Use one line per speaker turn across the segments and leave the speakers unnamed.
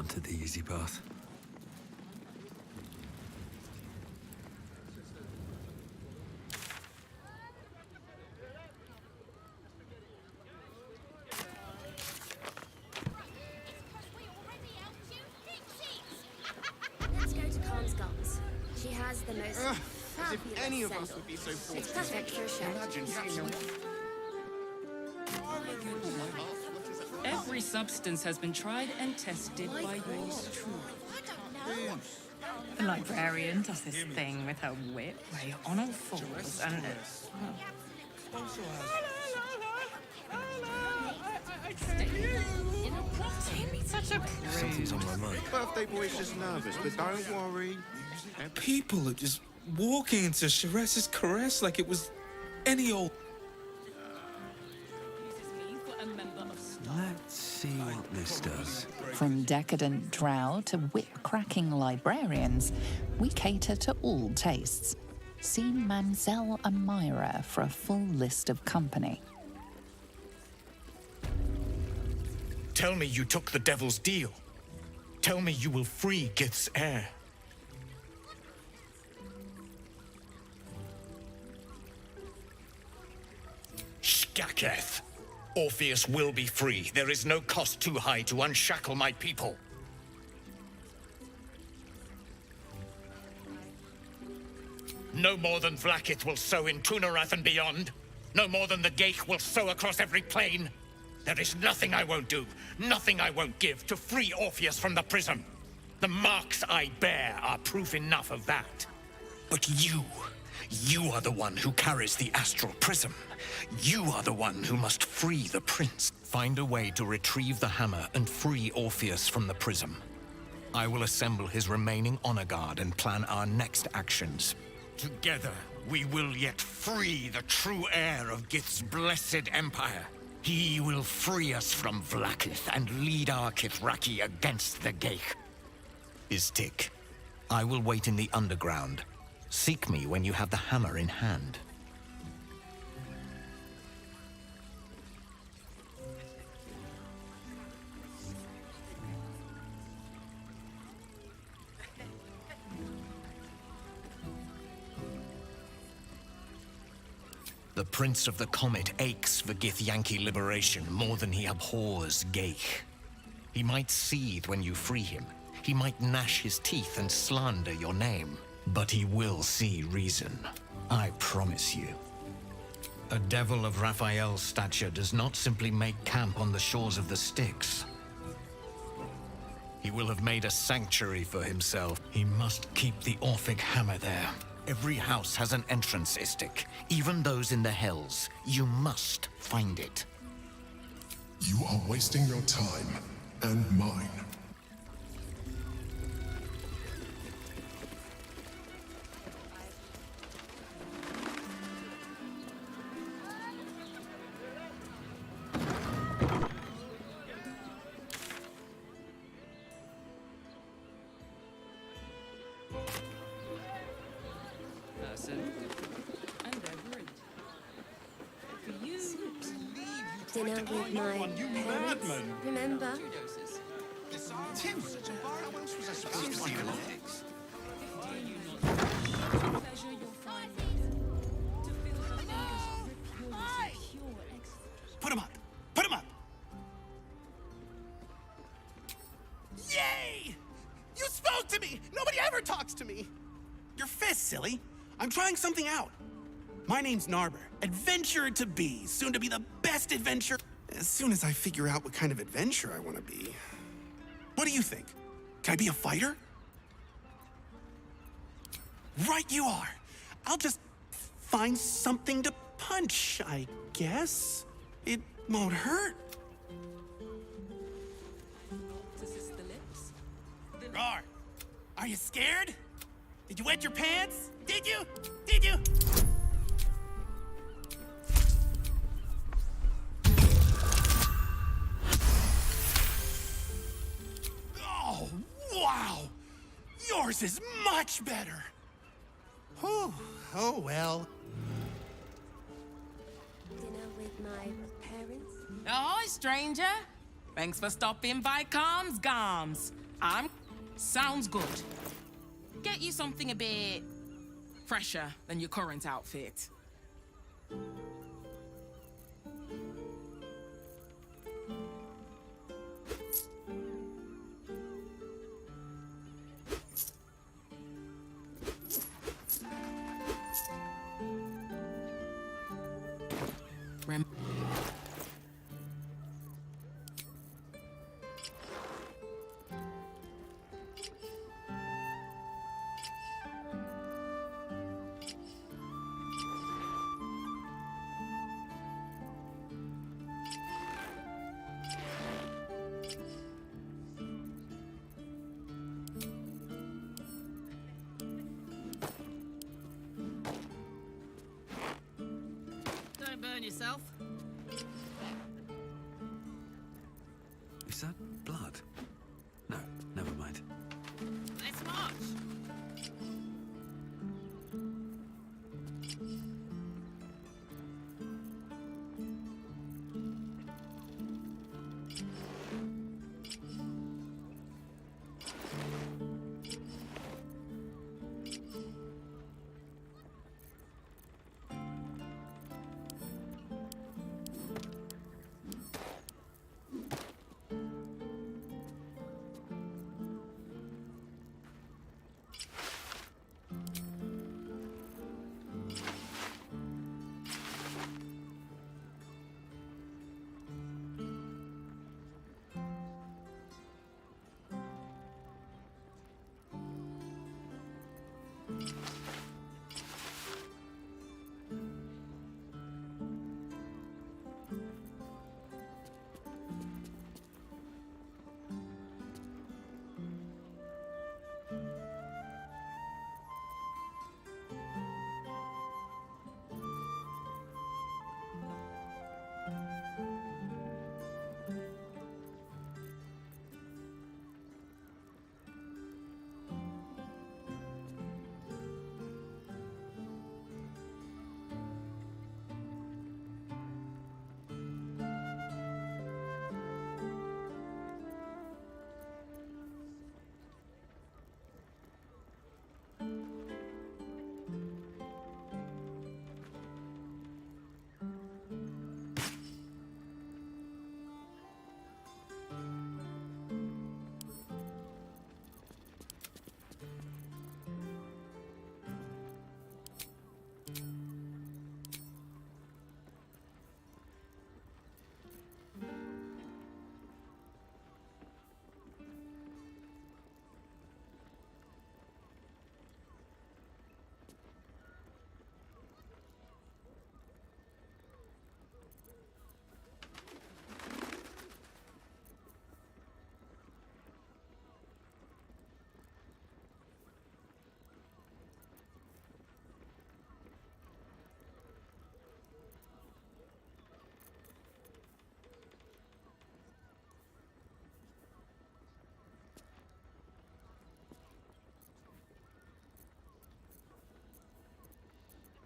wanted the easy path.
Let's go to Khan's Gums. She has the most
As
fabulous
if any of us
sandal.
would be so
It's
fortunate.
perfect for a show.
Imagine seeing them.
Every substance has been tried and tested by yours truly.
The librarian does this thing with her whip where you're on all fours and... Such a
Something's on my mind.
Birthday boy's just nervous, but don't worry.
People are just walking into Sheres's caress like it was any old...
Let's see what this does.
From decadent drow to whip-cracking librarians, we cater to all tastes. See Mamselle Amira for a full list of company.
Tell me you took the devil's deal. Tell me you will free Gith's heir. Shkaketh! Orpheus will be free. There is no cost too high to unshackle my people. No more than Vlaakith will sow in Tunarath and beyond. No more than the Geich will sow across every plain. There is nothing I won't do, nothing I won't give to free Orpheus from the prism. The marks I bear are proof enough of that. But you are the one who carries the astral prism. You are the one who must free the prince. Find a way to retrieve the hammer and free Orpheus from the prism. I will assemble his remaining honor guard and plan our next actions. Together, we will yet free the true heir of Gith's blessed empire. He will free us from Vlaakith and lead our Kithraki against the Geich. Istik, I will wait in the underground. Seek me when you have the hammer in hand. The Prince of the Comet aches for Githyanki liberation more than he abhors Geich. He might seethe when you free him. He might gnash his teeth and slander your name. But he will see reason. I promise you. A devil of Raphael's stature does not simply make camp on the shores of the Styx. He will have made a sanctuary for himself. He must keep the Orphic hammer there. Every house has an entrance, Istik. Even those in the Hells. You must find it.
You are wasting your time, and mine.
Dinner with my parents, remember?
Tim, how else was I supposed to feel it?
Put him up! Put him up! Yay! You spoke to me! Nobody ever talks to me! Your fist, silly. I'm trying something out. My name's Narber, adventurer to be, soon to be the best adventurer. As soon as I figure out what kind of adventurer I want to be. What do you think? Can I be a fighter? Right you are. I'll just find something to punch, I guess. It won't hurt. Rar, are you scared? Did you wet your pants? Did you? Did you? Oh, wow! Yours is much better. Whew. Oh, well.
Dinner with my parents?
Oh, hi, stranger.
Thanks for stopping by, Comms Goms. Sounds good. Get you something a bit fresher than your current outfit.
Don't burn yourself.
Is that blood? No, never mind.
Let's march.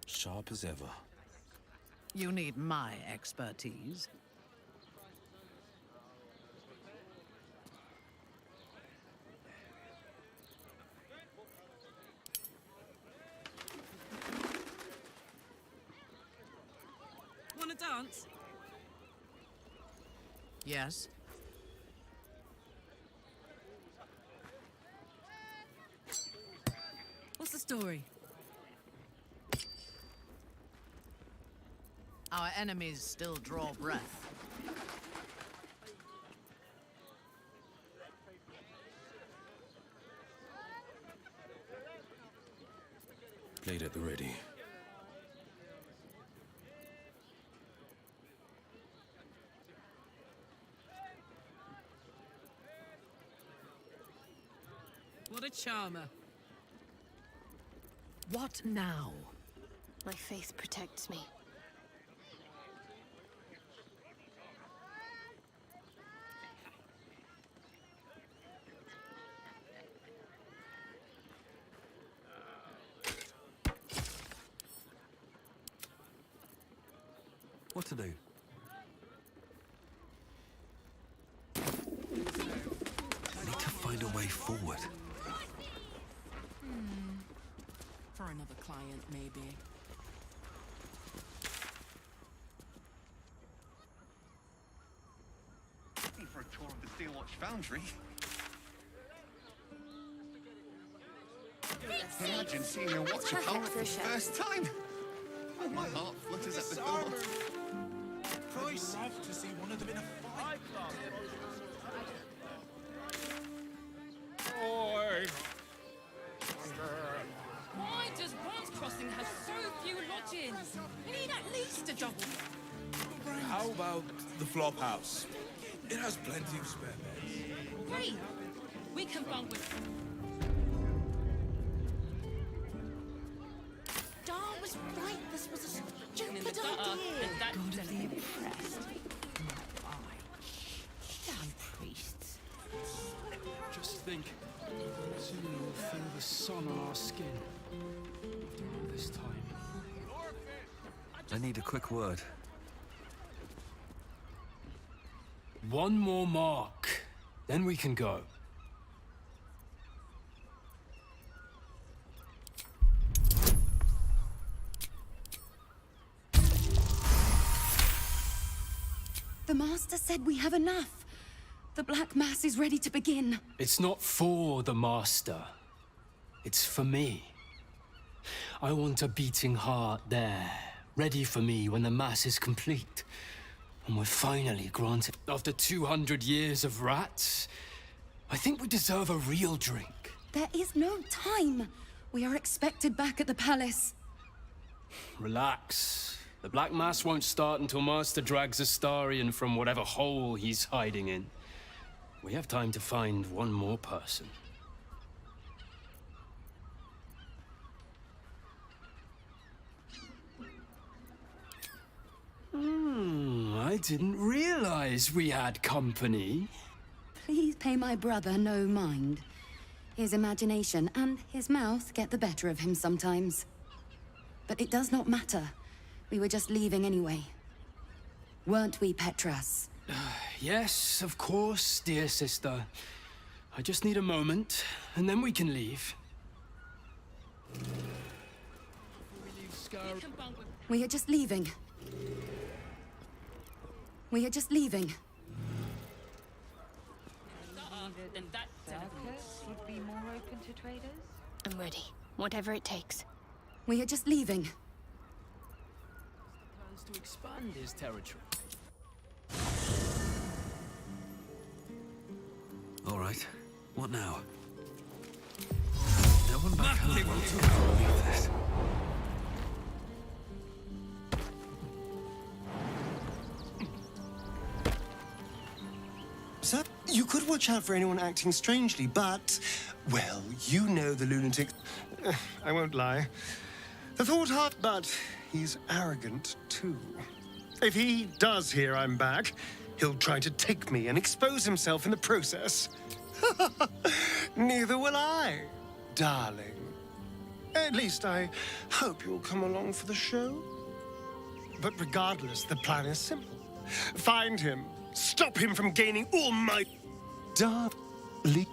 Sharp as ever.
You need my expertise.
Want to dance?
Yes.
What's the story?
Our enemies still draw breath.
Blade at the ready.
What a charmer.
What now?
My faith protects me.
What to do? find a way forward.
For another client, maybe.
For a tour of the Steelwatch Foundry. Imagine seeing a watch
Perfect
power
for
for
a
the
show.
first time. Oh, my heart flutters at the thought.
Price to see one of them in a fight.
Why does Bronze Crossing have so few lodgings? We need at least a double.
How about the flop house? It has plenty of spare beds.
Great! We can bunk with...
Dar was right. This was a stupid
in the gutter,
idea.
and that...
God of the oppressed.
Damn priests.
Just think, soon we'll feel the sun on our skin. After all this time.
I need a quick word.
One more mark, then we can go.
The Master said we have enough. The Black Mass is ready to begin.
It's not for the Master. It's for me. I want a beating heart there, ready for me when the Mass is complete. And we're finally granted. After 200 years of rats, I think we deserve a real drink.
There is no time. We are expected back at the palace.
Relax. The Black Mass won't start until Master drags Astarion from whatever hole he's hiding in. We have time to find one more person. I didn't realize we had company.
Please pay my brother no mind. His imagination and his mouth get the better of him sometimes. But it does not matter. We were just leaving anyway. Weren't we, Petras?
Yes, of course, dear sister. I just need a moment, and then we can leave.
We are just leaving. We are just leaving.
And that...
would be more open to traders?
I'm ready. Whatever it takes.
We are just leaving.
Plans to expand his territory.
All right. What now? No one back home will believe this.
Sir, you could watch out for anyone acting strangely, but, well, you know the lunatic. I won't lie. The thought hard, but he's arrogant too. If he does hear I'm back, he'll try to take me and expose himself in the process. Neither will I, darling. At least I hope you'll come along for the show. But regardless, the plan is simple. Find him. Stop him from gaining all my... Darling...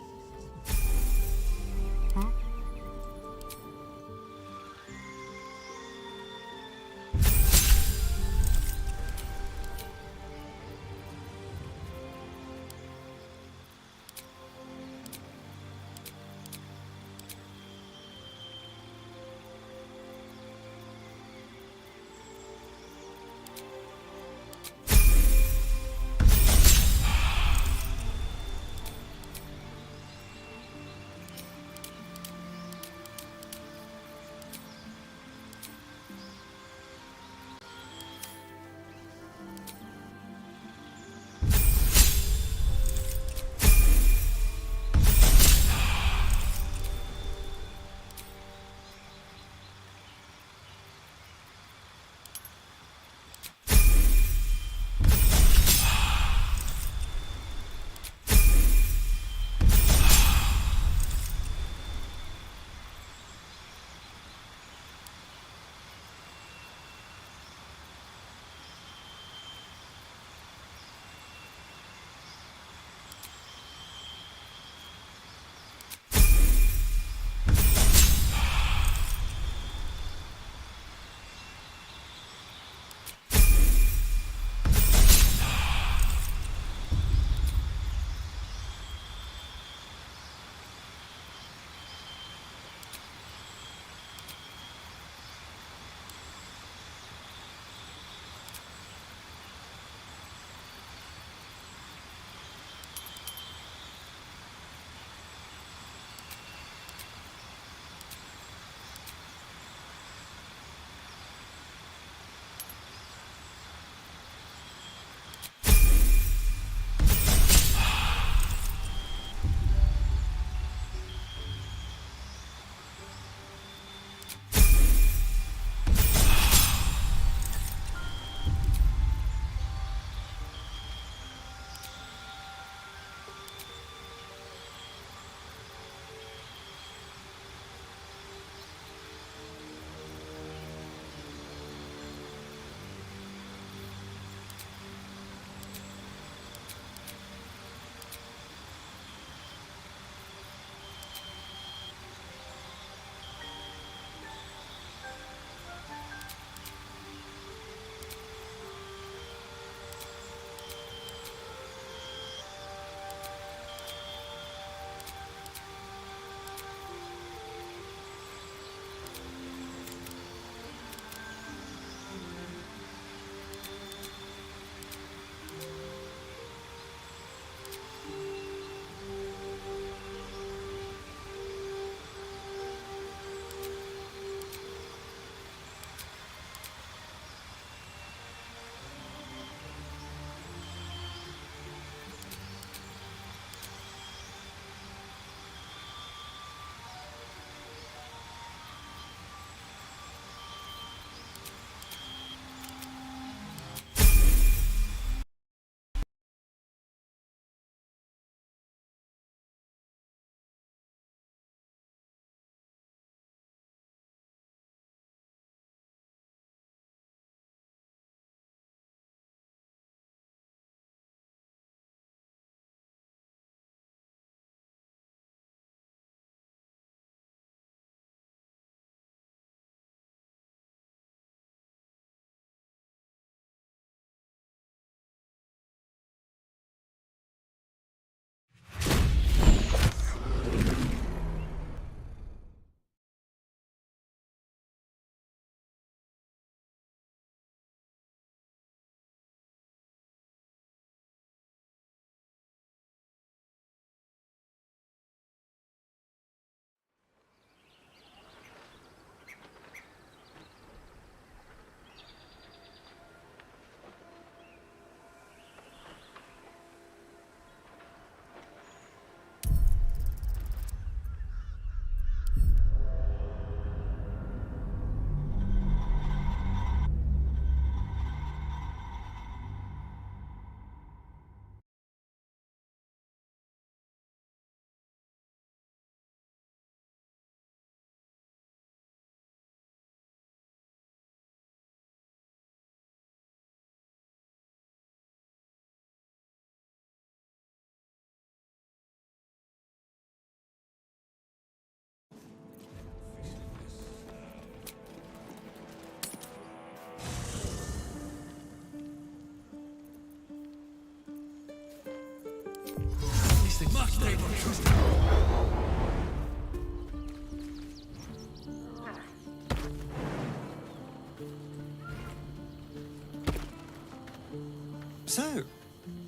So,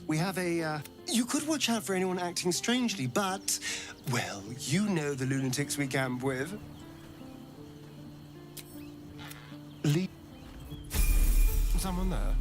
we have a, You could watch out for anyone acting strangely, but, well, you know the lunatics we camp with. Someone there?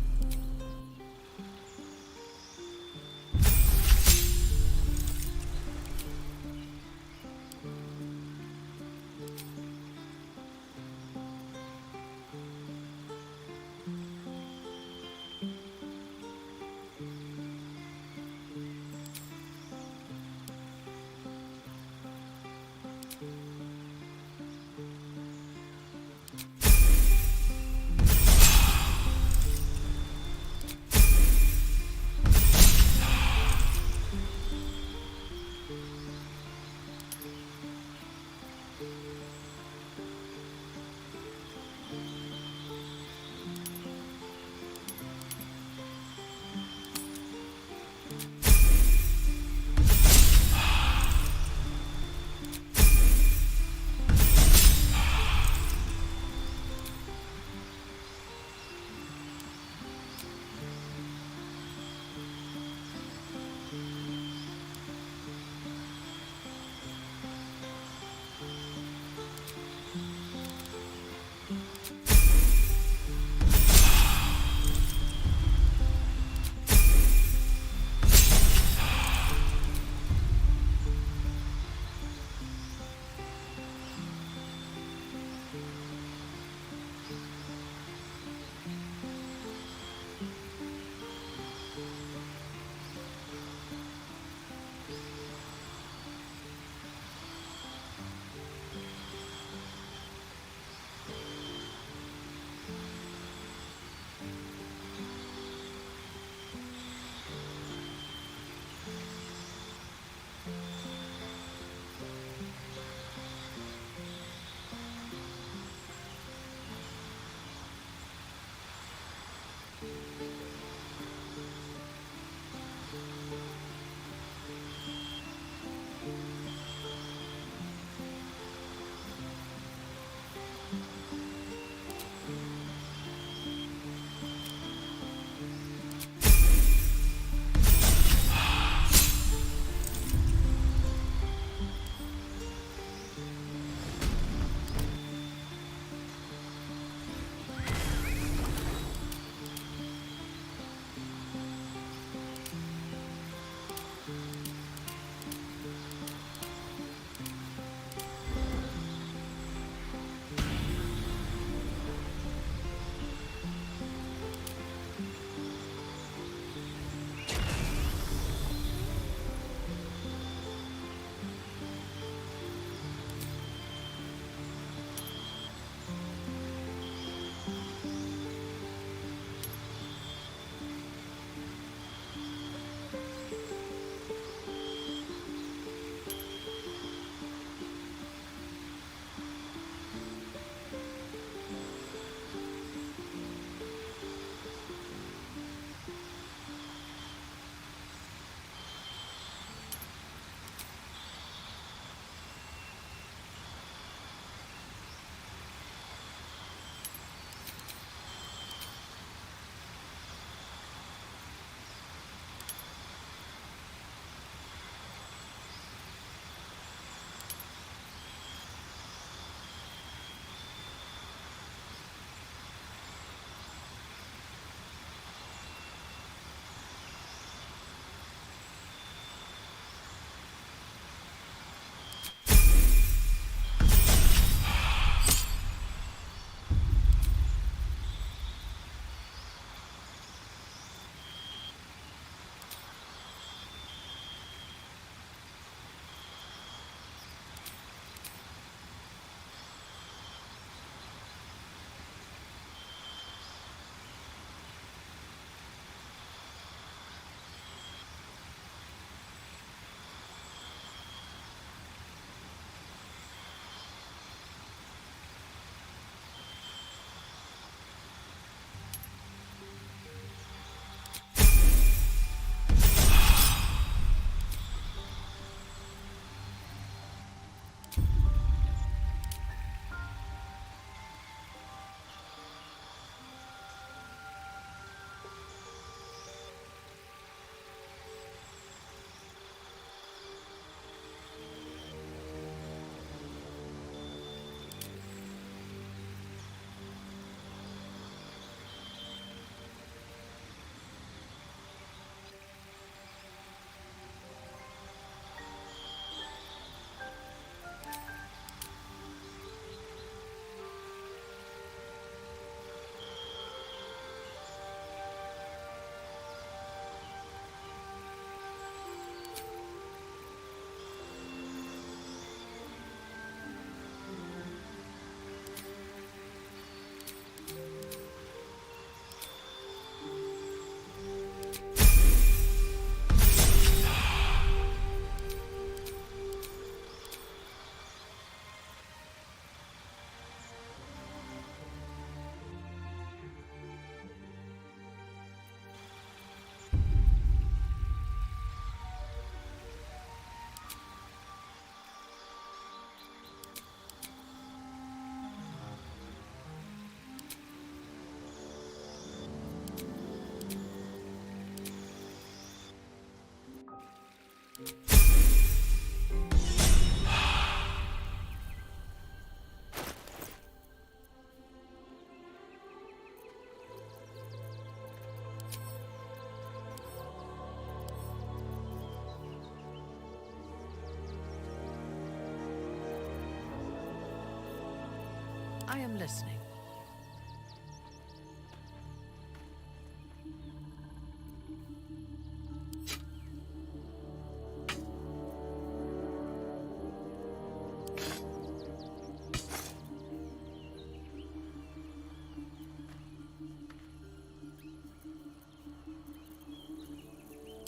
I am listening.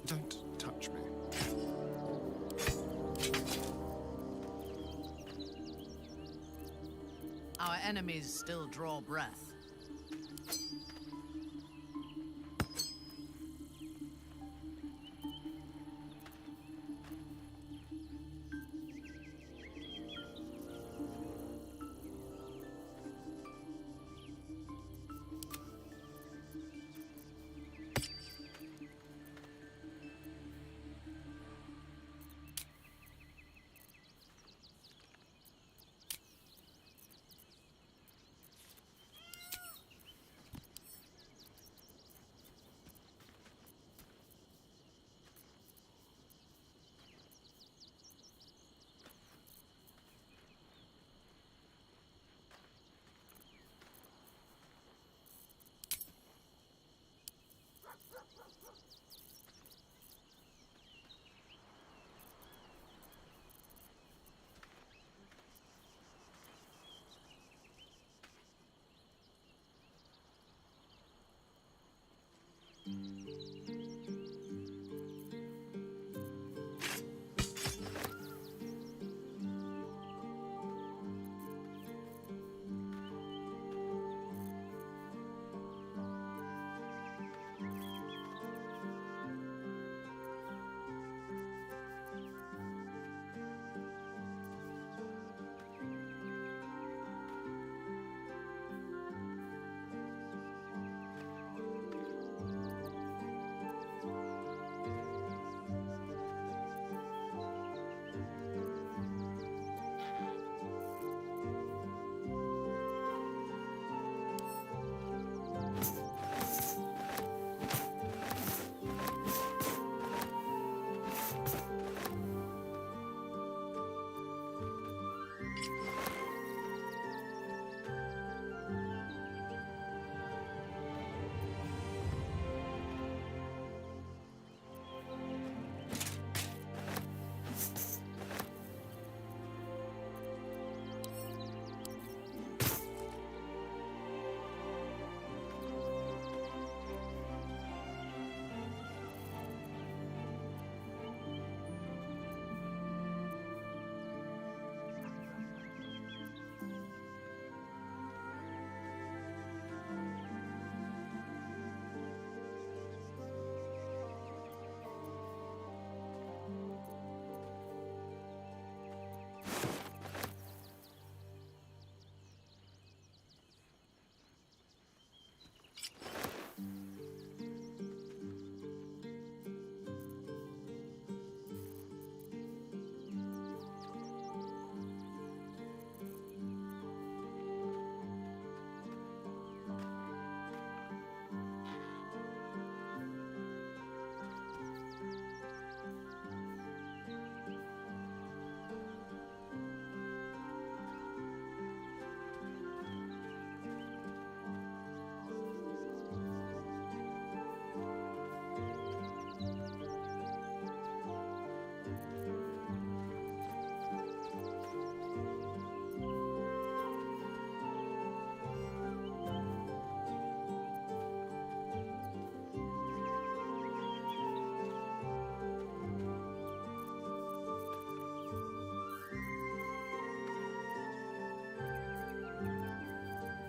Don't touch me.
Our enemies still draw breath.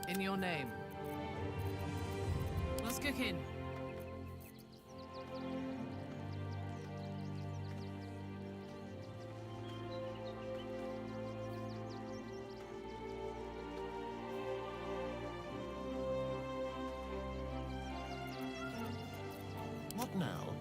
In your name.
What's cooking?
What now?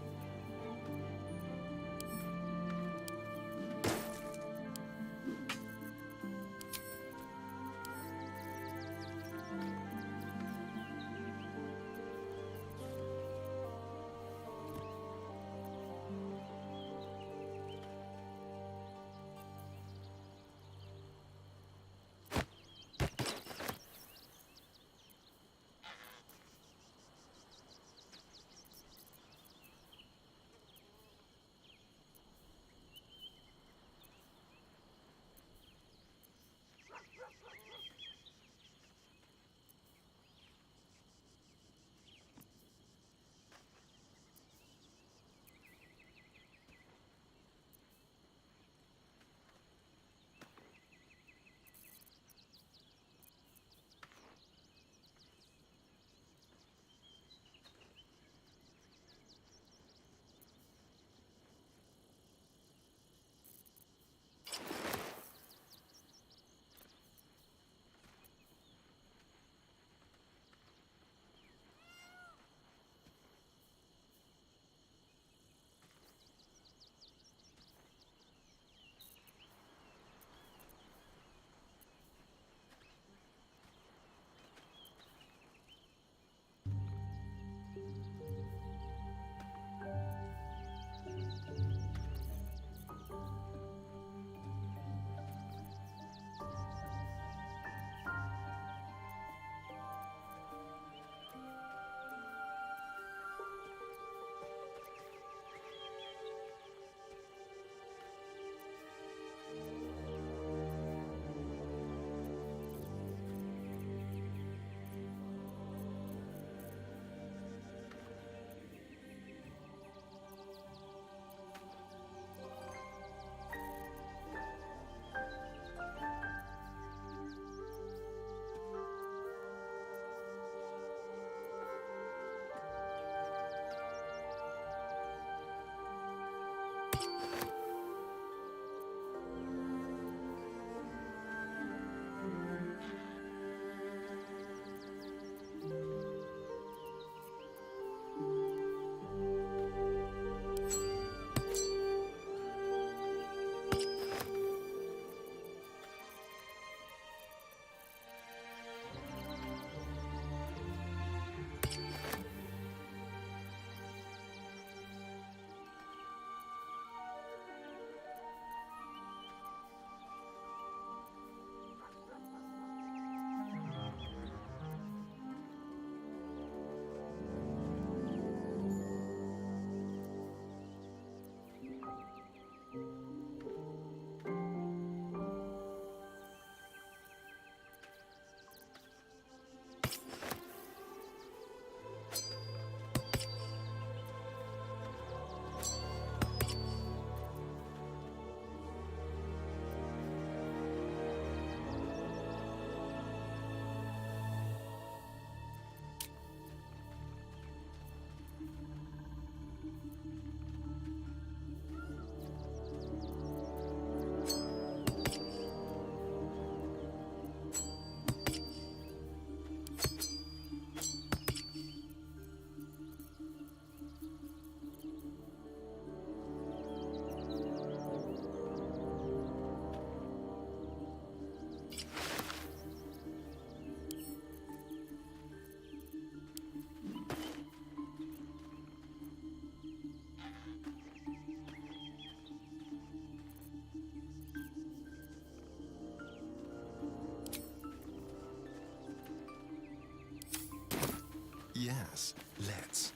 Yes, let's.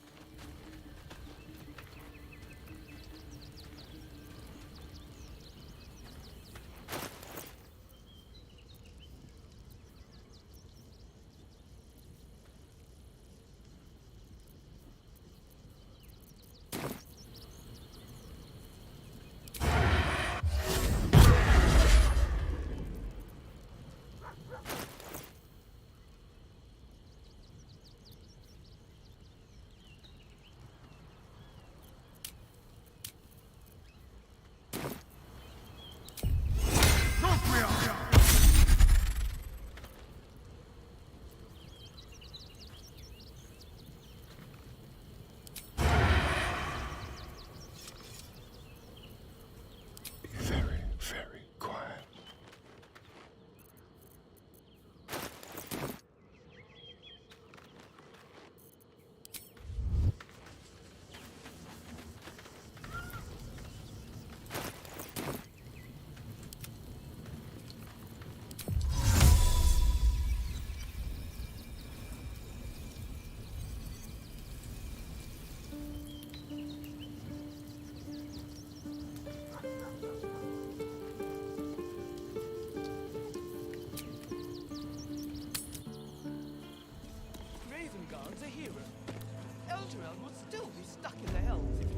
Very quiet.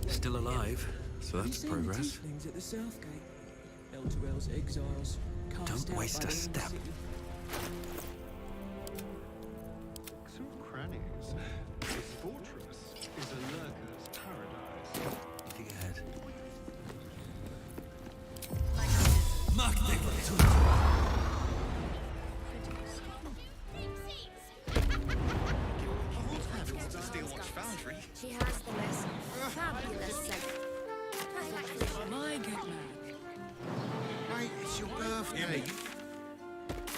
Still alive, so that's progress.
At the south gate. Elturel's exiles.
Don't waste a step.
Some crannies. This fortress is a lurker's paradise.
Looking ahead.
She has the most fabulous scent.
My good man.
Mate, it's your birthday.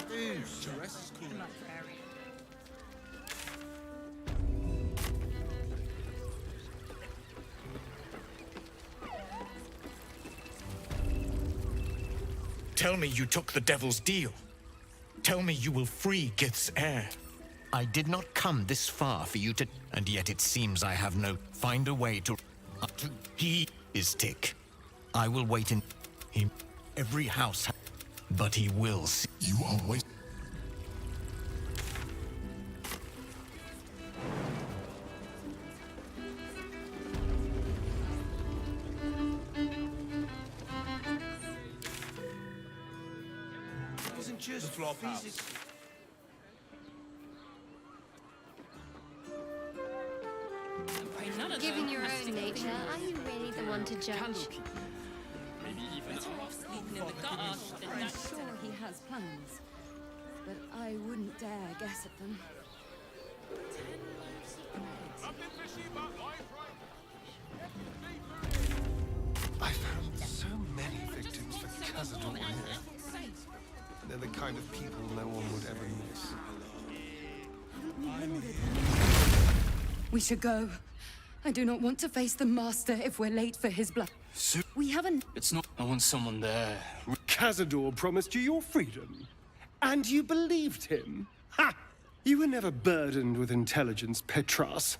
Dude,
Jerez is cool.
Tell me you took the devil's deal. Tell me you will free Gith's heir. I did not come this far for you to... And yet it seems I have no... Find a way to... Up to... He is Tick. I will wait in... Him. Every house... But he will see...
You are waiting.
it wasn't just
The flop house.
physics.
Given your own nature, are you really the one to judge?
I'm sure he has plans, but I wouldn't dare guess at them.
I found so many victims for Cazador here. They're the kind of people no one would ever miss.
We should go. I do not want to face the Master if we're late for his blood. We haven't...
It's not. I want someone there.
Cazador promised you your freedom, and you believed him. Ha! You were never burdened with intelligence, Petras.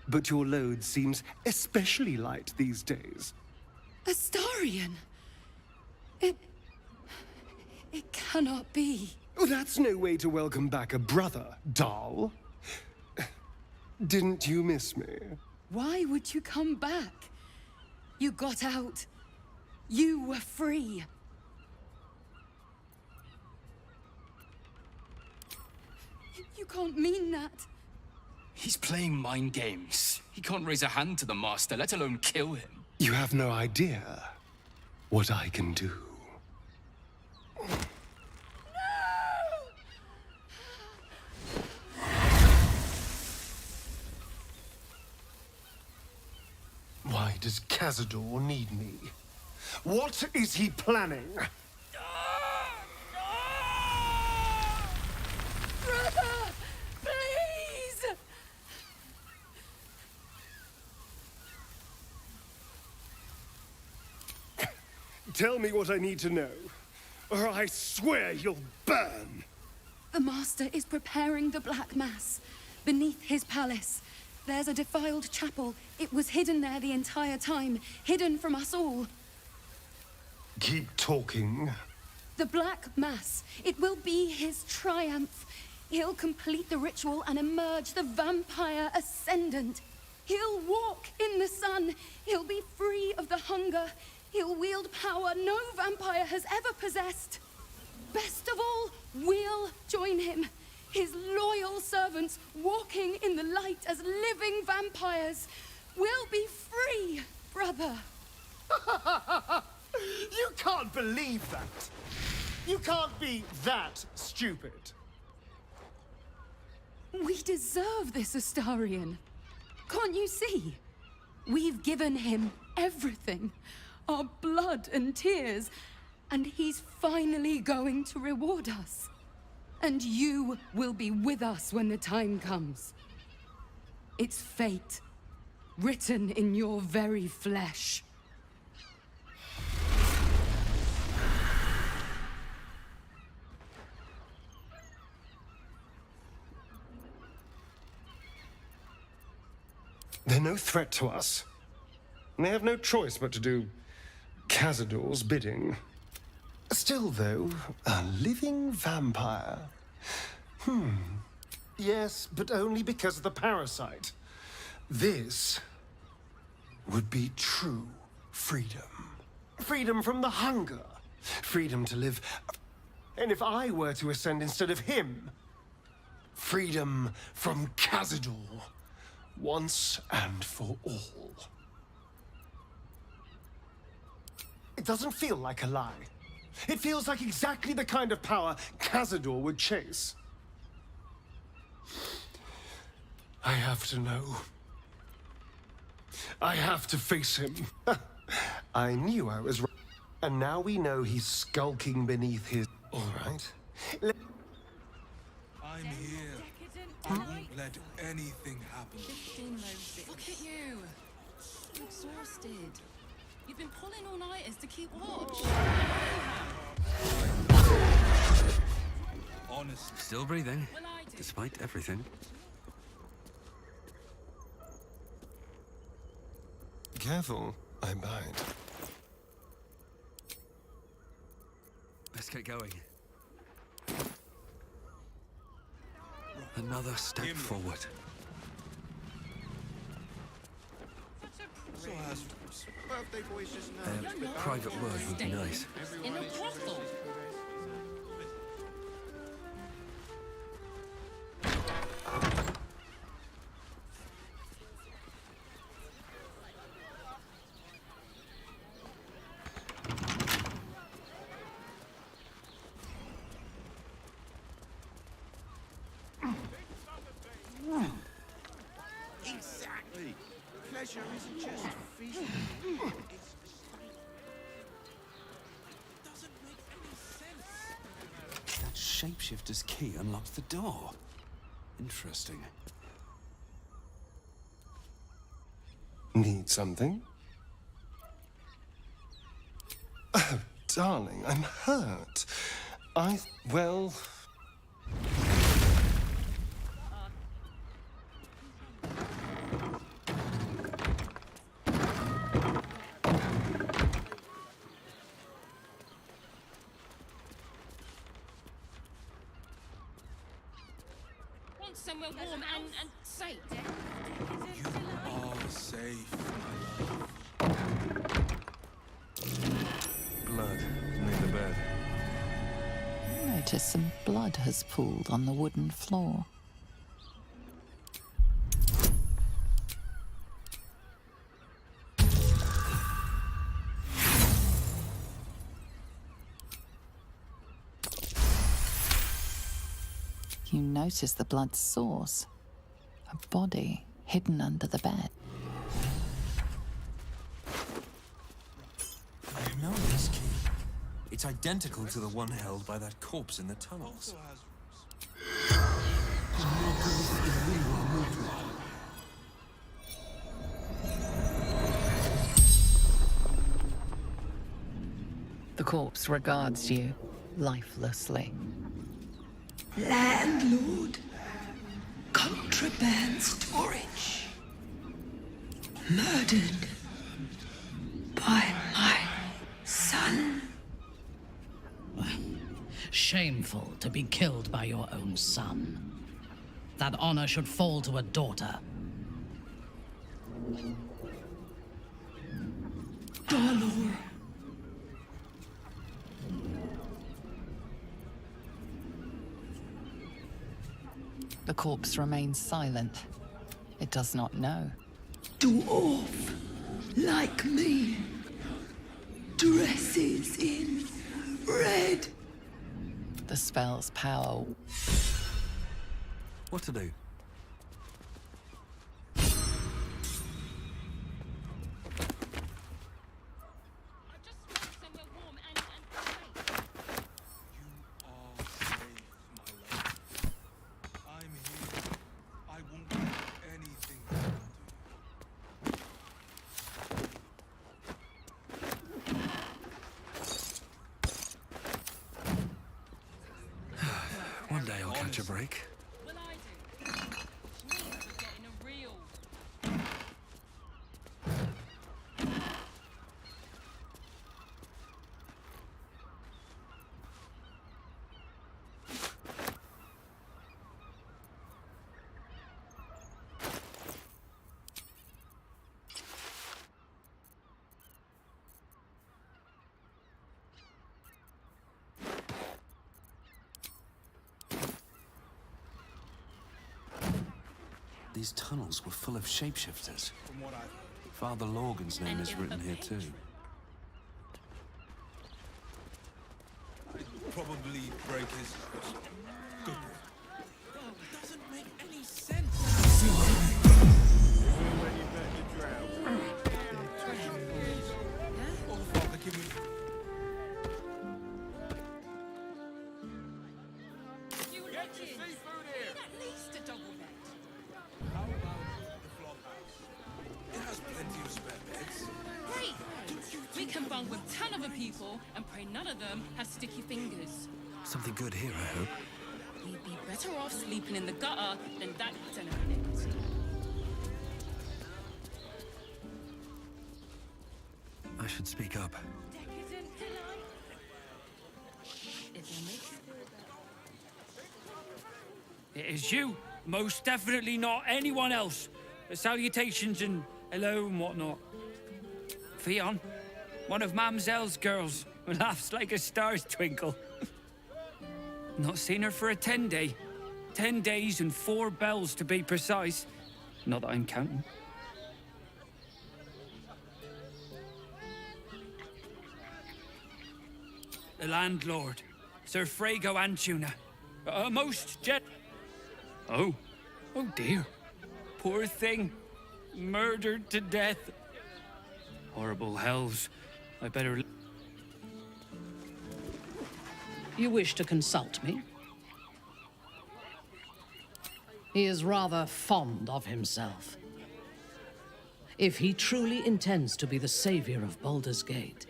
But your load seems especially light these days.
Astarion! It cannot be.
Oh, that's no way to welcome back a brother, doll. Didn't you miss me?
Why would you come back? You got out. You were free. You can't mean that.
He's playing mind games. He can't raise a hand to the Master, let alone kill him.
You have no idea what I can do. Why does Cazador need me? What is he planning?
Brother! Please!
Tell me what I need to know, or I swear you'll burn.
The Master is preparing the Black Mass. beneath his palace. There's a defiled chapel. It was hidden there the entire time, hidden from us all.
Keep talking.
The Black Mass. It will be his triumph. He'll complete the ritual and emerge the vampire ascendant. He'll walk in the sun. He'll be free of the hunger. He'll wield power no vampire has ever possessed. Best of all, we'll join him. His loyal servants walking in the light as living vampires. We'll be free, brother.
You can't believe that. You can't be that stupid.
We deserve this, Astarion. Can't you see? We've given him everything. Our blood and tears. And he's finally going to reward us. And you will be with us when the time comes. It's fate, written in your very flesh.
They're no threat to us. And they have no choice but to do Cazador's bidding. Still, though, a living vampire. Yes, but only because of the parasite. This would be true freedom. Freedom from the hunger. Freedom to live. And if I were to ascend instead of him, freedom from Cazador. Once and for all. It doesn't feel like a lie. It feels like exactly the kind of power Cazador would chase. I have to know. I have to face him. I knew I was right. And now we know he's skulking beneath his... All right.
I'm here. I won't let anything happen.
Look at you. You're exhausted. You've been pulling all-nighters to keep watch.
Honestly.
Still breathing, despite everything.
Careful, I bite.
Let's get going. Another step forward.
So has birthday boys just
A private word would be nice.
In a brothel.
Exactly. Pleasure isn't just feasting. It's
Doesn't make any sense. That shapeshifter's key unlocks the door. Interesting.
Need something? Oh, darling, I'm hurt. Well...
Want somewhere warm and safe.
All safe,
Blood near the bed.
You notice some blood has pooled on the wooden floor. You notice the blood's source. A body hidden under the bed.
I know this key. It's identical to the one held by that corpse in the tunnels.
The corpse regards you lifelessly.
Landlord, Contraband storage. Murdered by my son.
Shameful to be killed by your own son. That honor should fall to a daughter.
Baldur.
The corpse remains silent. It does not know.
Dwarf, like me, dresses in red.
The spell's power.
What to do? One day I'll catch a break. These tunnels were full of shapeshifters.
From what I've
Father Lorgan's name is written here too.
I'd probably break his nose. Good boy.
It doesn't make any sense.
Oh, Father, give me...
We can bunk with 10 other people and pray none of them have sticky fingers.
Something good here, I hope.
We'd be better off sleeping in the gutter than that tenement.
I should speak up.
It is you. Most definitely not anyone else. Salutations and hello and whatnot. Fionn, one of Mamselle's girls, who laughs like a star's twinkle. Not seen her for a 10-day. 10 days and 4 bells to be precise. Not that I'm counting. The landlord, Sir Frago Antuna. A most jet... Oh. Oh dear. Poor thing. Murdered to death. Horrible hells. I better...
You wish to consult me? He is rather fond of himself. If he truly intends to be the savior of Baldur's Gate,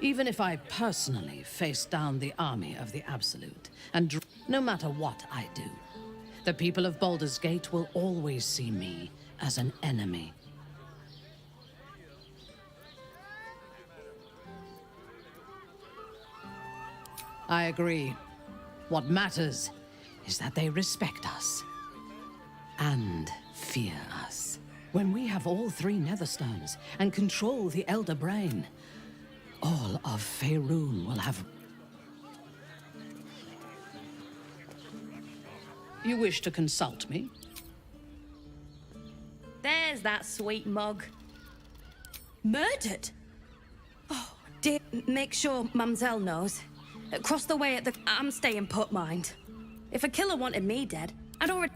even if I personally face down the army of the Absolute, and no matter what I do, the people of Baldur's Gate will always see me as an enemy. I agree. What matters is that they respect us and fear us. When we have all 3 Netherstones and control the Elder Brain, all of Faerun will have... You wish to consult me?
There's that sweet mug.
Murdered? Oh, dear. Make sure Mamselle knows. Across the way at the... I'm staying put, mind. If a killer wanted me dead, I'd already...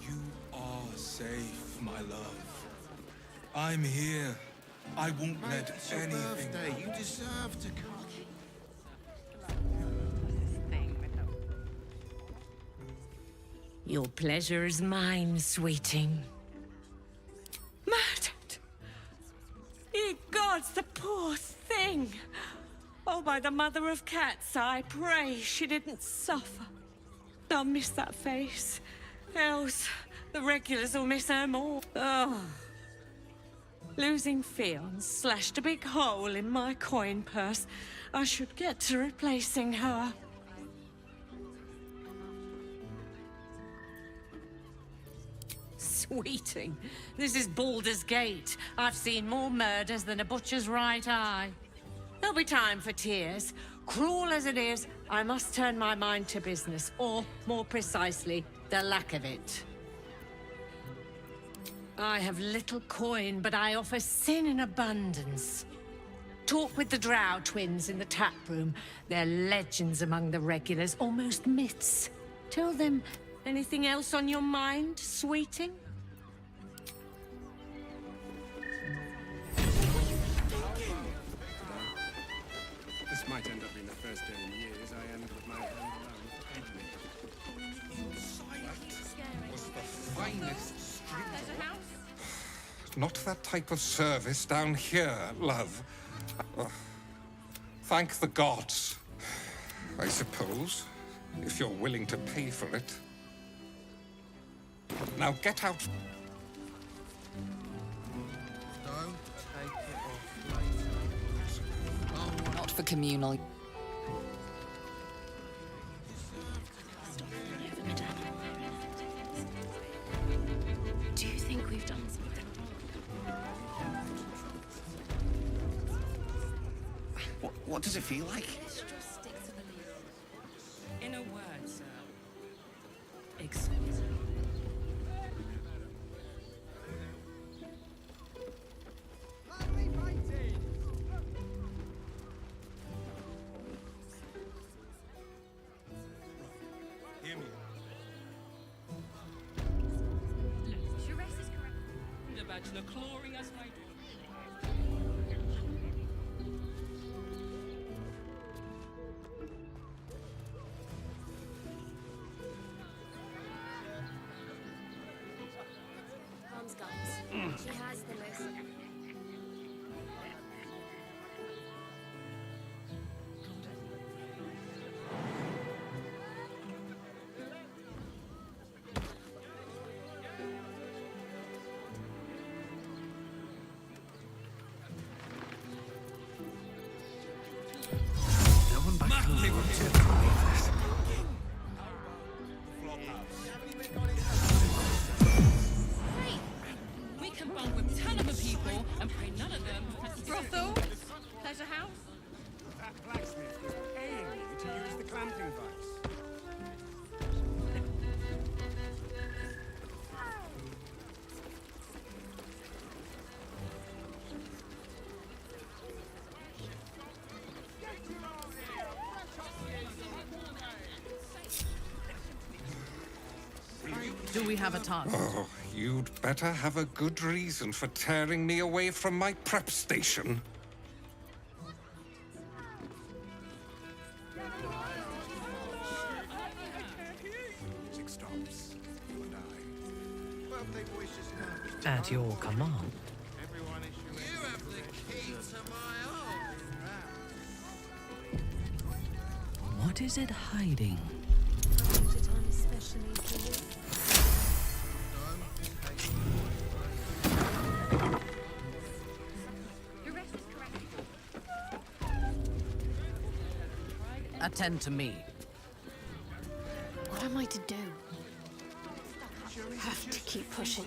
You are safe, my love. I'm here. I won't let
It's your
anything...
birthday. You deserve to come.
Your pleasure is mine, sweeting. Murdered! Ye gods!
gods, the poor thing! Oh, by the mother of cats, I pray she didn't suffer. I'll miss that face. Else, the regulars will miss her more. Oh. Losing Fionn slashed a big hole in my coin purse. I should get to replacing her. Sweeting, this is Baldur's Gate. I've seen more murders than a butcher's right eye. There'll be time for tears. Cruel as it is, I must turn my mind to business, or, more precisely, the lack of it. I have little coin, but I offer sin in abundance. Talk with the Drow twins in the tap room. They're legends among the regulars, almost myths. Tell them, anything else on your mind, sweeting?
This might end up being the first day in years I end with my hand alone.
Was the finest street. Not that type of service down here, love. Thank the gods, I suppose, if you're willing to pay for it. Now get out.
Don't take it off later.
Not for communal.
Do you think we've done something?
What does it feel like?
In a word, sir. Exquisite.
Hear me.
The bachelor clawing us, my dear.
Mom's guns. She has the most.
No one back home will believe this.
We can bunk with 10 other people and pray none of them.
Brothel? Pleasure house?
That blacksmith was paying me to use the clamping vice.
Do we have a target?
Oh, you'd better have a good reason for tearing me away from my prep station.
Music stops. You and I. Birthday boys just now.
At your command.
Everyone issue. You have the key to my heart.
What is it hiding?
Especially for you.
Attend to me.
What am I to do? Have to keep pushing.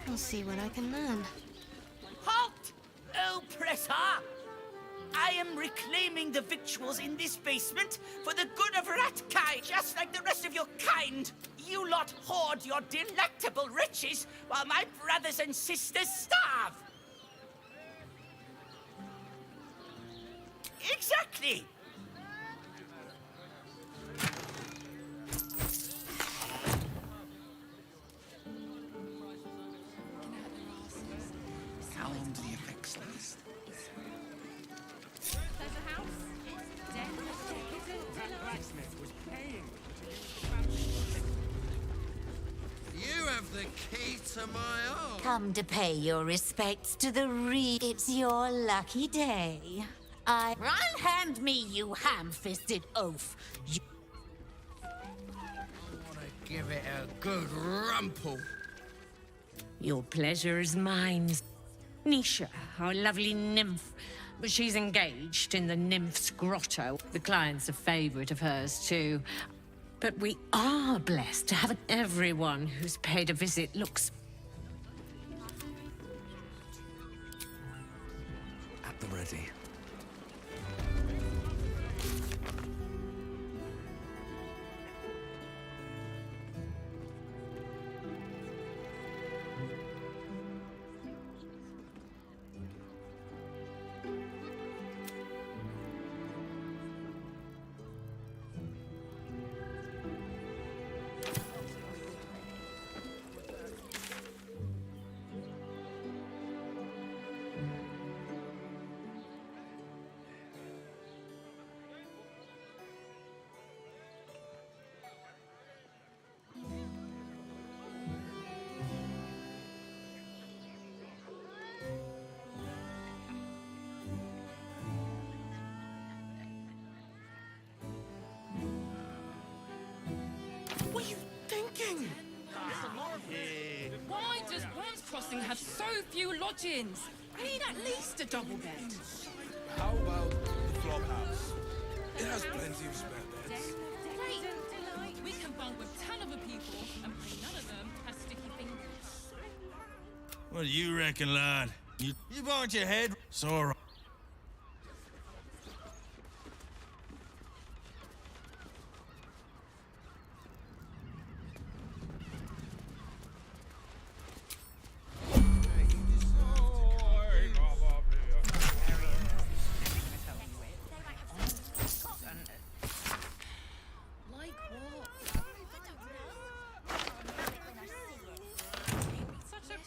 I'll see what I can learn.
Halt! Oppressor! I am reclaiming the victuals in this basement for the good of Ratkai, just like the rest of your kind. You lot hoard your delectable riches while my brothers and sisters starve. Exactly!
How long do the effects last? That blacksmith was paying me to use the clamping vice. You have the the key to my heart.
Come to pay your respects to the It's your lucky day. Unhand me, you ham-fisted oaf.
I want to give it a good rumple.
Your pleasure is mine. Nisha, our lovely nymph. But she's engaged in the nymph's grotto. The client's a favorite of hers, too. But we are blessed to have everyone who's paid a visit looks
At the ready.
What are you thinking?
Why does Worms Crossing have so few lodgings? I need at least a double bed.
How about the flop house? It has plenty of spare beds.
Great. We can bunk with 10 other people, and none of them has sticky fingers.
What do you reckon, lad? You bumped your head? It's all right.
Like what? Such a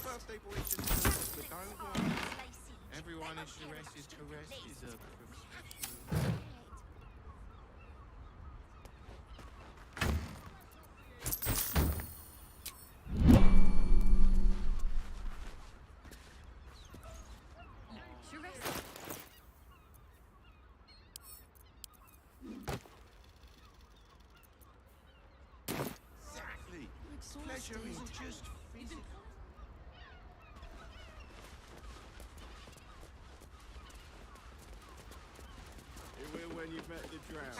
Birthday boy just nervous, but don't worry. Everyone in Shiraz' caress is a professional. Exactly. Pleasure isn't just physical. It will when you've met the drought.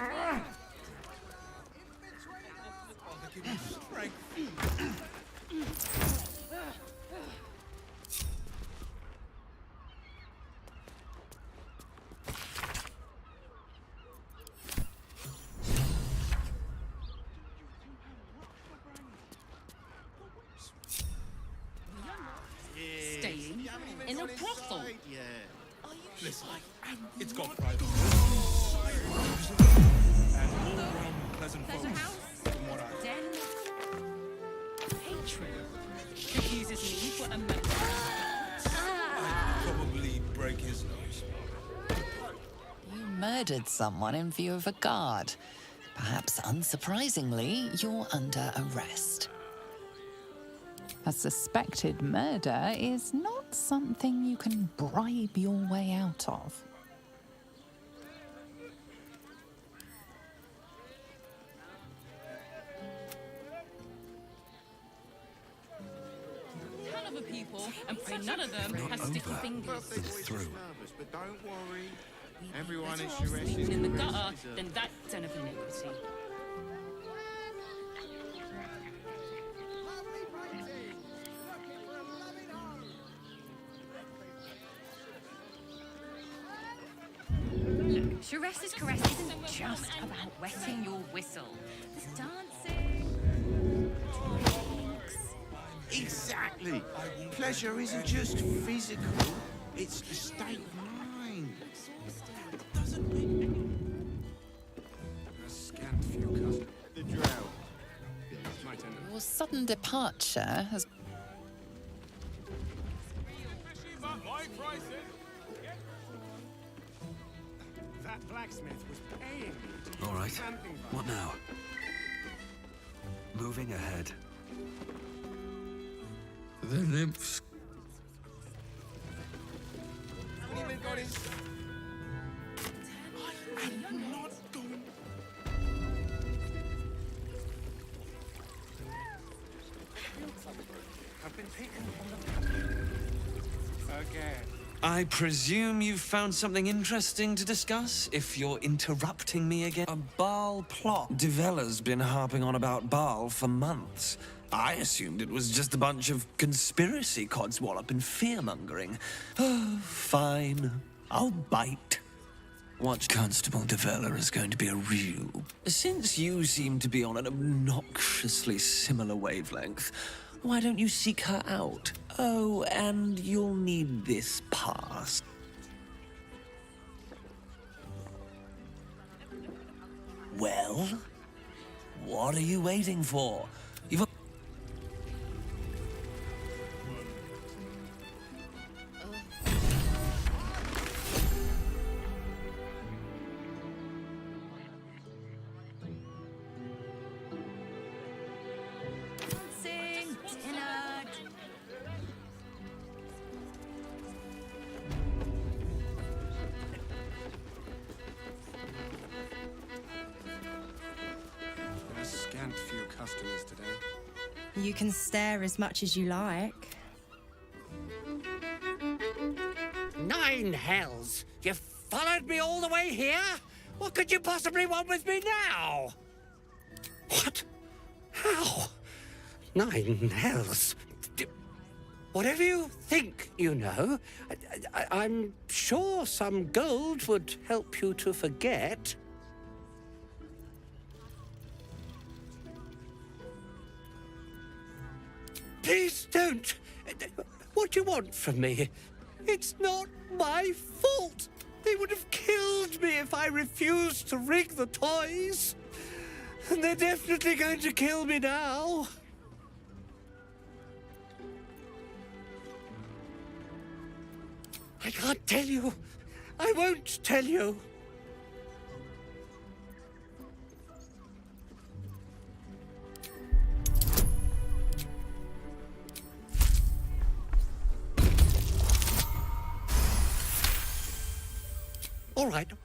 Staying in a brothel.
Yeah.
Listen, it's got private and all-round pleasant folks. From what I
Den. Hatred. Who uses me for a member.
probably break his nose.
You murdered someone in view of a guard. Perhaps unsurprisingly, you're under arrest. A suspected murder is not something you can bribe your way out of.
Tell other people, and pray none of them has sticky fingers.
Birthday boy just nervous, but don't worry. Everyone in
Better off
Shiraz'
sleeping in the
caress
gutter
is a
than that den of iniquity.
Look, Shiraz's caress isn't just about wetting your whistle. There's dancing.
Exactly. Pleasure isn't just physical, it's a state of mind. Doesn't make a scant few customers. The drought. Yeah, it's my turn.
Your sudden departure has
That blacksmith was paying me to
All right.
use camping
What now? Moving ahead.
The nymphs.
I'm not going.
Have been taken from the again.
I presume you've found something interesting to discuss, if you're interrupting me again. A Baal plot. Devella's been harping on about Baal for months. I assumed it was just a bunch of conspiracy codswallop and fear-mongering. Oh, fine. I'll bite. Watch Constable Devella is going to be a real... Since you seem to be on an obnoxiously similar wavelength, why don't you seek her out? Oh, and you'll need this pass. Well, what are you waiting for? You've...
Dancing, dinner.
A scant few customers today.
You can stare as much as you like.
9 hells! You followed me all the way here? What could you possibly want with me now? What? How? 9 hells. Whatever you think you know, I'm sure some gold would help you to forget. Please don't. What do you want from me? It's not my fault. They would have killed me if I refused to rig the toys. And they're definitely going to kill me now. I can't tell you. I won't tell you.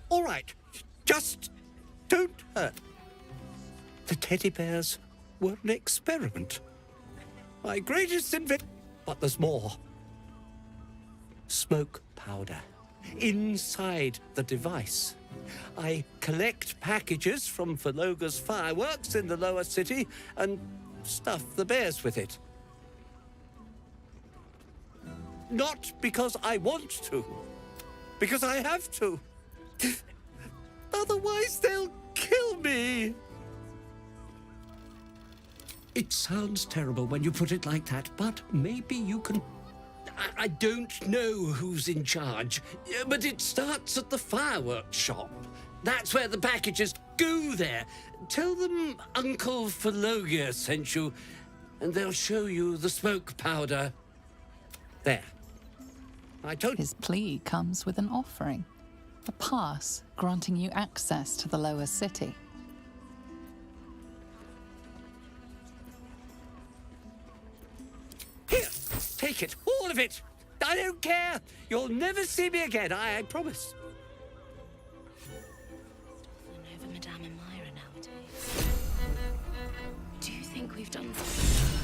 All right. Just don't hurt. The teddy bears were an experiment. My greatest invention. But there's more. Smoke powder. Inside the device. I collect packages from Verloga's fireworks in the lower city and stuff the bears with it. Not because I want to. Because I have to. Otherwise, they'll kill me. It sounds terrible when you put it like that, but maybe you can... I don't know who's in charge, but it starts at the fireworks shop. That's where the packages go there. Tell them Uncle Verloga sent you, and they'll show you the smoke powder. There. I told...
His plea comes with an offering. A pass granting you access to the lower city.
Here, take it, all of it. I don't care. You'll never see me again, I promise.
Over Madame and Myra nowadays. Do you think we've done something?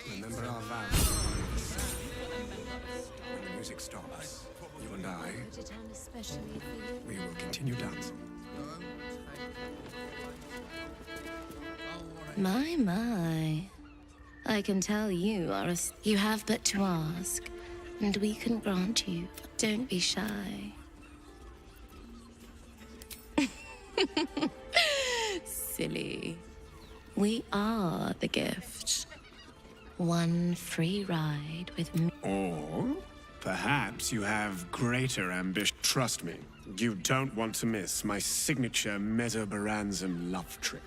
Remember our vows. When the music stops, you and I, we will continue dancing.
My. I can tell you are a... You have but to ask, and we can grant you. Don't be shy. Silly. We are the gift. One free ride with me.
Or perhaps you have greater ambition. Trust me, you don't want to miss my signature mesobaranzum love trick.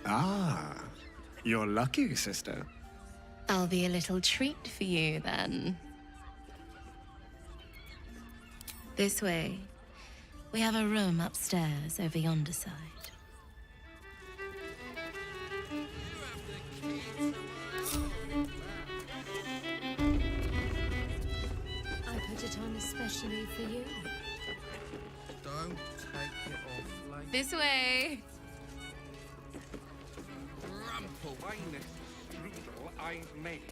Ah, you're lucky, sister.
I'll be a little treat for you then. This way. We have a room upstairs over yonder side.
I put it on especially for you.
Don't take it off like
This way.
Rumple. Finest strudel I've made.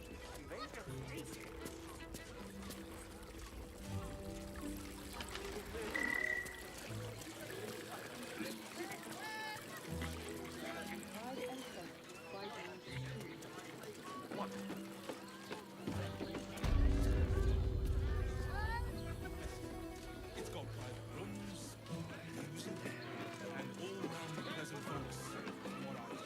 It's got private rooms, views, and all-round pleasant folks, from what I've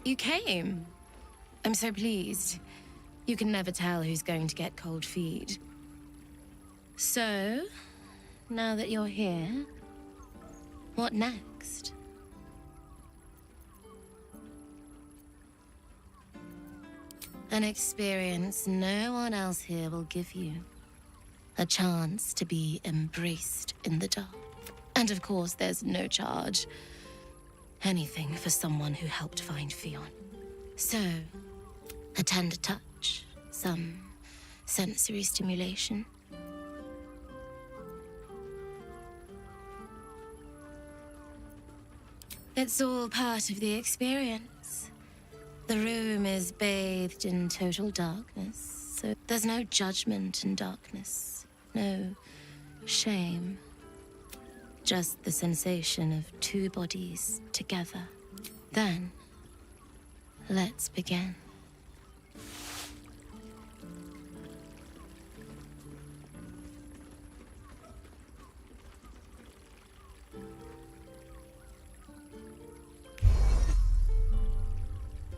You came. I'm so pleased. You can never tell who's going to get cold feet. So, now that you're here, what next? An experience no one else here will give you. A chance to be embraced in the dark. And of course, there's no charge. Anything for someone who helped find Fionn. So, a tender touch, some sensory stimulation. It's all part of the experience. The room is bathed in total darkness, so there's no judgment in darkness, no shame. Just the sensation of two bodies together. Then, let's begin.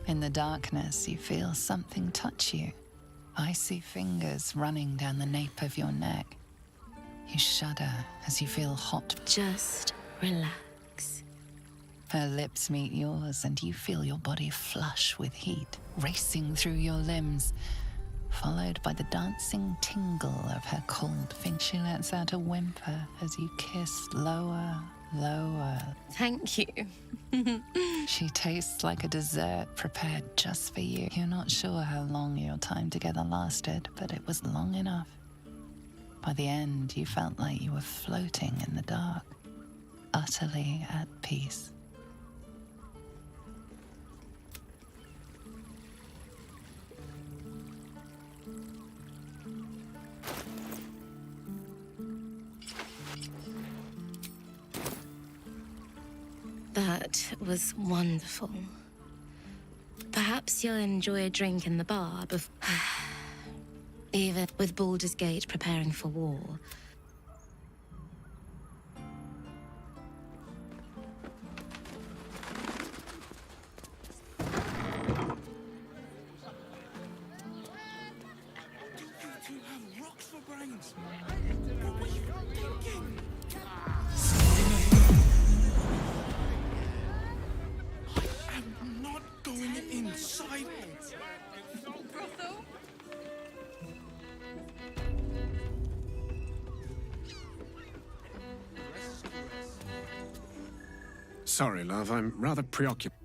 In the darkness, you feel something touch you. Icy fingers running down the nape of your neck. You shudder as you feel hot.
Just relax.
Her lips meet yours, and you feel your body flush with heat, racing through your limbs, followed by the dancing tingle of her cold finger. She lets out a whimper as you kiss lower, lower.
Thank you.
She tastes like a dessert prepared just for you. You're not sure how long your time together lasted, but it was long enough. By the end, you felt like you were floating in the dark, utterly at peace.
That was wonderful. Perhaps you'll enjoy a drink in the bar even with Baldur's Gate preparing for war.
rocks for brains. What were you thinking? I am not going inside.
Brothel?
Sorry, love, I'm rather preoccupied.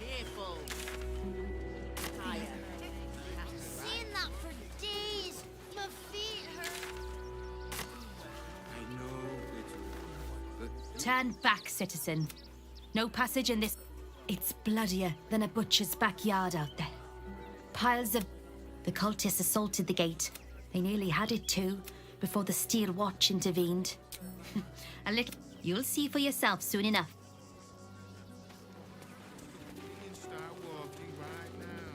Careful.
Turn back, citizen. No passage in this. It's bloodier than a butcher's backyard out there. Piles of... The cultists assaulted the gate. They nearly had it too, before the Steel Watch intervened. A little... You'll see for yourself soon enough.
You can start walking right now.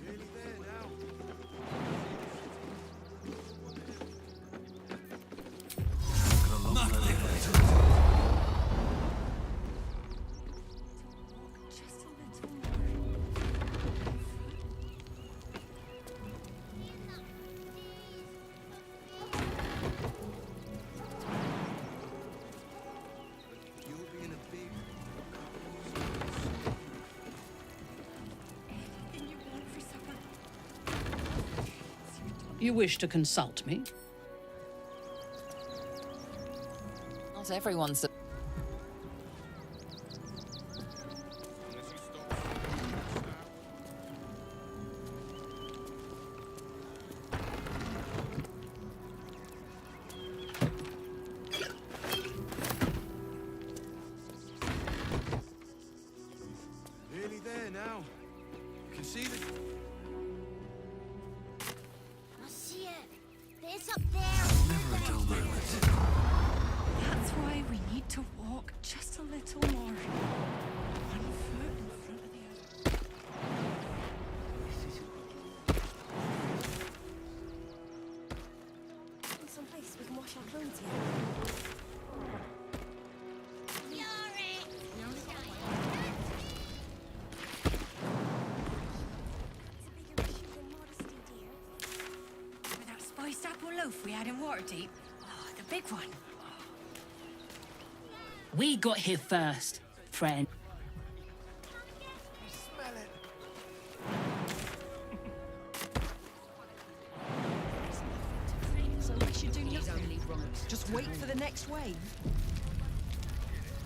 Nearly there now. You'll be in a big
You wish to consult me?
Not everyone's.
nearly there now. You can see the...
I see it. It's up there.
Never a dull moment.
That's why we need to walk just a little more. One foot in front of the other.
Someplace we can wash our clothes here.
With that spiced apple loaf we had in Waterdeep. Oh, the big one.
We got here first, friend.
Smell it.
So we should do nothing. Just wait for the next wave.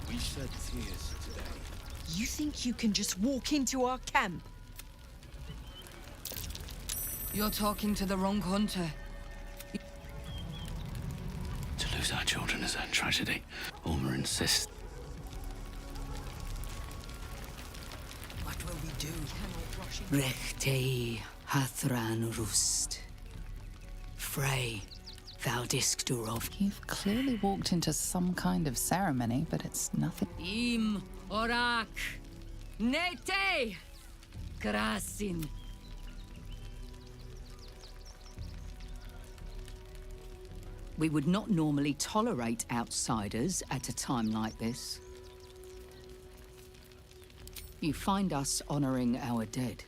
We shed tears today.
You think you can just walk into our camp?
You're talking to the wrong hunter.
To lose our children is a tragedy. Ulmer insists.
What will we do? Rechtei Hathran Rust. Frey, thou Discturov.
You've clearly walked into some kind of ceremony, but it's nothing.
Im Orak. Nete. Krasin. We would not normally tolerate outsiders at a time like this. You find us honoring our dead.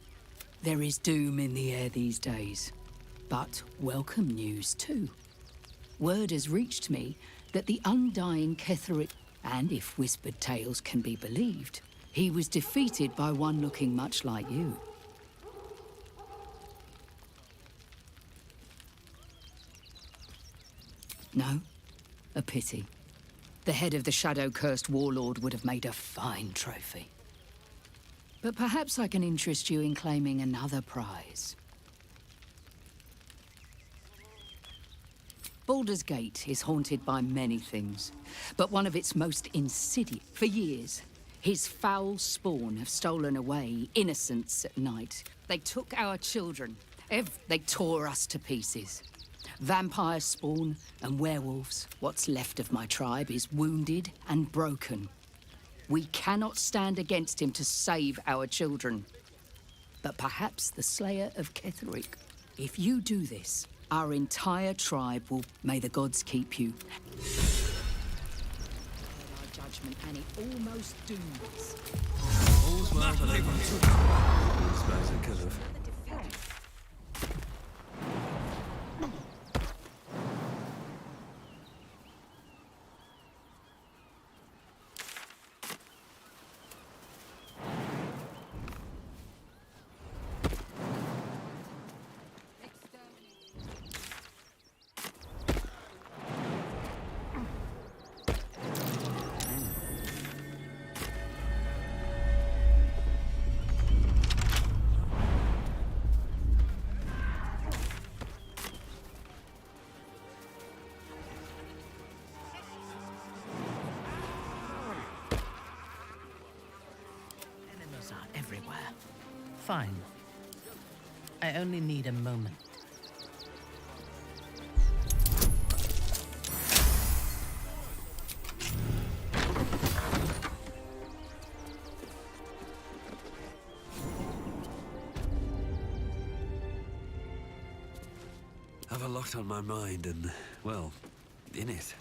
There is doom in the air these days, but welcome news too. Word has reached me that the undying Ketheric, and if whispered tales can be believed, he was defeated by one looking much like you. No? A pity. The head of the shadow-cursed warlord would have made a fine trophy. But perhaps I can interest you in claiming another prize. Baldur's Gate is haunted by many things, but one of its most insidious. For years, his foul spawn have stolen away innocents at night. They took our children. They tore us to pieces. Vampire spawn and werewolves. What's left of my tribe is wounded and broken. We cannot stand against him to save our children. But perhaps the Slayer of Ketheric. If you do this, our entire tribe will... May the gods keep you. Our judgment, and it almost doomed us.
All's well that ends well. Suppose it could have.
Fine. I only need a moment.
Have a lot on my mind and, well, in it.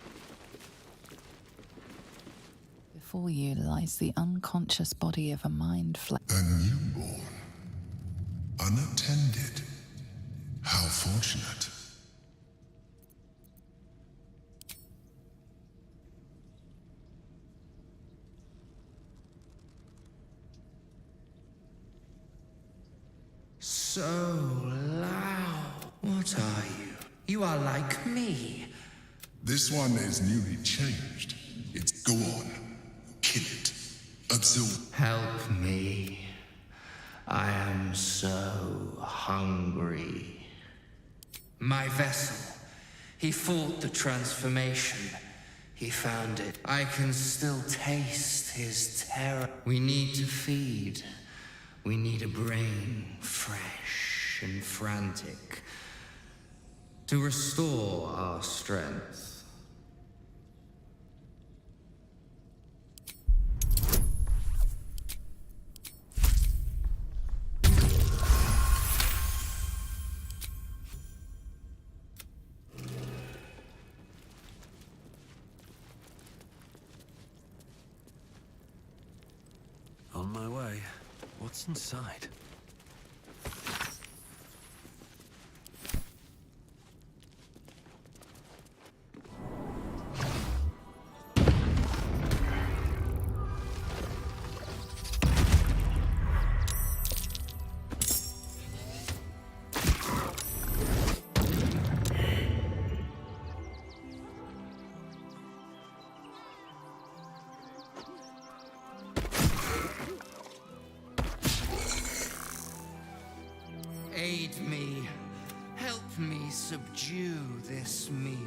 Before you lies the unconscious body of a mind flesh.
A newborn. Unattended. How fortunate.
So loud. What are you? You are like me.
This one is newly changed. It's go on. Kill it. Absorb.
Help me. I am so hungry. My vessel. He fought the transformation. He found it. I can still taste his terror. We need to feed. We need a brain, fresh and frantic, to restore our strength.
On my way. What's inside?
Aid me. Help me subdue this meal.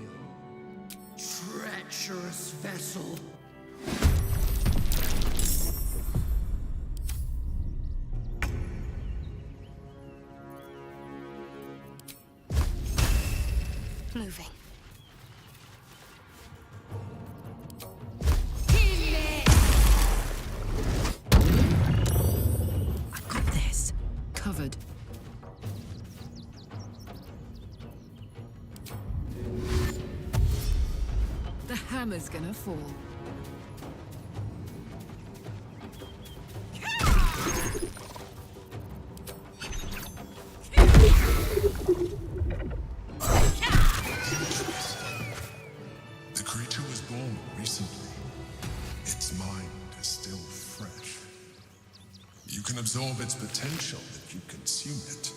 Treacherous vessel.
Moving.
I've got this. Covered. The hammer's gonna fall.
The creature was born recently. Its mind is still fresh. You can absorb its potential if you consume it.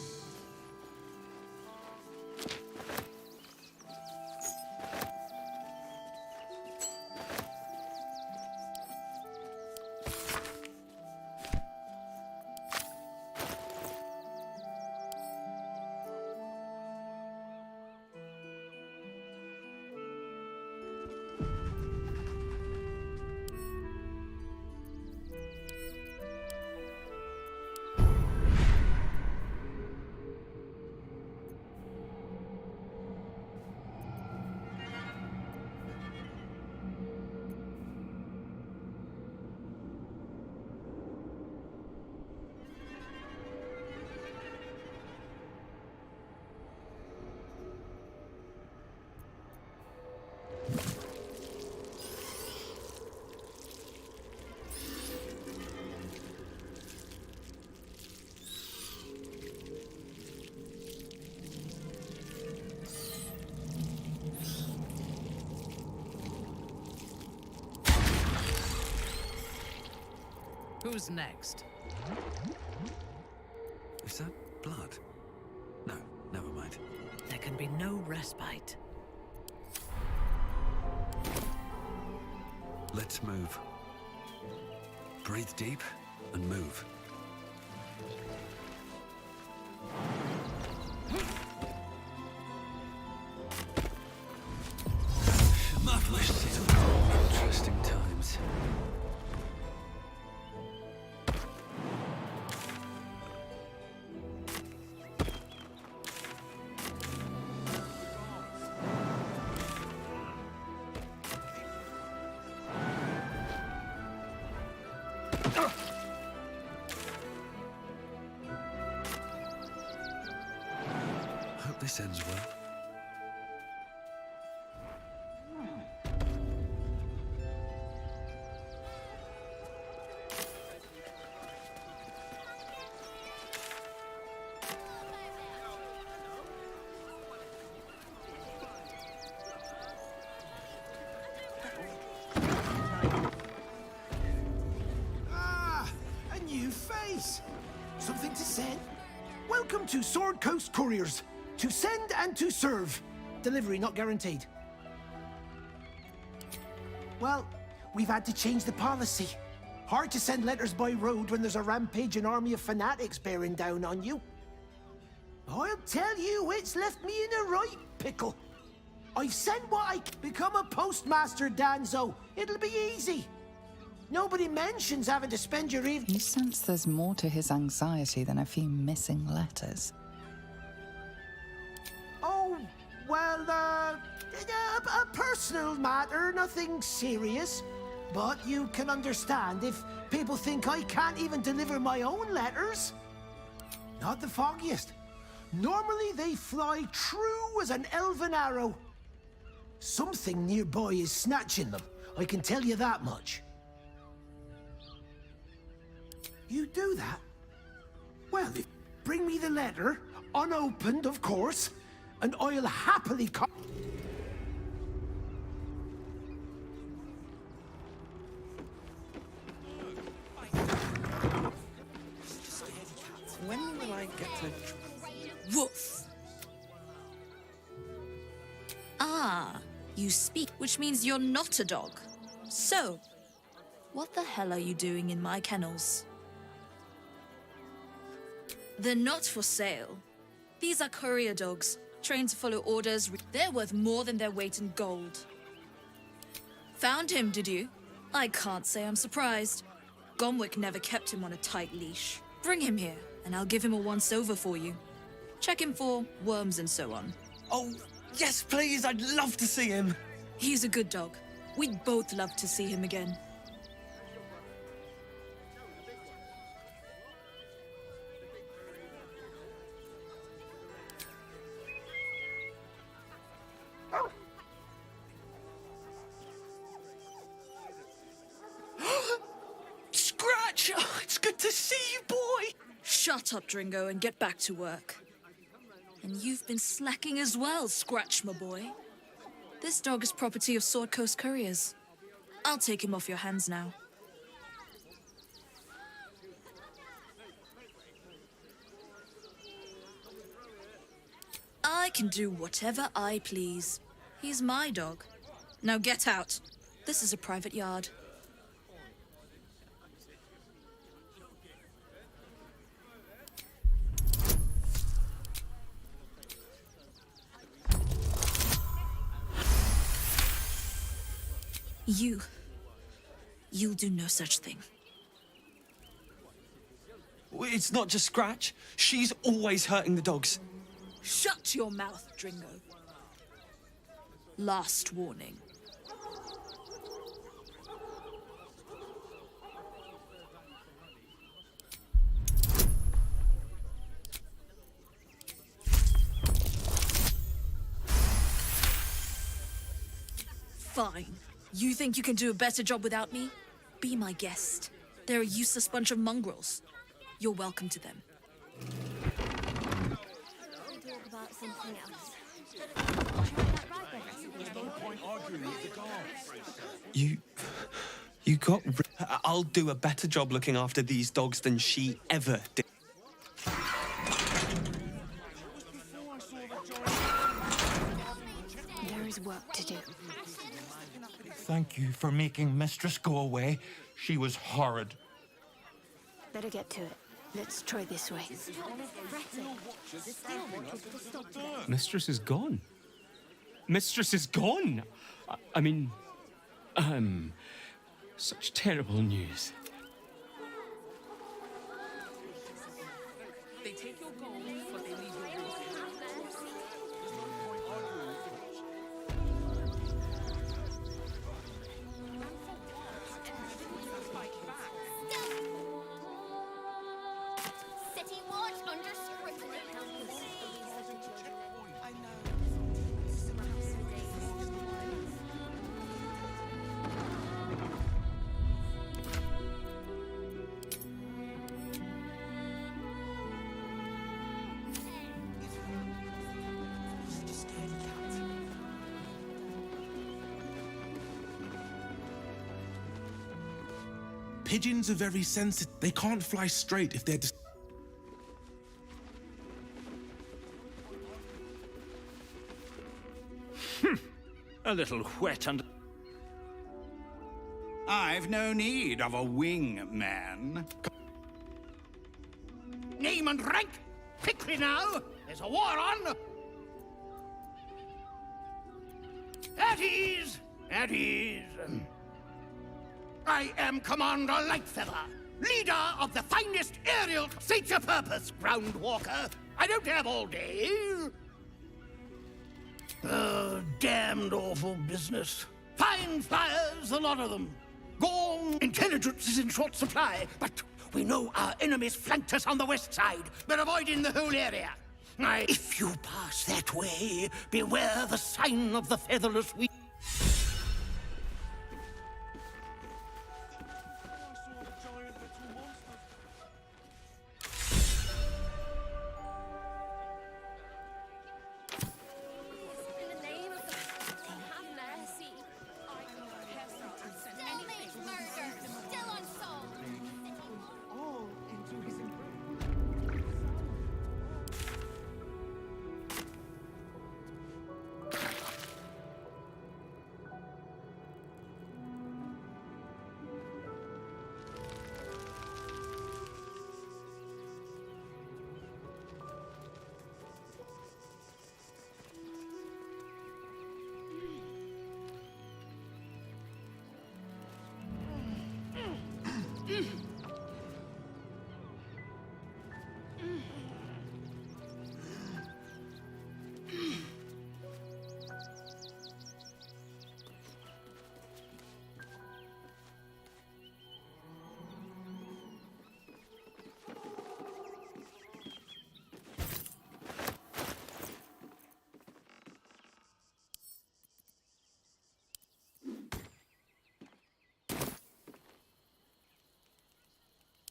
Who's next?
Is that blood? No, never mind.
There can be no respite.
Let's move. Breathe deep and move. Interesting times. Hope this ends well.
A new face! Something to send? Welcome to Sword Coast Couriers. To send and to serve. Delivery not guaranteed. Well, we've had to change the policy. Hard to send letters by road when there's a rampaging army of fanatics bearing down on you. I'll tell you, it's left me in a right pickle. I've sent what I can. Become a postmaster, Danzo. It'll be easy. Nobody mentions having to spend your evening.
You sense there's more to his anxiety than a few missing letters.
Oh, well, a personal matter, nothing serious. But you can understand if people think I can't even deliver my own letters. Not the foggiest. Normally they fly true as an elven arrow. Something nearby is snatching them, I can tell you that much. You do that? Well, bring me the letter, unopened, of course, and I'll happily
When will I get to...
Woof! Ah, you speak, which means you're not a dog. So, what the hell are you doing in my kennels? They're not for sale. These are courier dogs, trained to follow orders. They're worth more than their weight in gold. Found him, did you? I can't say I'm surprised. Gomwick never kept him on a tight leash. Bring him here, and I'll give him a once-over for you. Check him for worms and so on.
Oh, yes, please, I'd love to see him.
He's a good dog. We'd both love to see him again.
Scratch! Oh, it's good to see you, boy!
Shut up, Dringo, and get back to work. And you've been slacking as well, Scratch, my boy. This dog is property of Sword Coast Couriers. I'll take him off your hands now. I can do whatever I please. He's my dog. Now get out. This is a private yard. You'll do no such thing.
It's not just Scratch. She's always hurting the dogs.
Shut your mouth, Dringo. Last warning. Fine. You think you can do a better job without me? Be my guest. They're a useless bunch of mongrels. You're welcome to them.
Talk about something else.
You got... I'll do a better job looking after these dogs than she ever did.
There is work to do.
Thank you for making Mistress go away. She was horrid.
Better get to it. Let's try this way.
Mistress is gone. Mistress is gone! I mean, such terrible news. They take your gold, but they leave your gold.
Pigeons are very sensitive. They can't fly straight if they're...
A little wet and... I've no need of a wing man.
Name and rank! Quickly now! There's a war on! At ease! At ease! I am Commander Lightfeather, leader of the finest aerial... State your purpose, Groundwalker! I don't have all day! Oh, damned awful business. Fine flyers, a lot of them. Gone. Intelligence is in short supply, but we know our enemies flanked us on the west side. We're avoiding the whole area. If you pass that way, beware the sign of the featherless wing.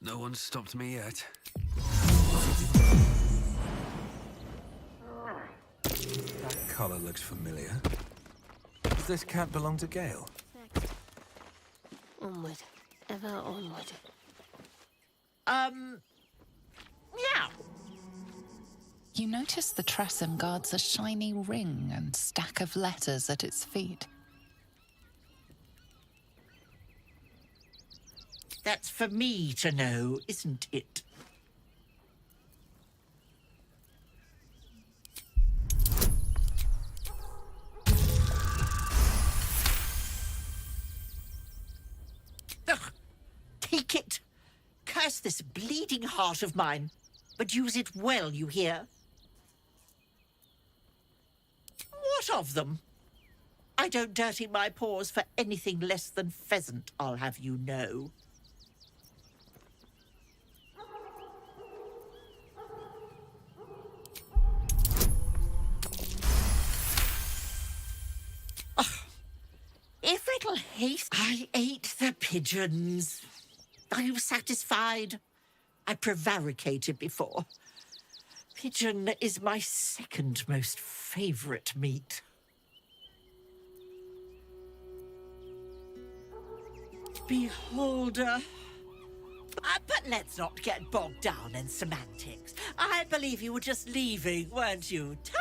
No one's stopped me yet. That collar looks familiar. Does this cat belong to Gale?
Onward. Ever onward.
Yeah. You notice the Tressym guards a shiny ring and stack of letters at its feet.
That's for me to know, isn't it? Ugh. Take it. Curse this bleeding heart of mine, but use it well, you hear? What of them? I don't dirty my paws for anything less than pheasant, I'll have you know. If it'll haste... I ate the pigeons. Are you satisfied? I prevaricated before. Pigeon is my second most favourite meat. Beholder. But let's not get bogged down in semantics. I believe you were just leaving, weren't you? Ta!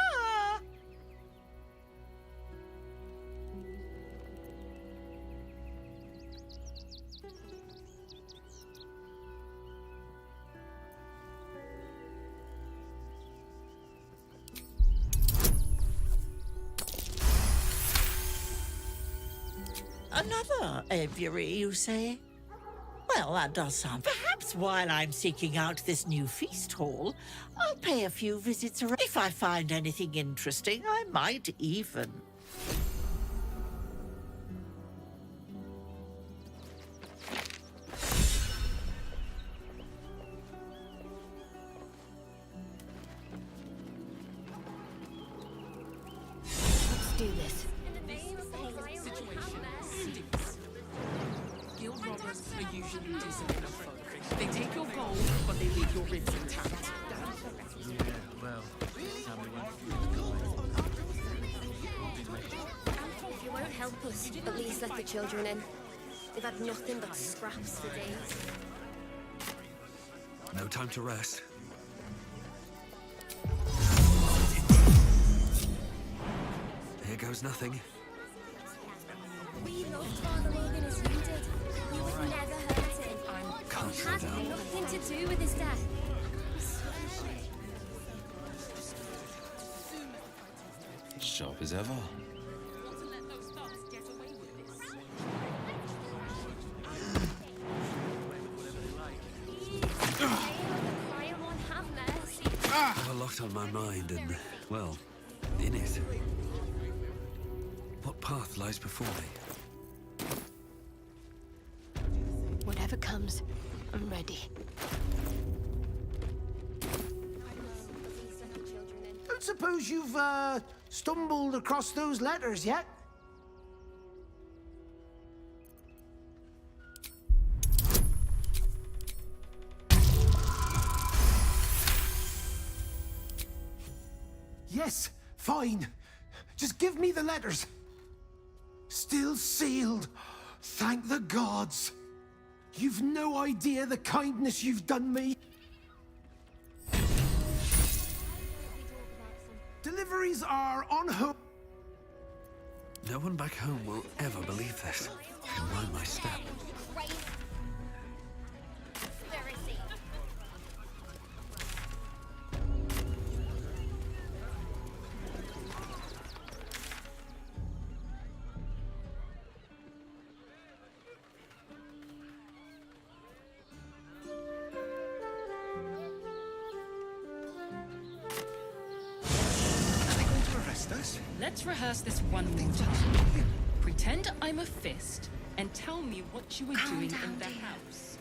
Another aviary, you say? Well, that does sound... Perhaps while I'm seeking out this new feast hall, I'll pay a few visits around. If I find anything interesting, I might even...
Let's do this.
Guild robbers are usually decent enough folk. They take your gold, but they leave your ribs intact.
Yeah, well,
If you won't help us, at least let the children in. They've had nothing but scraps for days.
No time to rest. Here goes nothing.
We loved Father Logan as you did. You would never hurt him.
Can't
He
slow
had
down.
nothing to do with his death.
Sharp as ever.
I have a lot on my mind and, well, in it. What path lies before me?
Whatever comes, I'm ready.
Don't suppose you've, stumbled across those letters yet? Yes, fine. Just give me the letters. Still sealed. Thank the gods. You've no idea the kindness you've done me. Deliveries are on hold.
No one back home will ever believe this. I can mind my step.
Let's rehearse this one more time. Pretend I'm a fist and tell me what you were doing in the house.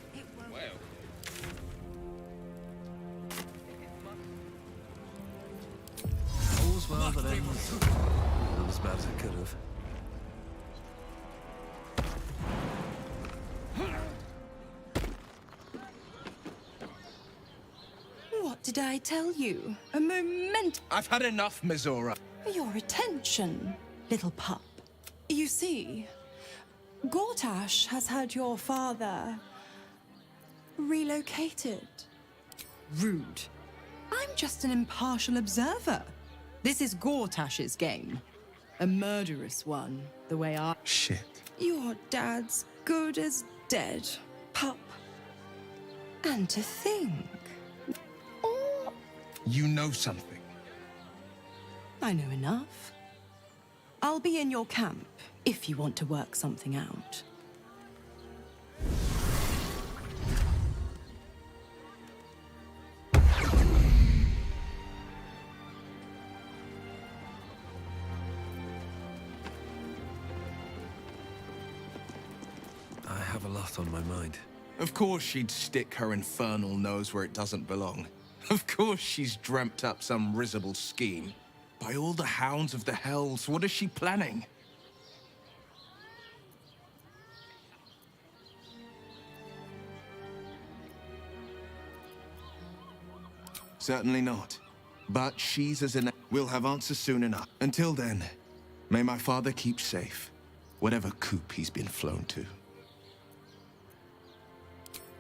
All's well that ends. Not as bad as it could have.
What did I tell you? A moment.
I've had enough, Mizora.
Your attention, little pup. You see, Gortash has had your father relocated. Rude. I'm just an impartial observer. This is Gortash's game. A murderous one, the way I...
Shit.
Your dad's good as dead, pup. And to think...
You know something.
I know enough. I'll be in your camp if you want to work something out.
I have a lot on my mind.
Of course she'd stick her infernal nose where it doesn't belong. Of course she's dreamt up some risible scheme. By all the hounds of the hells, what is she planning? Certainly not. But she's as in... We'll have answers soon enough. Until then, may my father keep safe, whatever coop he's been flown to.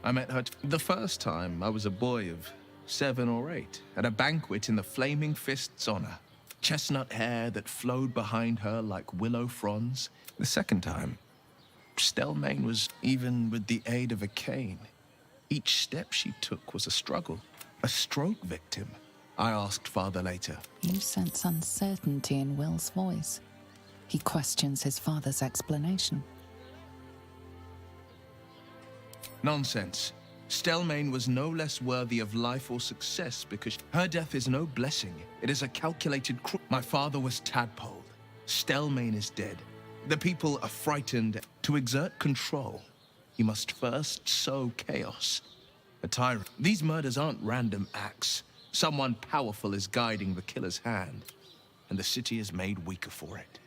I met her the first time I was a boy of 7 or 8, at a banquet in the Flaming Fist's honor. Chestnut hair that flowed behind her like willow fronds. The second time, Stelmane was even with the aid of a cane. Each step she took was a struggle, a stroke victim. I asked father later.
You sense uncertainty in Will's voice. He questions his father's explanation.
Nonsense. Stelmane was no less worthy of life or success because her death is no blessing. It is a calculated My father was tadpoled. Stelmane is dead. The people are frightened. To exert control, you must first sow chaos. A tyrant. These murders aren't random acts. Someone powerful is guiding the killer's hand, and the city is made weaker for it.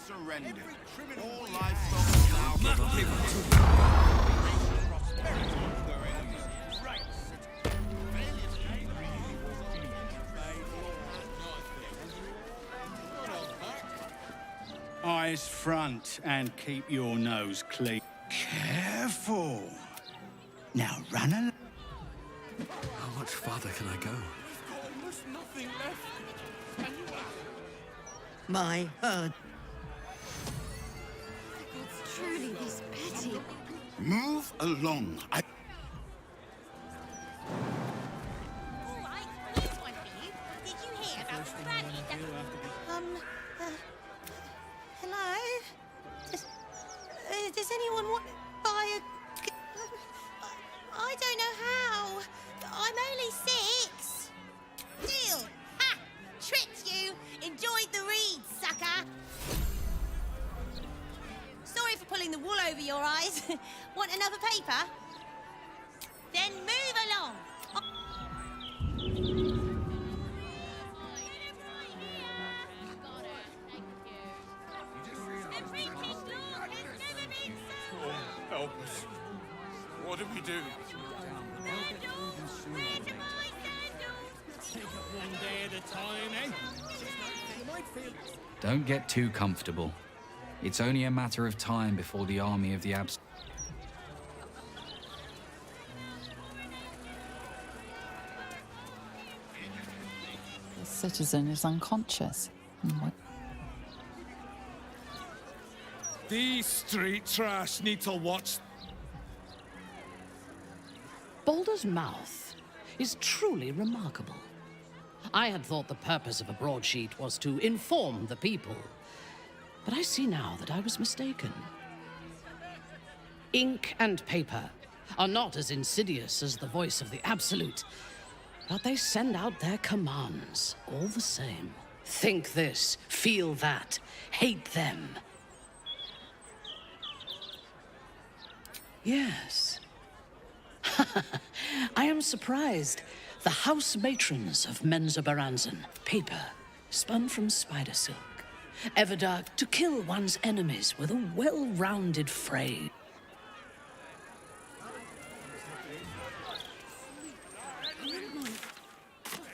Surrendered. All livestock now eyes front and keep your nose clean. Careful. Now run along.
How much farther can I go?
Almost nothing left.
My herd.
It's truly this petty.
Move along.
Hello? Does anyone want to buy a... I don't know how. I'm only 6.
Deal! Ha! Tricked you! Enjoyed the read, sucker! Sorry for pulling the wool over your eyes. Want another paper? Then move along!
Help us. What do we do? Take it one day at a time, eh? You might feel...
Don't get too comfortable. It's only a matter of time before the army of the Abs...
The citizen is unconscious. What?
These street trash need to watch.
Baldur's mouth is truly remarkable. I had thought the purpose of a broadsheet was to inform the people, but I see now that I was mistaken. Ink and paper are not as insidious as the voice of the Absolute, but they send out their commands all the same. Think this, feel that, hate them. Yes. I am surprised. The house matrons of Menzoberranzan. Paper, spun from spider silk. Everdark to kill one's enemies with a well-rounded phrase.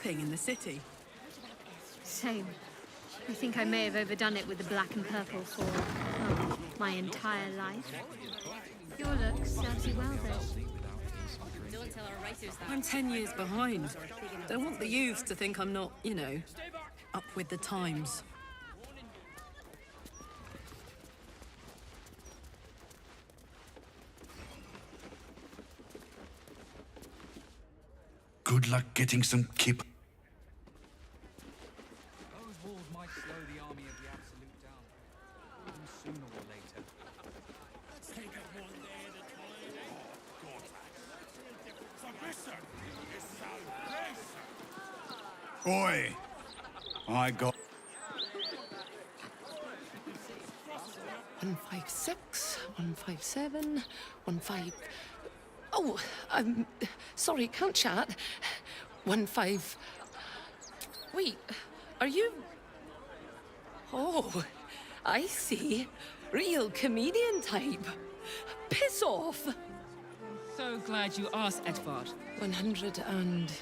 Thing in the city.
Same. I think I may have overdone it with the black and purple for my entire life. Your look serves you well, though.
Don't tell our writers that. I'm 10 years behind. Don't want the youth to think I'm not, you know, up with the times.
Good luck getting some kip.
Those walls might slow the army of the Absolute down. Even sooner or later.
Let's take it one day at a time, eh?
Oi! I got...
156, 157, 15... Oh, sorry, can't chat. 15... Wait, are you... Oh, I see. Real comedian type. Piss off.
So glad you asked, Edvard.
100 and...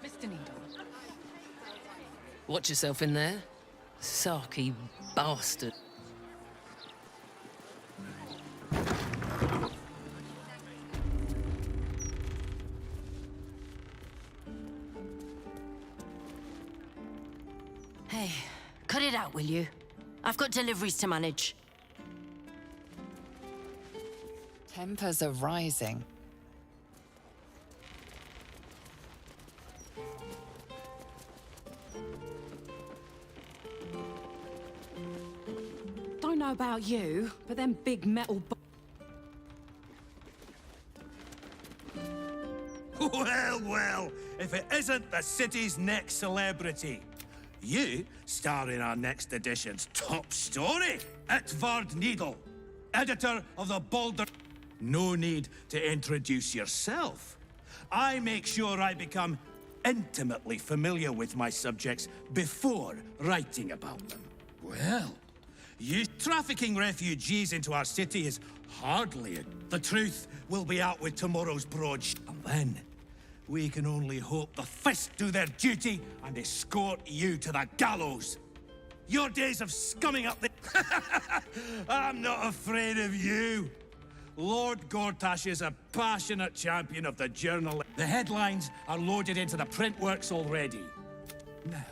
Mr. Needle.
Watch yourself in there. Sarky bastard.
Hey, cut it out, will you? I've got deliveries to manage.
Tempers are rising.
Don't know about you, but them big metal...
Well, well, if it isn't the city's next celebrity. You star in our next edition's top story, Edvard Needle, editor of the Baldur. No need to introduce yourself. I make sure I become intimately familiar with my subjects before writing about them. Well, you trafficking refugees into our city is hardly the truth will be out with tomorrow's and then we can only hope the Fist do their duty and escort you to the gallows. Your days of scumming up the... I'm not afraid of you. Lord Gortash is a passionate champion of the journal. The headlines are loaded into the print works already. Now,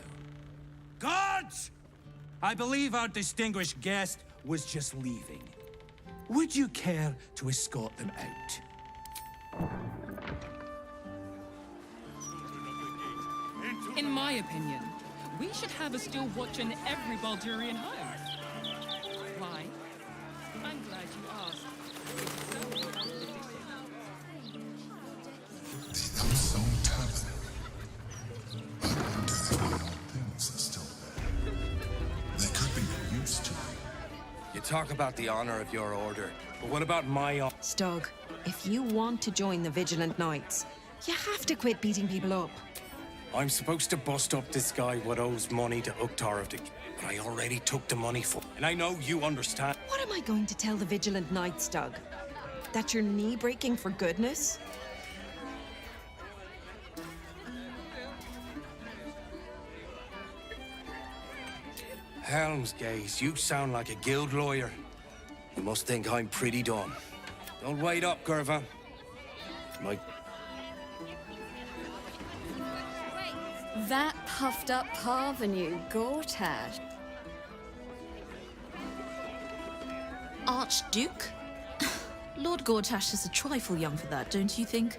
guards! I believe our distinguished guest was just leaving. Would you care to escort them out?
In my opinion, we should have a still watch in every Baldurian home. Why? I'm glad you asked.
I'm so talented. But I wonder if my old things are still there. They could be of use to me.
You talk about the honor of your order, but what about my honor?
Stug, if you want to join the Vigilant Knights, you have to quit beating people up.
I'm supposed to bust up this guy what owes money to Uktar of the... But I already took the money for... And I know you understand.
What am I going to tell the Vigilant Knights, Stug? That you're knee-breaking for goodness?
Helmsgaze, you sound like a guild lawyer. You must think I'm pretty done. Don't wait up, Gerva. My...
That puffed up parvenu, Gortash.
Archduke? Lord Gortash is a trifle young for that, don't you think?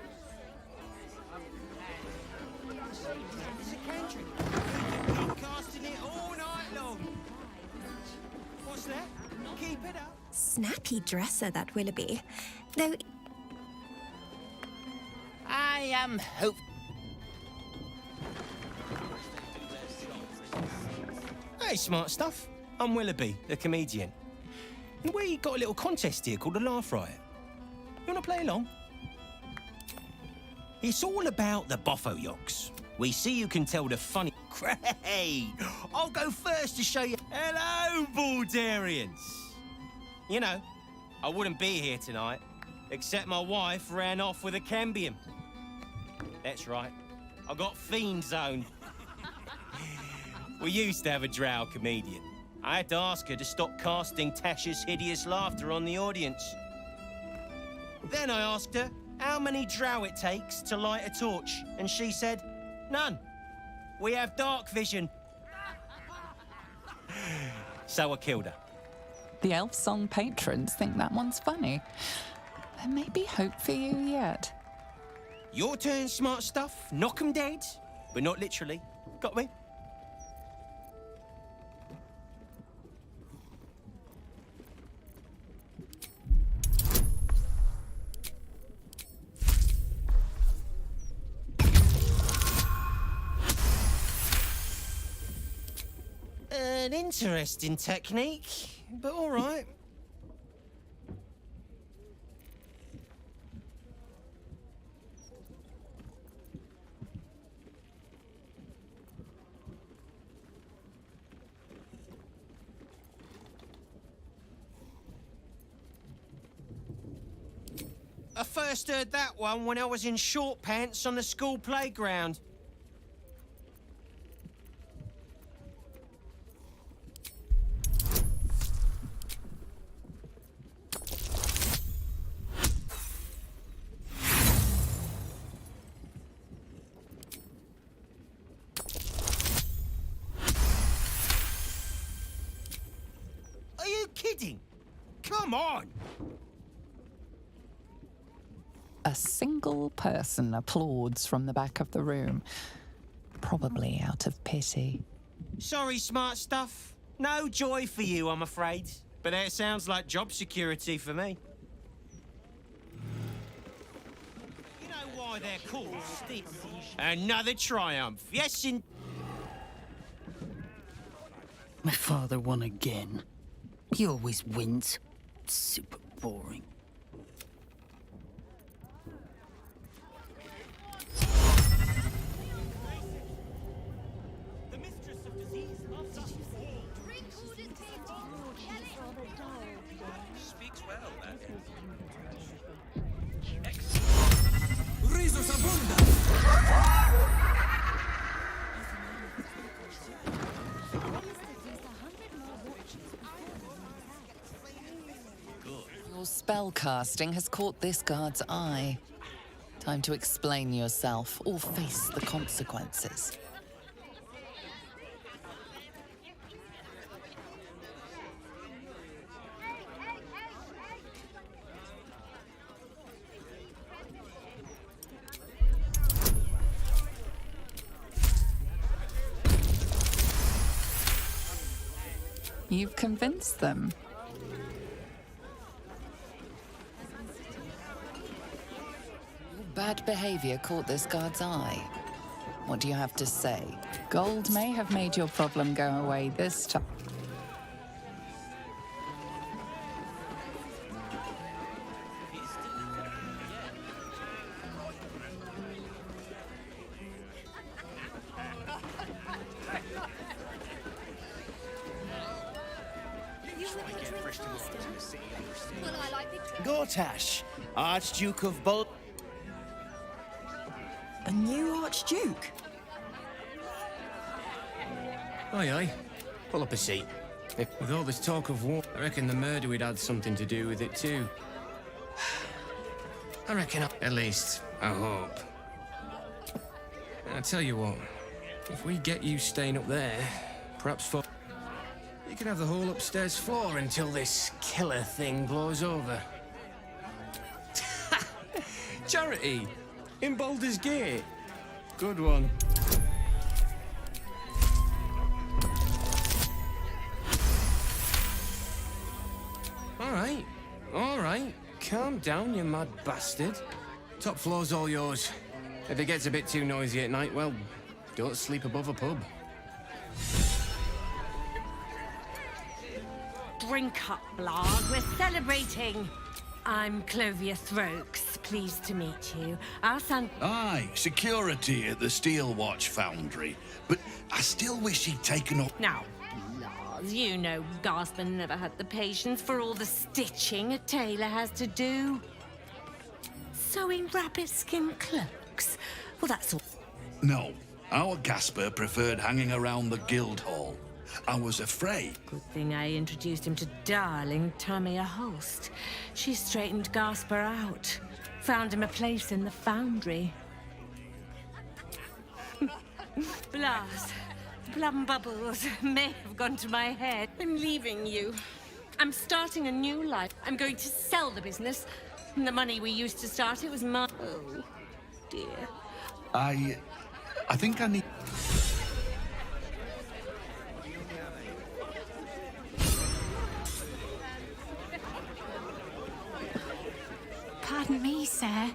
Snappy dresser, that Willoughby. Though...
I am hope...
Hey, smart stuff. I'm Willoughby, the comedian. And we got a little contest here called the Laugh Riot. You want to play along? It's all about the boffo yokes. We see you can tell the funny... Great! I'll go first to show you... Hello, Baldurians! You know, I wouldn't be here tonight, except my wife ran off with a cambium. That's right. I got fiend zoned. We used to have a drow comedian. I had to ask her to stop casting Tasha's hideous laughter on the audience. Then I asked her how many drow it takes to light a torch, and she said, none. We have dark vision. So I killed her.
The Elf Song patrons think that one's funny. There may be hope for you yet.
Your turn, smart stuff. Knock 'em dead, but not literally. Got me? An interesting technique, but all right. I first heard that one when I was in short pants on the school playground. Are you kidding? Come on!
A single person applauds from the back of the room, probably out of pity.
Sorry, smart stuff. No joy for you, I'm afraid. But that sounds like job security for me. You know why they're called Steve? Another triumph. Yes, in...
My father won again. He always wins. Super boring.
spell casting has caught this guard's eye. Time to explain yourself or face the consequences. You've convinced them. Bad behavior caught this guard's eye. What do you have to say? Gold may have made your problem go away this time.
Gortash, Archduke of Baldur.
A new Archduke?
Aye, aye. Pull up a seat. With all this talk of war, I reckon the murder would had something to do with it too. I reckon, at least, I hope. I tell you what, if we get you staying up there, perhaps for... You can have the whole upstairs floor until this killer thing blows over. Charity! In Baldur's Gate. Good one. All right. Calm down, you mad bastard. Top floor's all yours. If it gets a bit too noisy at night, well, don't sleep above a pub.
Drink up, Blard. We're celebrating. I'm Clovia Throaks. Pleased to meet you. Our son...
Aye, security at the Steel Watch Foundry. But I still wish he'd taken off...
Now, Lars, you know Gasper never had the patience for all the stitching a tailor has to do. Sewing rabbit skin cloaks. Well, that's all.
No, our Gasper preferred hanging around the guild hall. I was afraid.
Good thing I introduced him to darling Tamia Holst. She straightened Gasper out. Found him a place in the foundry. Blast. Plum bubbles may have gone to my head. I'm leaving you. I'm starting a new life. I'm going to sell the business. And the money we used to start it was mine. Oh, dear.
I think I need...
Pardon me, sir.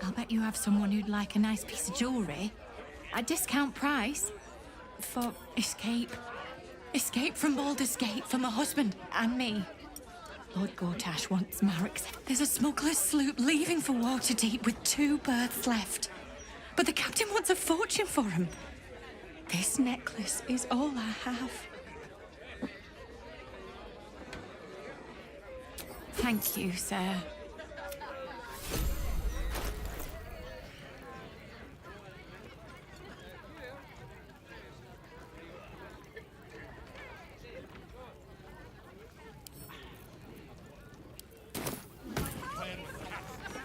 I'll bet you have someone who'd like a nice piece of jewellery. At discount price. For escape. Escape from Baldur's Gate for my husband and me. Lord Gortash wants Marek. There's a smuggler's sloop leaving for Waterdeep with 2 berths left. But the captain wants a fortune for him. This necklace is all I have. Thank you, sir.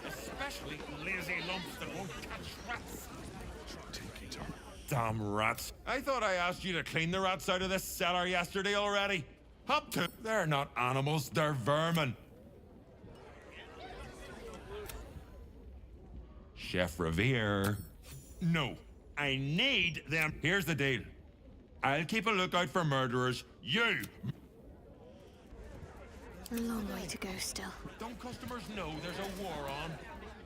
Especially lazy lumps that won't catch rats. Damn rats. I thought I asked you to clean the rats out of this cellar yesterday already. Up to. They're not animals, they're vermin. Chef Revere. No, I need them. Here's the deal. I'll keep a lookout for murderers. You!
A long way to go still.
Don't customers know there's a war on?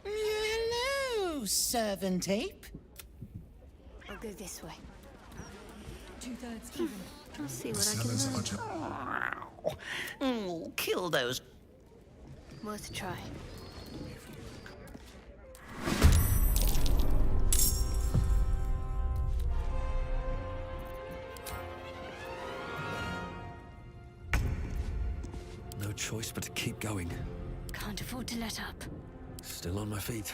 Hello, servant ape.
I'll go this way.
2/3 even.
I'll see what I can learn.
Oh, kill those.
Worth a try.
No choice but to keep going.
Can't afford to let up.
Still on my feet.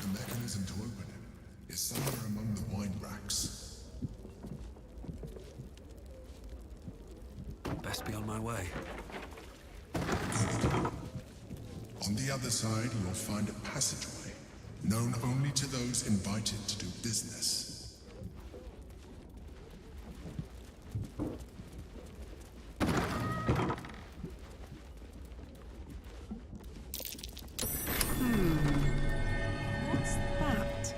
The mechanism to open it is somewhere among the wine racks.
Best be on my way.
On the other side, you'll find a passageway, known only to those invited to do business.
What's that?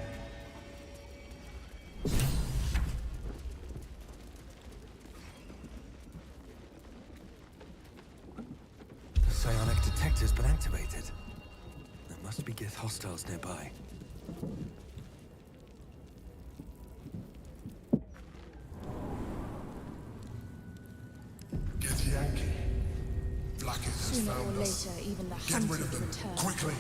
The psionic detector's been activated. There must be Gith hostiles nearby.
Get Yankee. Blackett has
Sooner or
found us.
later, even the
Get rid of
hunters
them,
return.
quickly!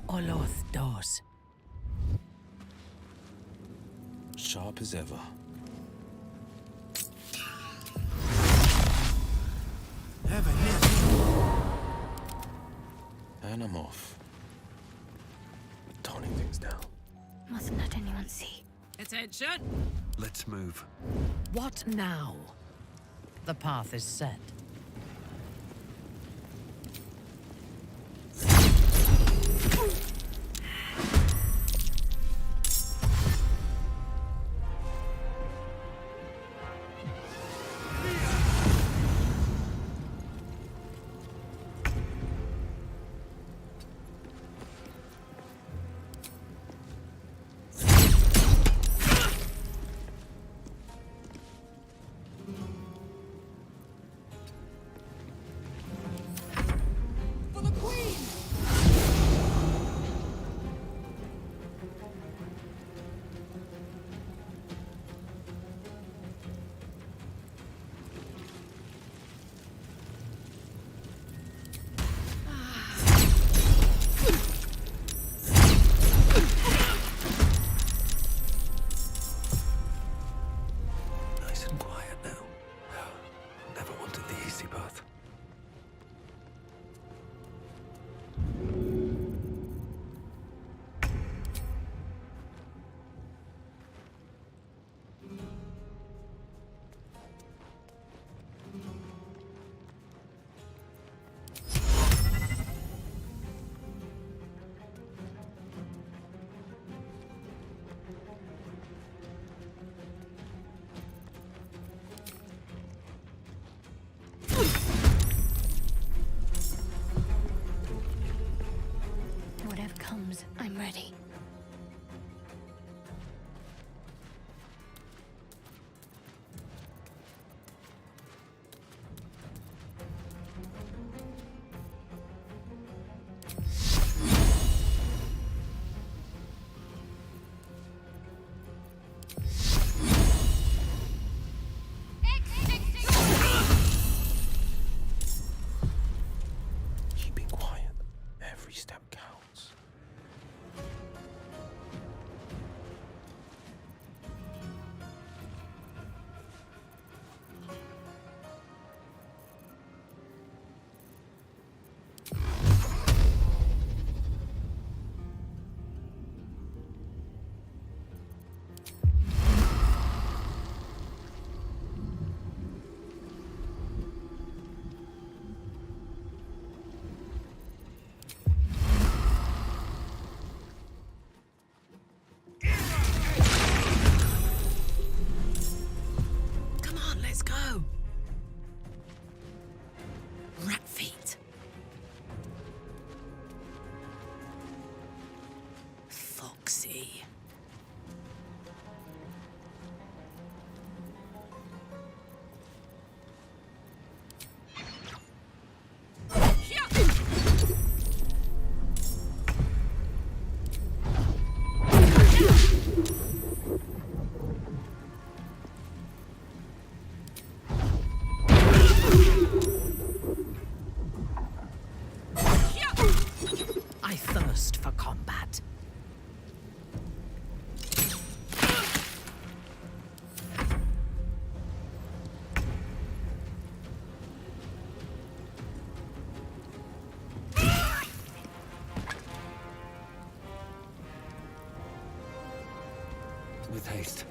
Oloth doors.
Sharp as ever. And I'm off. Toning things down.
Mustn't let anyone see.
Attention!
Let's move.
What now? The path is set.
with haste.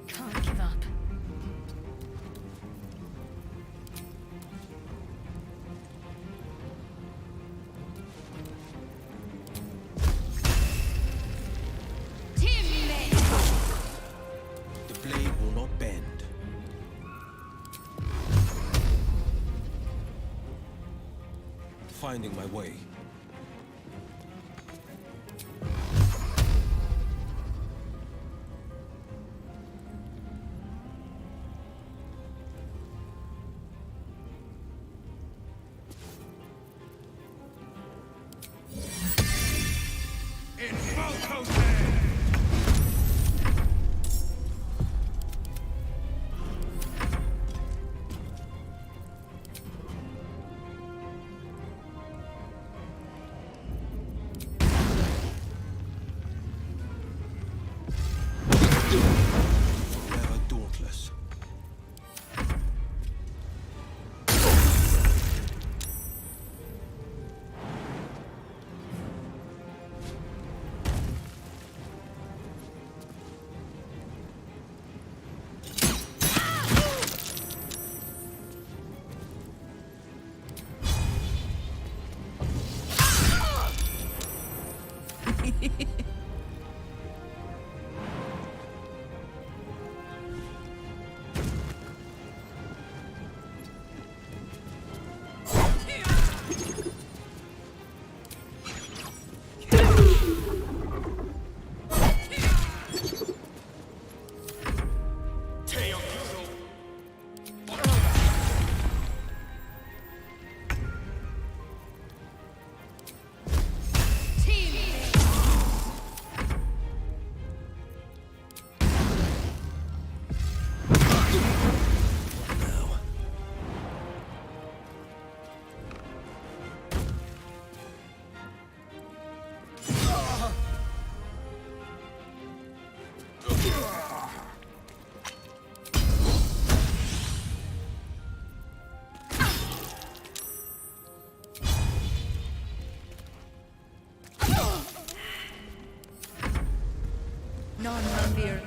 Can't give up.
The blade will not bend. Finding my way. Forever dauntless.
Non-Rambir.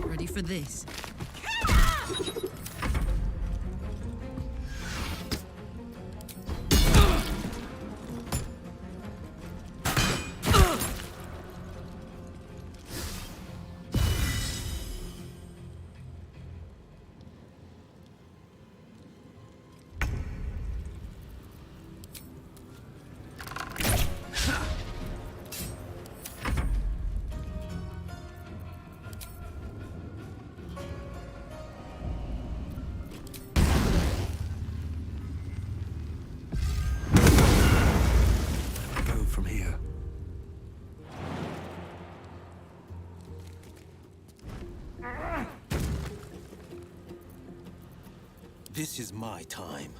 Ready for this?
Go from here.
This is my time.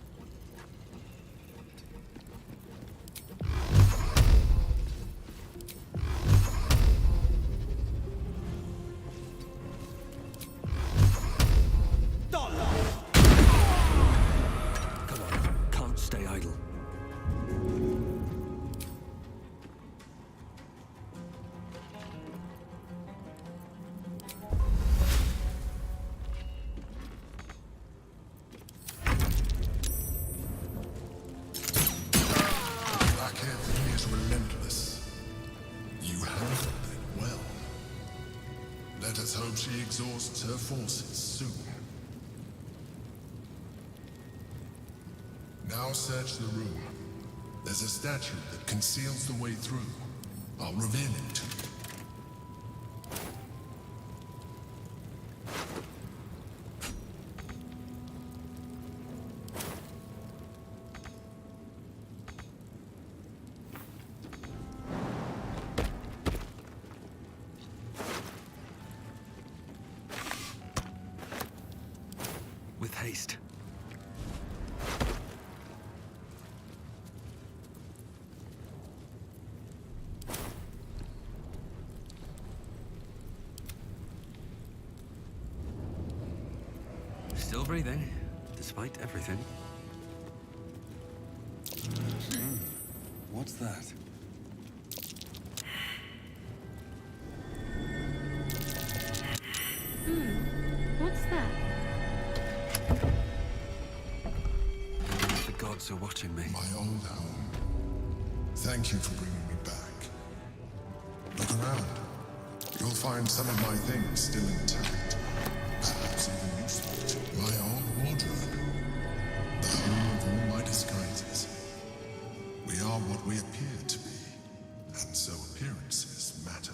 exhausts her forces soon. Now search the room. There's a statue that conceals the way through. I'll reveal it to you.
With haste. Still breathing, despite everything. What's that?
What's that?
The gods are watching me.
My old home. Thank you for bringing me back. Look around. You'll find some of my things still intact. Perhaps even useful. My old wardrobe. The home of all my disguises. We are what we appear to be. And so appearances matter.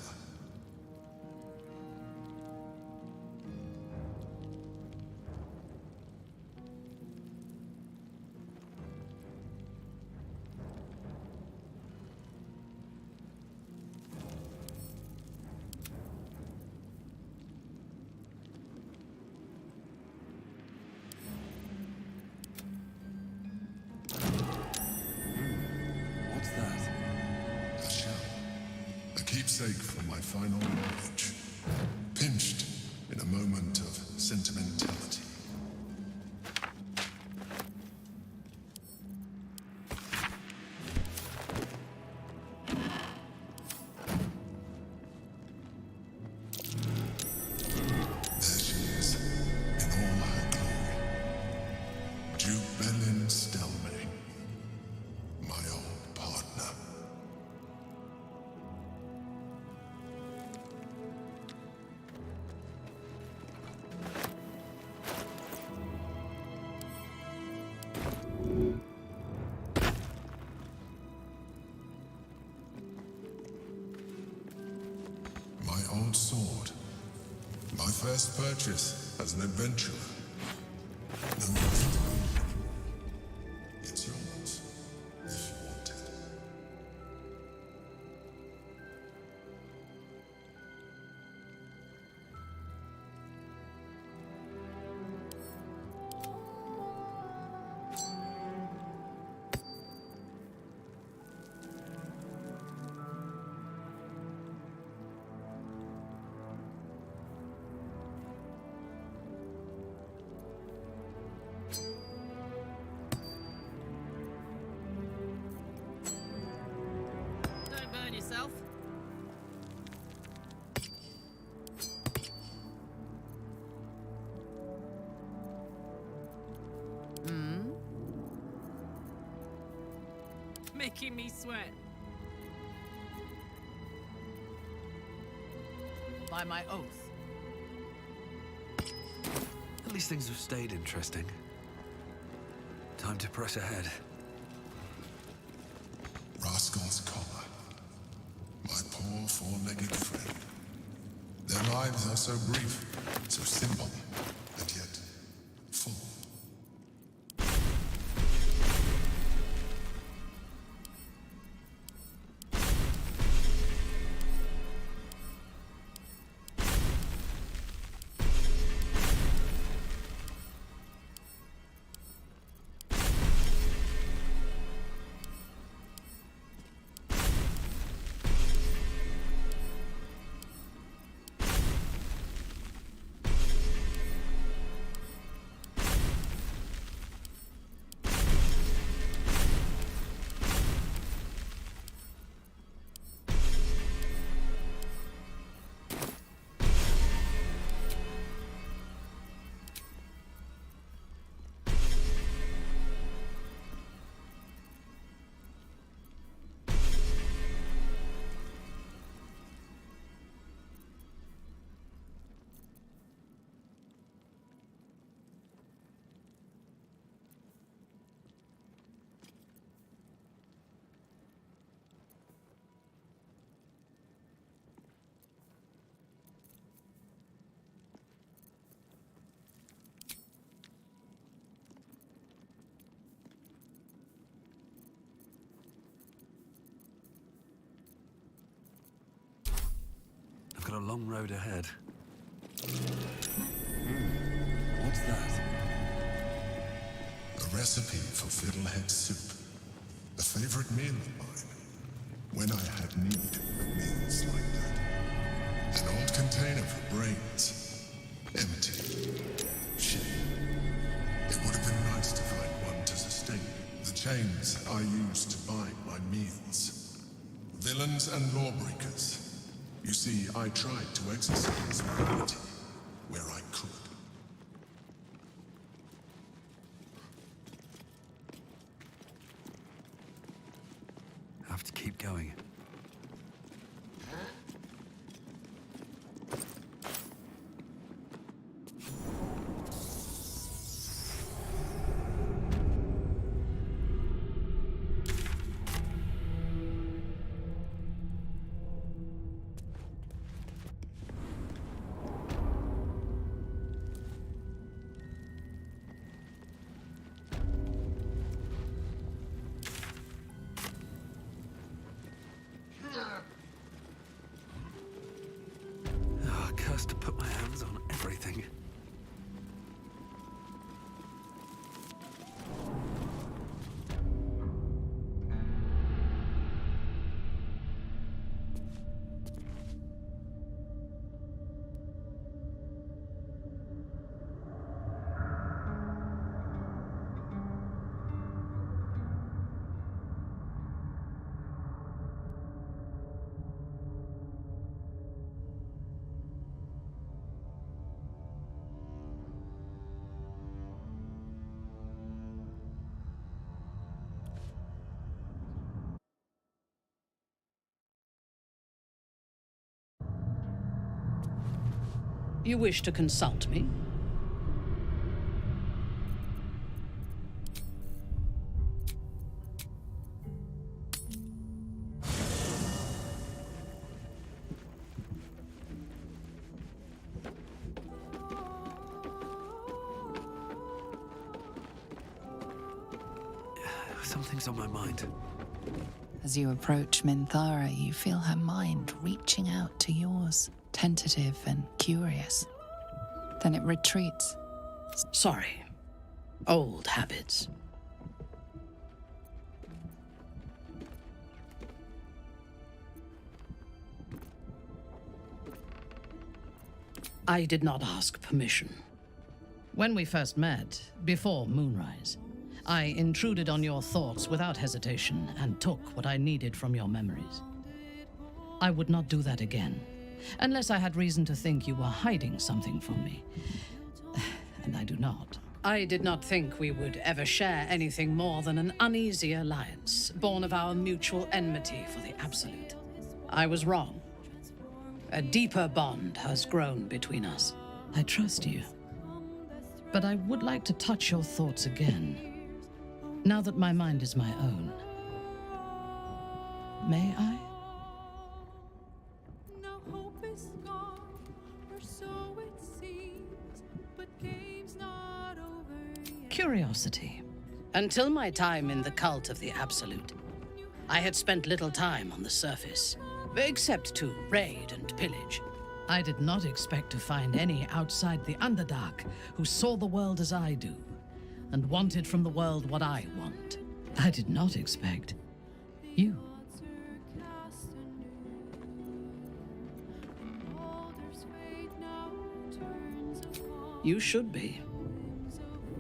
What's that?
A shell. A keepsake from my final knowledge. Pinched in a moment of sentimentality. There she is, in all her glory. Duke Belin Stelmane, my old partner. My old sword. My first purchase as an adventurer. No gift. It's yours, if you want it.
Don't burn yourself. Making me sweat.
By my oath.
At least things have stayed interesting. Time to press ahead.
Rascal's collar. My poor four-legged friend. Their lives are so brief, so simple, and yet full.
long road ahead. What's that?
A recipe for fiddlehead soup. A favorite meal of mine. When I had need of meals like that. An old container for brains. Empty. Shame. It would have been nice to find one to sustain the chains I used to bind my meals. Villains and lawbreakers. You see, I tried to exercise morality where I could.
Have to keep going. To put my hands on everything.
You wish to consult me?
Something's on my mind.
As you approach Minthara, you feel her mind reaching out to yours, tentative and curious. Then it retreats.
Sorry. Old habits. I did not ask permission. When we first met, before moonrise, I intruded on your thoughts without hesitation and took what I needed from your memories. I would not do that again, unless I had reason to think you were hiding something from me. And I do not. I did not think we would ever share anything more than an uneasy alliance, born of our mutual enmity for the Absolute. I was wrong. A deeper bond has grown between us. I trust you. But I would like to touch your thoughts again, now that my mind is my own. May I? Curiosity. Until my time in the cult of the Absolute, I had spent little time on the surface, except to raid and pillage. I did not expect to find any outside the Underdark who saw the world as I do, and wanted from the world what I want. I did not expect you. You should be.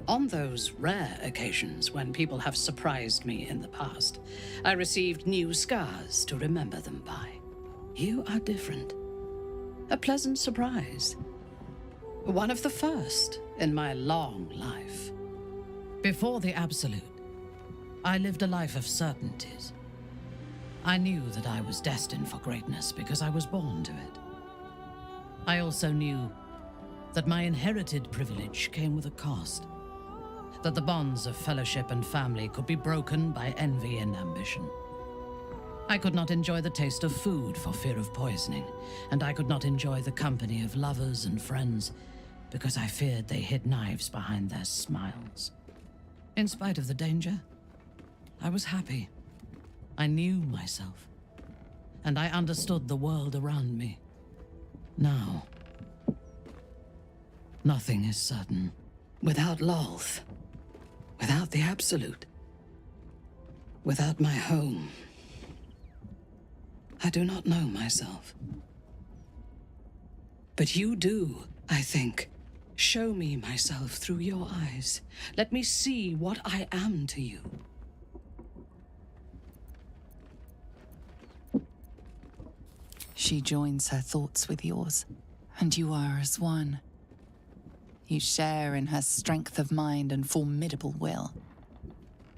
On those rare occasions when people have surprised me in the past, I received new scars to remember them by. You are different. A pleasant surprise. One of the first in my long life. Before the Absolute, I lived a life of certainties. I knew that I was destined for greatness because I was born to it. I also knew that my inherited privilege came with a cost. That the bonds of fellowship and family could be broken by envy and ambition. I could not enjoy the taste of food for fear of poisoning, and I could not enjoy the company of lovers and friends because I feared they hid knives behind their smiles. In spite of the danger, I was happy. I knew myself, and I understood the world around me. Now, nothing is certain. Without Lolth, without the Absolute, without my home, I do not know myself. But you do, I think. Show me myself through your eyes. Let me see what I am to you.
She joins her thoughts with yours, and you are as one. You share in her strength of mind and formidable will,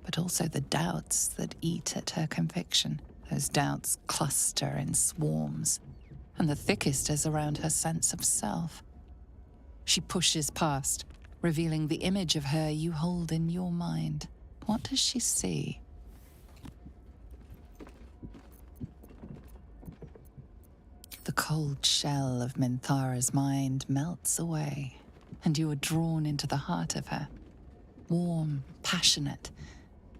but also the doubts that eat at her conviction. Those doubts cluster in swarms, and the thickest is around her sense of self. She pushes past, revealing the image of her you hold in your mind. What does she see? The cold shell of Minthara's mind melts away, and you are drawn into the heart of her. Warm, passionate,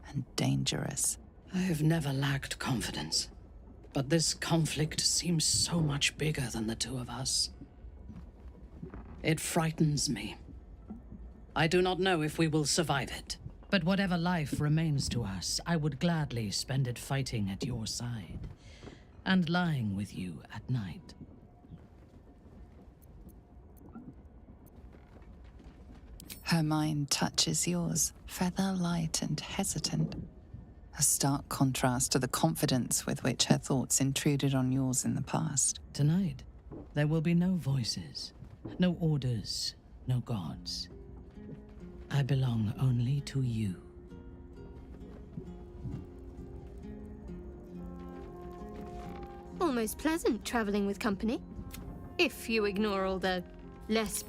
and dangerous.
I have never lacked confidence, but this conflict seems so much bigger than the two of us. It frightens me. I do not know if we will survive it. But whatever life remains to us, I would gladly spend it fighting at your side and lying with you at night.
Her mind touches yours, feather light and hesitant. A stark contrast to the confidence with which her thoughts intruded on yours in the past.
Tonight, there will be no voices, no orders, no gods. I belong only to you.
Almost pleasant traveling with company. If you ignore all the less...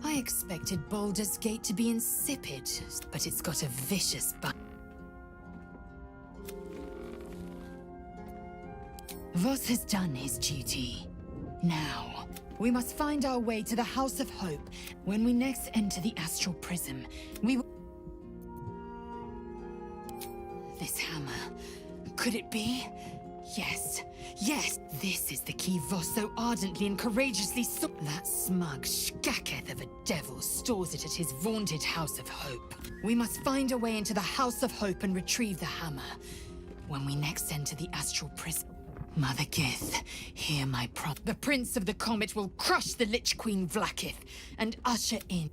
I expected Baldur's Gate to be insipid, but it's got a vicious bite. Voss has done his duty. Now, we must find our way to the House of Hope. When we next enter the Astral Prism, we will... This hammer. Could it be? Yes. Yes! This is the key Voss so ardently and courageously sought. That smug shkaketh of a devil stores it at his vaunted House of Hope. We must find a way into the House of Hope and retrieve the hammer. When we next enter the Astral Prism... Mother Gith, hear my prompt. The Prince of the Comet will crush the Lich Queen Vlaakith and usher in...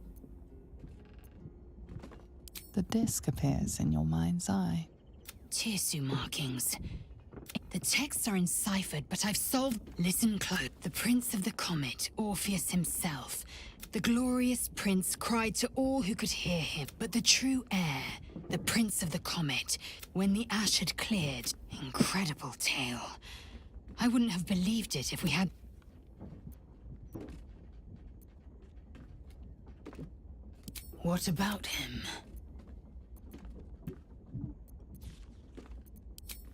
The disc appears in your mind's eye.
Tirsu markings. The texts are enciphered, but I've solved... Listen close. The Prince of the Comet, Orpheus himself. The glorious prince cried to all who could hear him. But the true heir, the Prince of the Comet, when the ash had cleared... Incredible tale. I wouldn't have believed it if we had... What about him?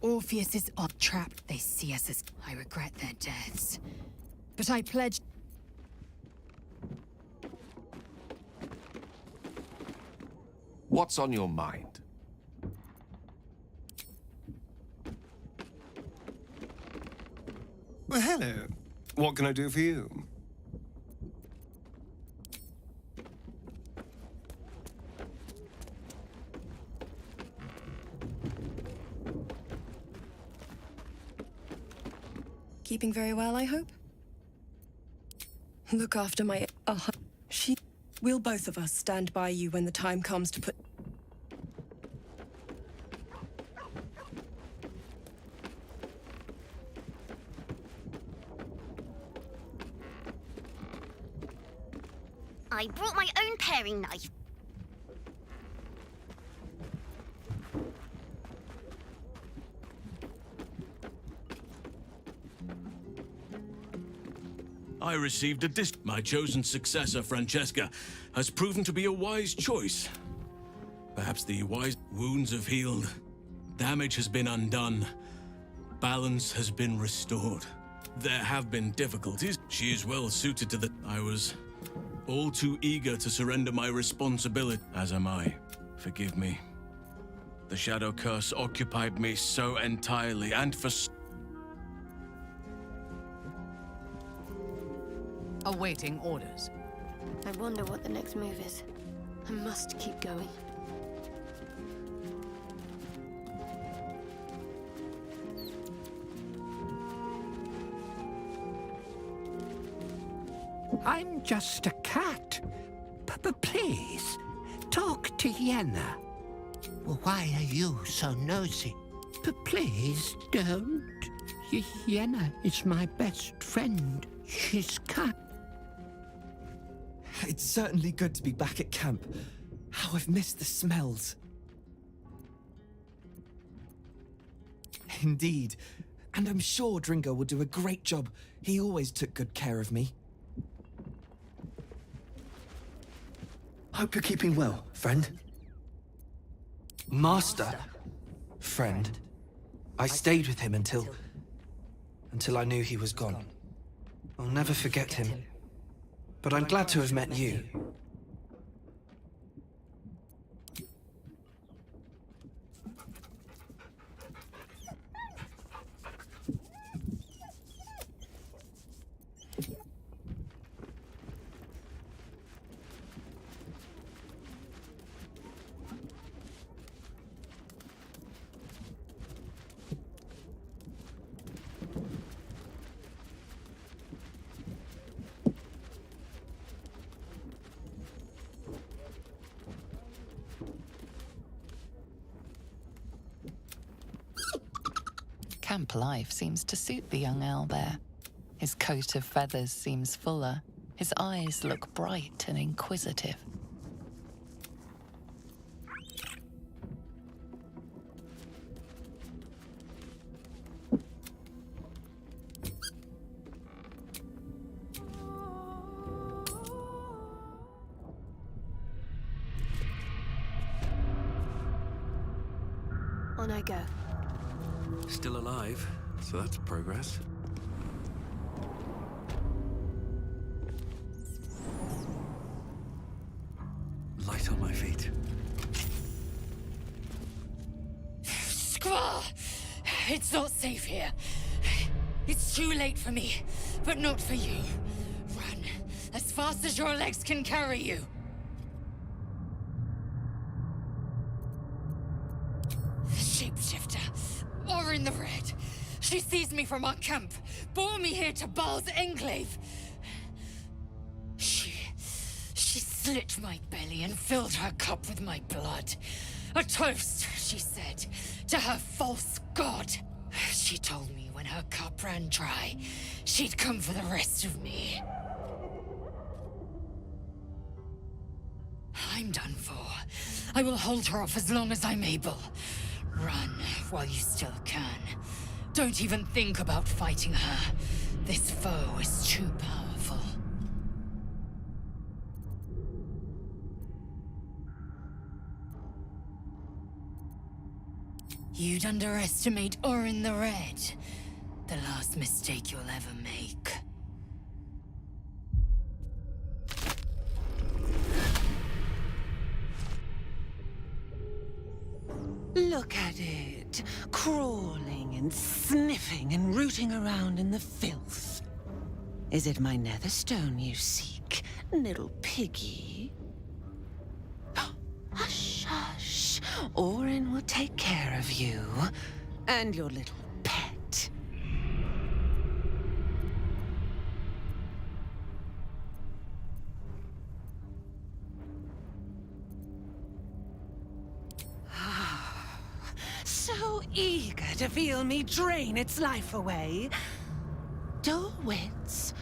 Orpheus is on trapped. They see us as... I regret their deaths. But I pledge...
What's on your mind?
Well, hello. What can I do for you?
Keeping very well, I hope? Look after my... We'll both of us stand by you when the time comes to put...
I brought my own paring knife.
I received a disc. My chosen successor, Francesca, has proven to be a wise choice. Perhaps the wise wounds have healed. Damage has been undone. Balance has been restored. There have been difficulties. She is well suited to the... I was All too eager to surrender my responsibility, as am I. Forgive me. The shadow curse occupied me so entirely, and for
Awaiting orders.
I wonder what the next move is. I must keep going.
I'm just a cat. Please, talk to Yenna. Well, why are you so nosy? Please don't. Yenna is my best friend. She's kind.
It's certainly good to be back at camp. How I've missed the smells. Indeed. And I'm sure Dringo will do a great job. He always took good care of me. Hope you're keeping well, friend. Master? Friend. I stayed with him until I knew he was gone. I'll never forget him. But I'm glad to have met you.
Camp life seems to suit the young owlbear. His coat of feathers seems fuller. His eyes look bright and inquisitive.
On I go.
Still alive, so that's progress. Light on my feet.
Squaw! It's not safe here. It's too late for me, but not for you. Run as fast as your legs can carry you. Shapeshifter, or in the red. She seized me from our camp, bore me here to Baal's enclave. She slit my belly and filled her cup with my blood. A toast, she said, to her false god. She told me when her cup ran dry, she'd come for the rest of me. I'm done for. I will hold her off as long as I'm able. Run while you still can. Don't even think about fighting her. This foe is too powerful. You'd underestimate Orin the Red. The last mistake you'll ever make.
Look at it, crawling and sniffing and rooting around in the filth. Is it my netherstone you seek, little piggy? Hush, hush. Orin will take care of you and your little pet. So eager to feel me drain its life away. Dull wits.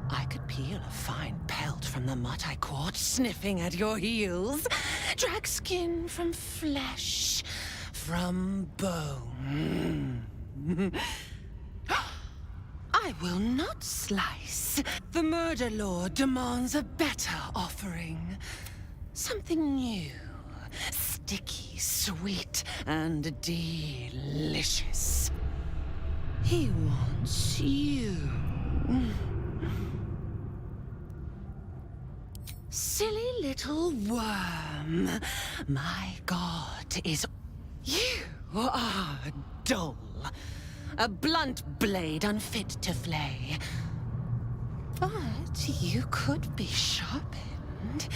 I could peel a fine pelt from the mutt I caught sniffing at your heels. Drag skin from flesh, from bone. I will not slice. The murder lord demands a better offering. Something new. Sticky, sweet, and delicious. He wants you. silly little worm. My god is... You are dull. A blunt blade unfit to flay. But you could be sharpened.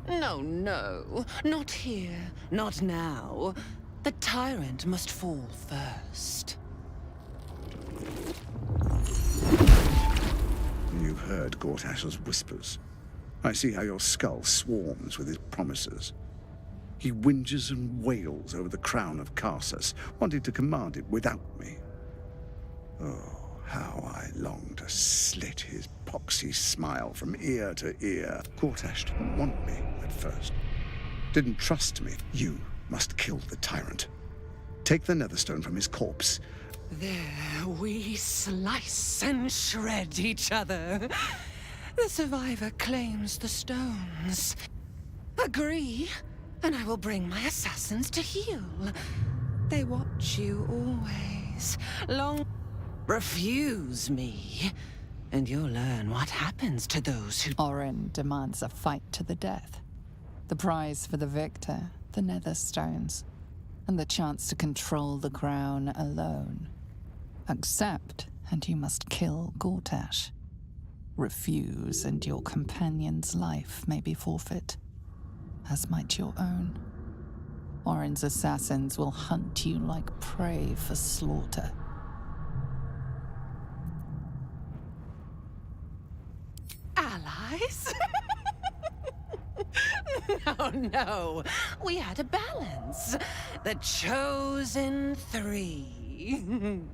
No, no, not here, not now. The tyrant must fall first.
You've heard Gortash's whispers. I see how your skull swarms with his promises. He whinges and wails over the crown of Karsus, wanting to command it without me. Oh, how I long to slit his poxy smile from ear to ear. Gortash didn't want me at first. Didn't trust me. You must kill the tyrant. Take the Netherstone from his corpse.
There we slice and shred each other. The survivor claims the stones. Agree, and I will bring my assassins to heal. They watch you always. Long... Refuse me, and you'll learn what happens to those who...
Orin demands a fight to the death. The prize for the victor, the Netherstones, and the chance to control the crown alone. Accept, and you must kill Gortash. Refuse, and your companion's life may be forfeit, as might your own. Orin's assassins will hunt you like prey for slaughter.
Allies? No, no. We had a balance. The chosen three.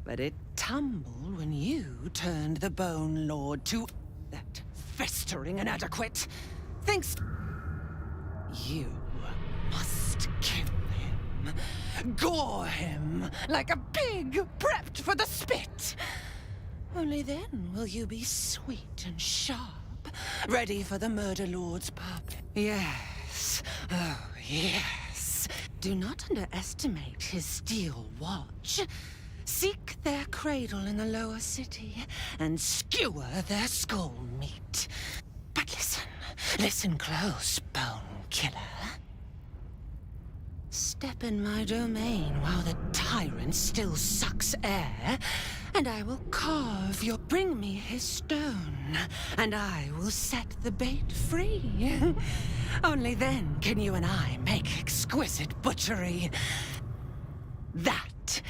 But it tumbled when you turned the Bone Lord to that festering inadequate. Thinks you must kill him. Gore him like a pig prepped for the spit. Only then will you be sweet and sharp, ready for the Murder Lord's puppet. Yes, oh yes. Do not underestimate his steel watch. Seek their cradle in the lower city and skewer their skull meat. But listen close, Bone Killer. Step in my domain while the tyrant still sucks air, and I will carve your... Bring me his stone, and I will set the bait free. Only then can you and I make exquisite butchery. That...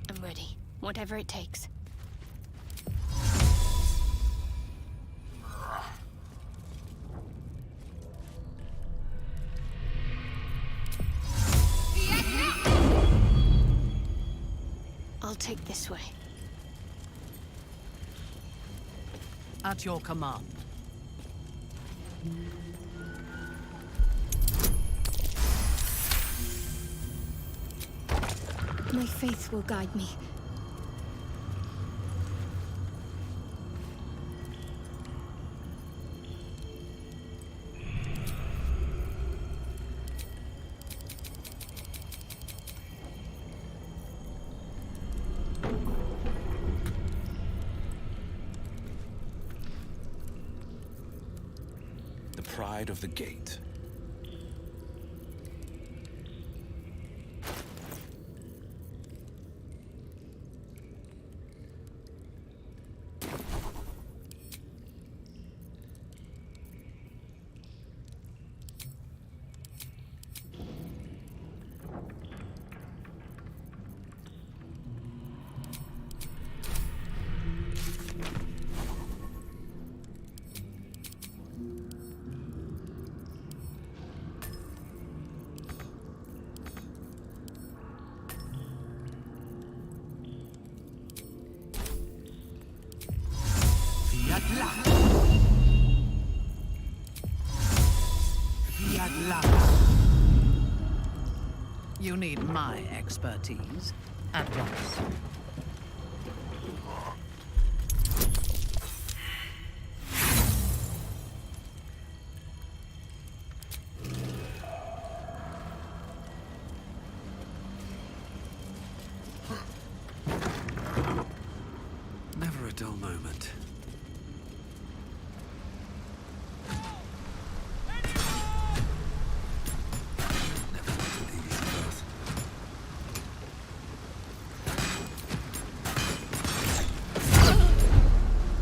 I'm ready. Whatever it takes. I'll take this way.
At your command.
My faith will guide me.
The pride of the gate.
You need my expertise at once.
Never a dull moment.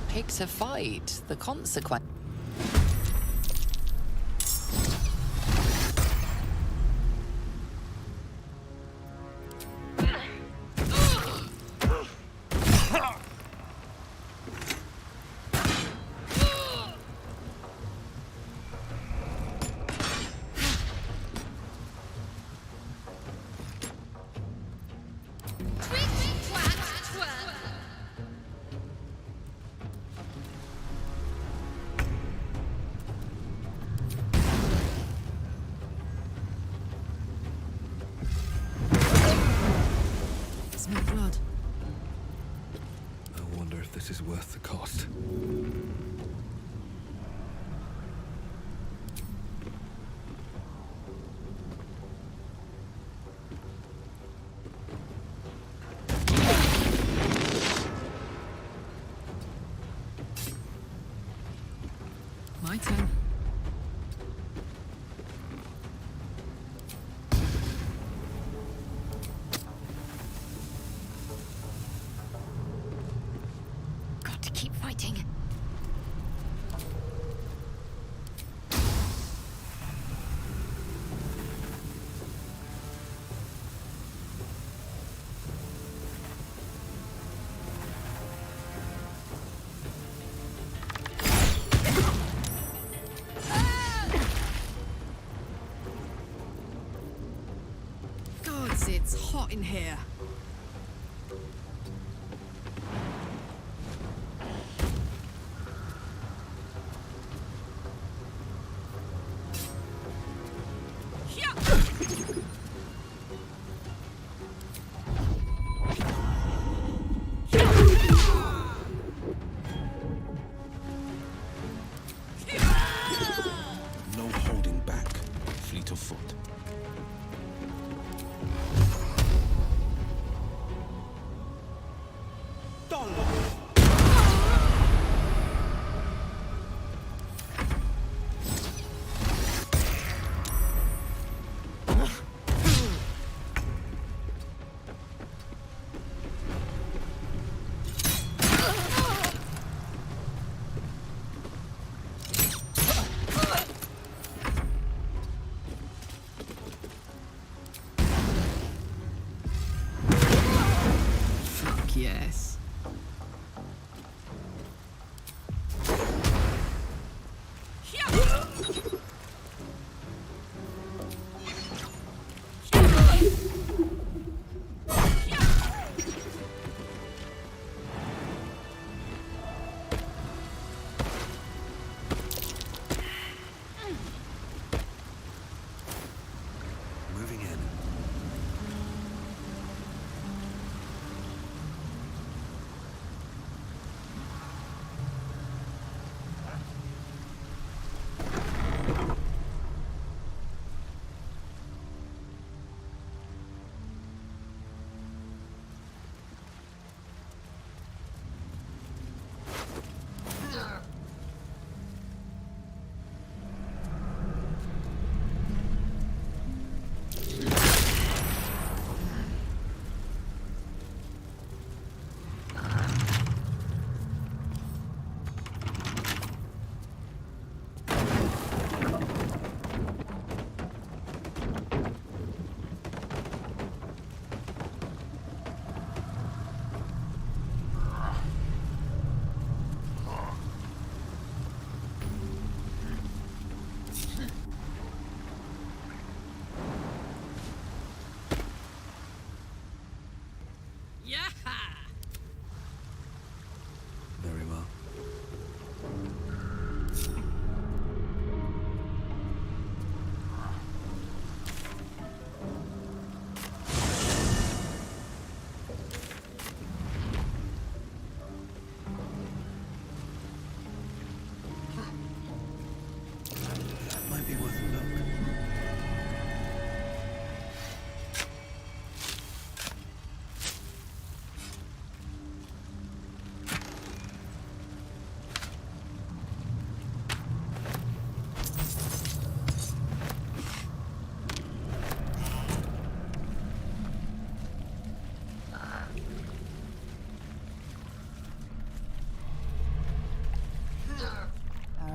Picked a fight. The consequence.
Smell blood.
I wonder if this is worth the cost.
My turn.
Got to keep fighting.
Gods, it's hot in here.
No holding back, fleet of foot.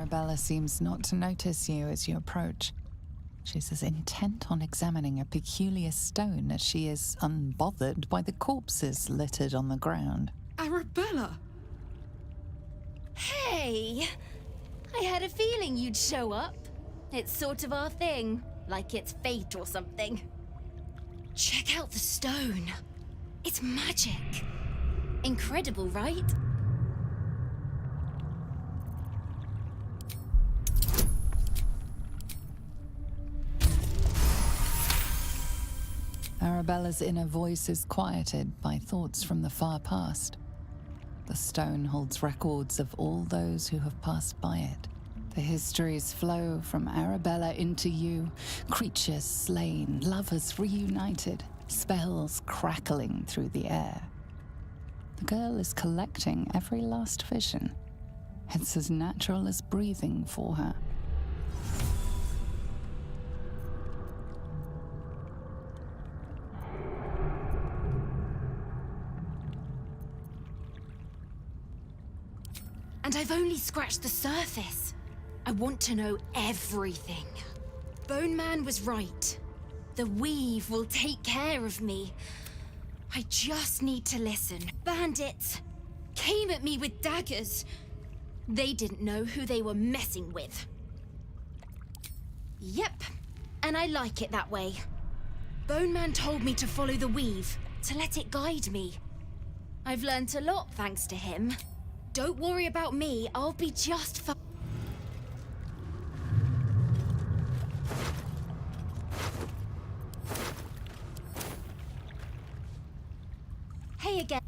Arabella seems not to notice you as you approach. She's as intent on examining a peculiar stone as she is unbothered by the corpses littered on the ground.
Arabella!
Hey! I had a feeling you'd show up. It's sort of our thing, like it's fate or something. Check out the stone. It's magic. Incredible, right?
Arabella's inner voice is quieted by thoughts from the far past. The stone holds records of all those who have passed by it. The histories flow from Arabella into you, creatures slain, lovers reunited, spells crackling through the air. The girl is collecting every last vision. It's as natural as breathing for her.
And I've only scratched the surface. I want to know everything. Bone Man was right. The weave will take care of me. I just need to listen. Bandits came at me with daggers. They didn't know who they were messing with. Yep, and I like it that way. Bone Man told me to follow the weave, to let it guide me. I've learnt a lot thanks to him. Don't worry about me, I'll be just fine. Hey again.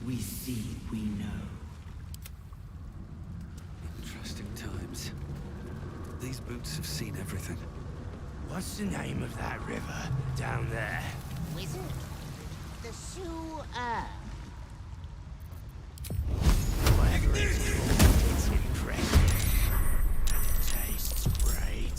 We see, we know.
Interesting times. These boots have seen everything.
What's the name of that river down there?
Wizard? The sewer.
Whatever it's impressive. Tastes great.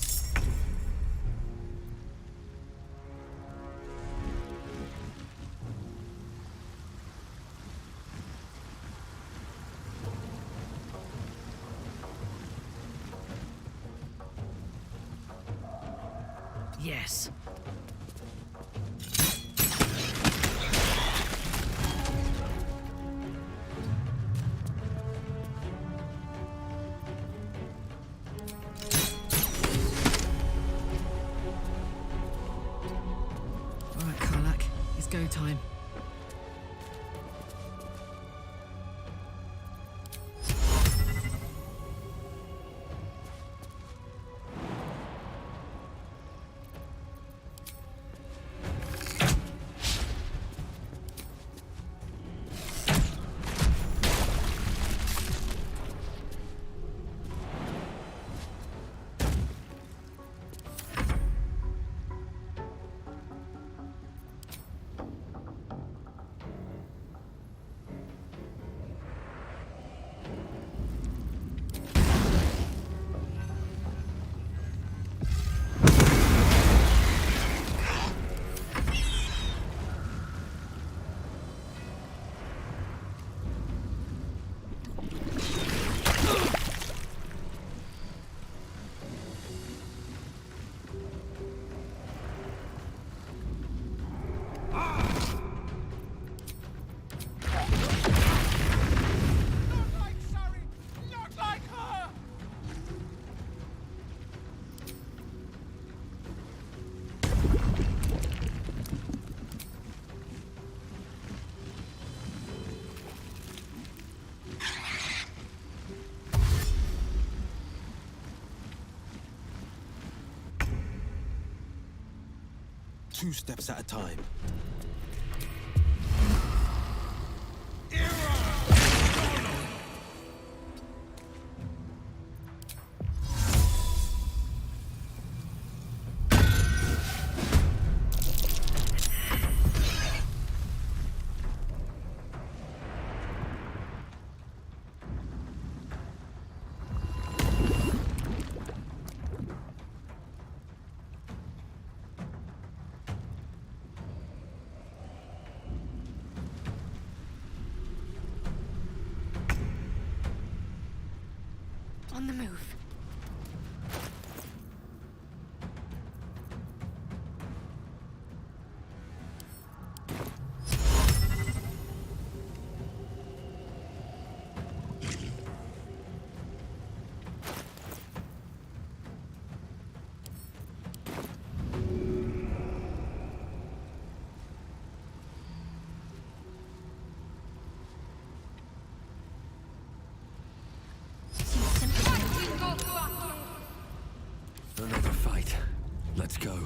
Yes.
All right, Karlak, it's go time.
2 steps at a time.
On the move.
Another fight. Let's go.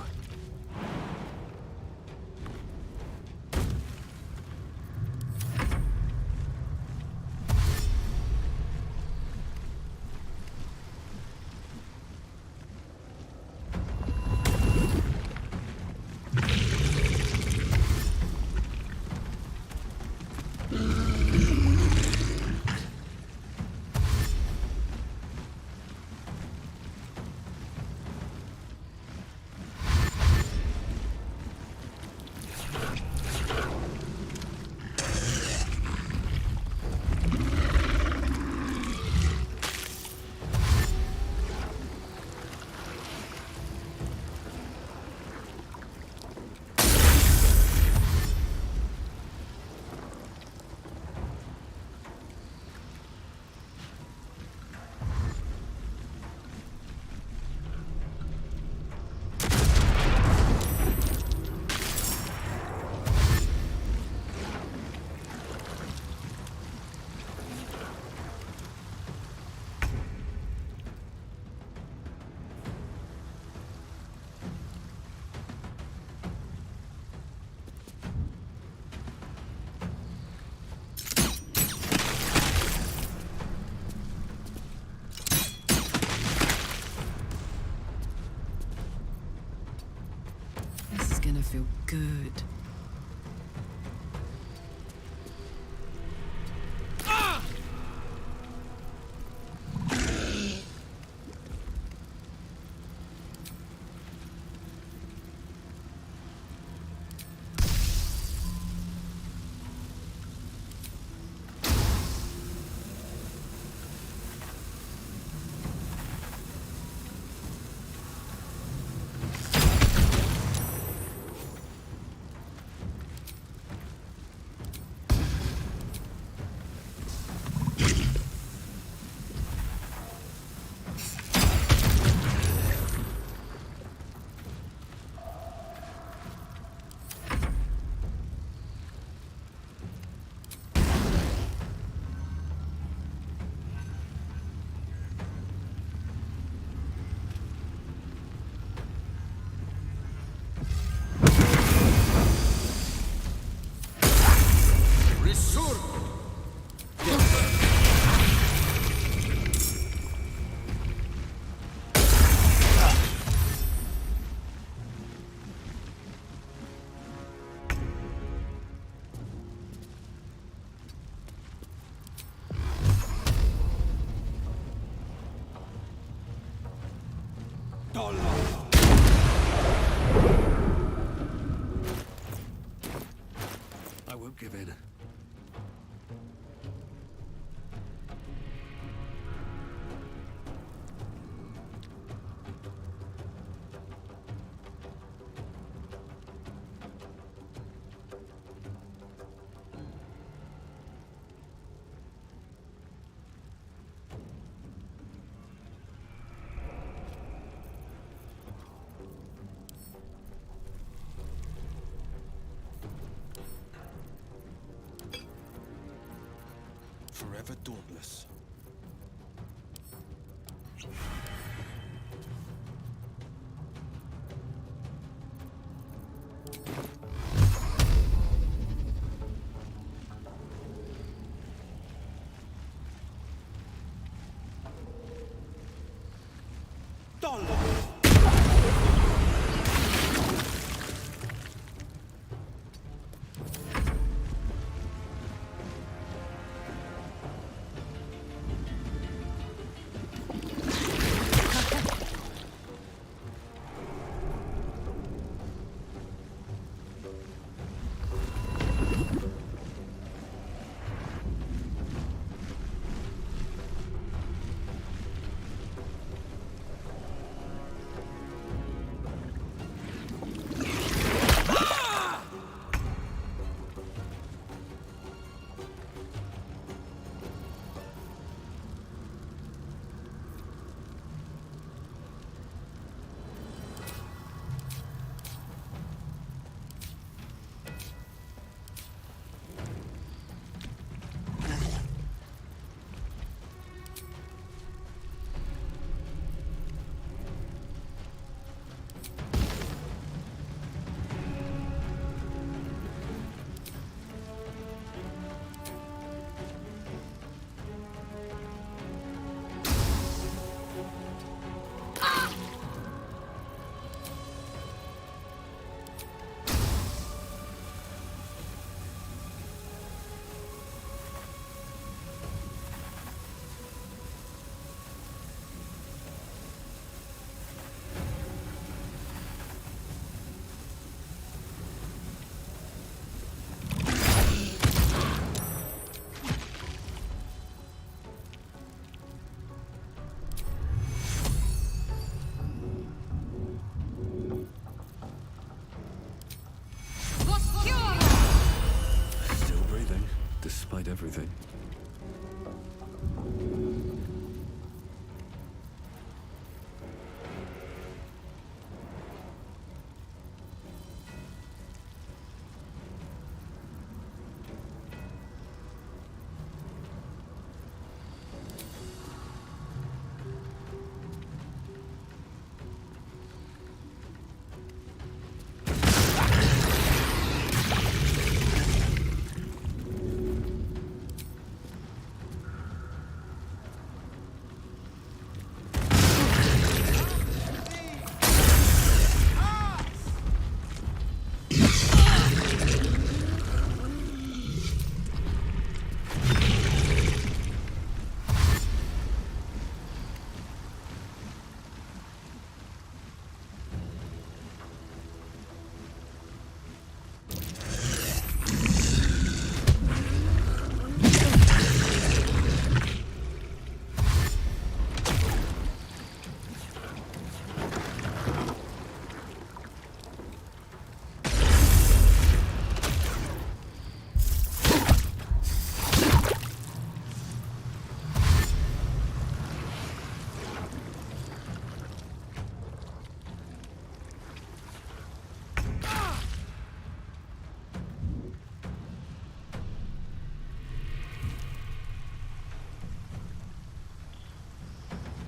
This is gonna feel good.
I won't give in. Forever dauntless.
Sol!
Still breathing, despite everything.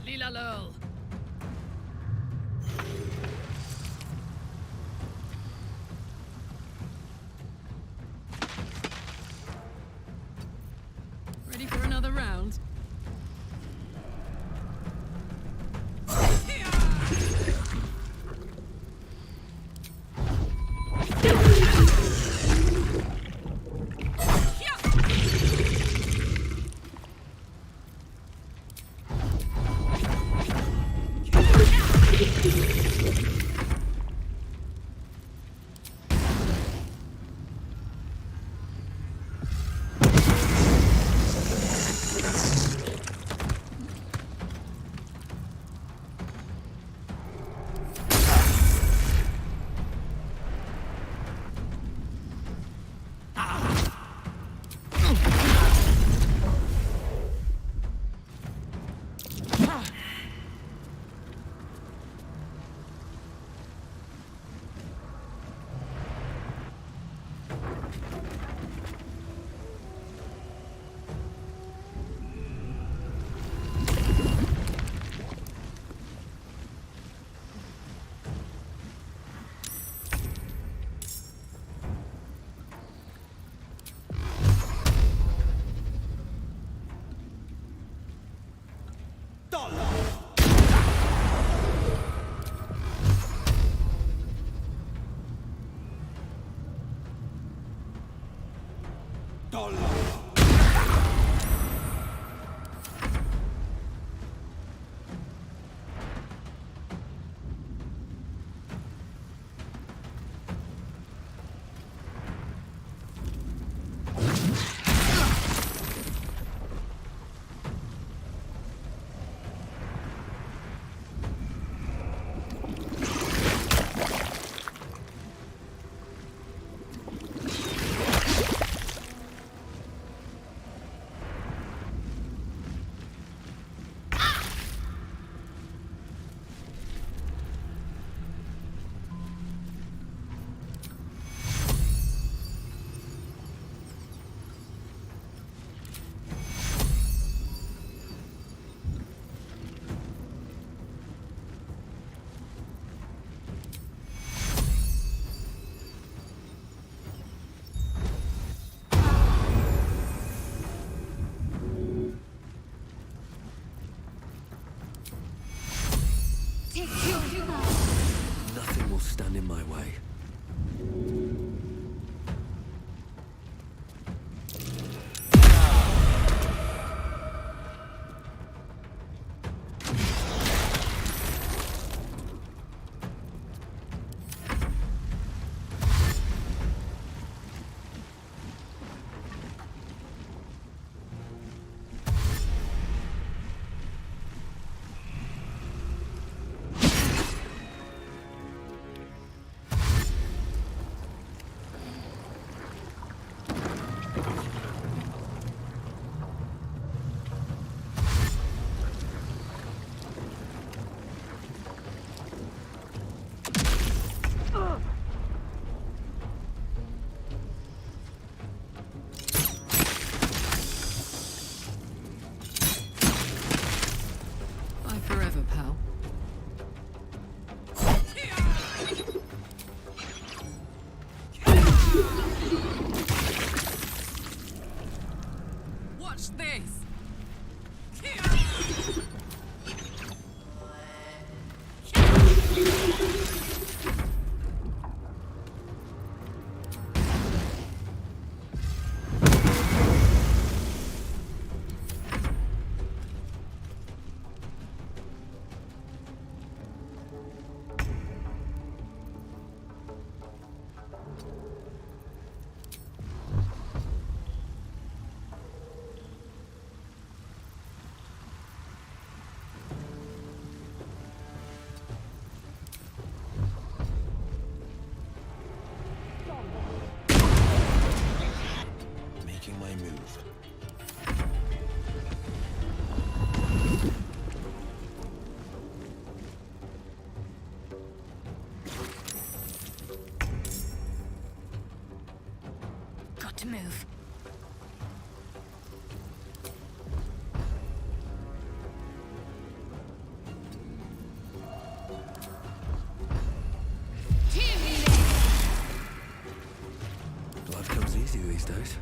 Lila Lurl. Ready for another round?
Nothing will stand in my way.
Bye forever, pal. Watch this!
Making my move.
Got to move.
Life comes easy these days.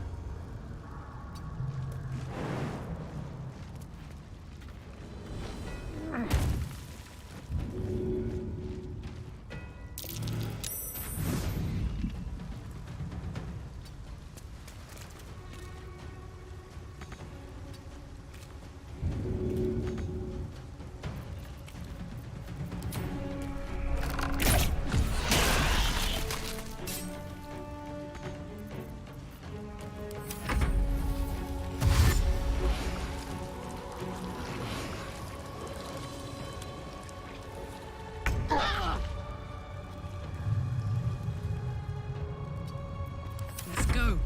Let's go.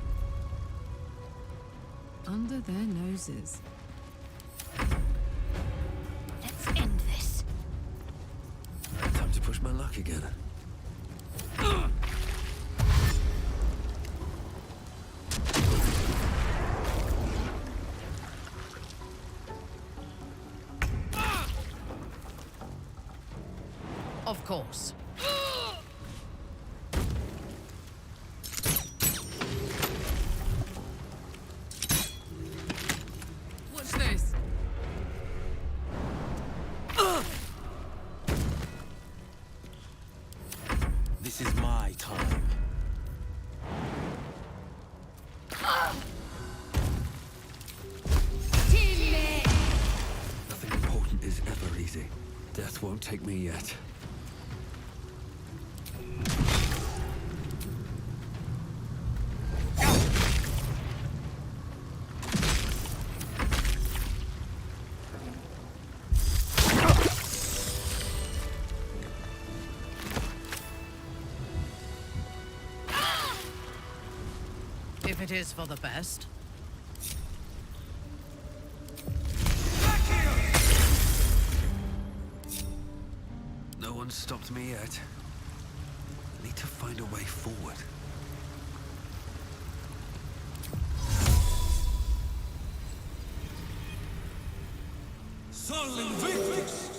Under their noses.
Let's end this.
Time to push my luck again.
Of course.
Watch this.
This is my time. Nothing important is ever easy. Death won't take me yet.
If it is for the best.
No one's stopped me yet. I need to find a way forward. Sol Invictus!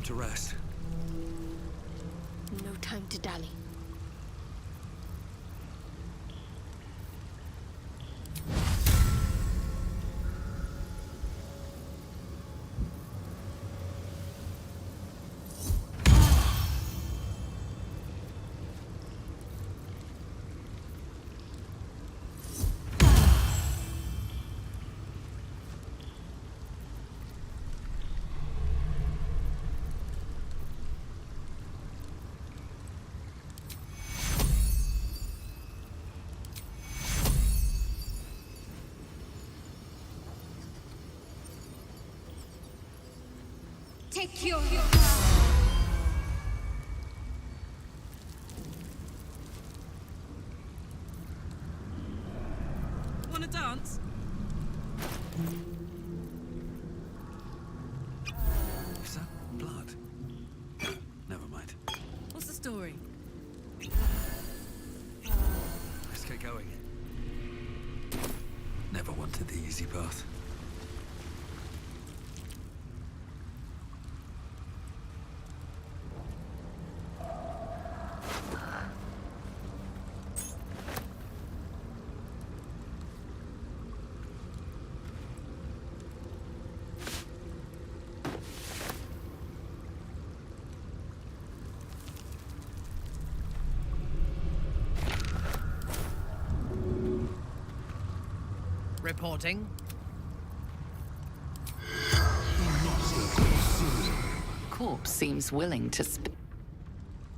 to rest.
No time to dally.
Take your...
Wanna dance?
Is that blood? Never mind.
What's the story?
Let's get going. Never wanted the easy path.
Reporting.
Corpse seems willing to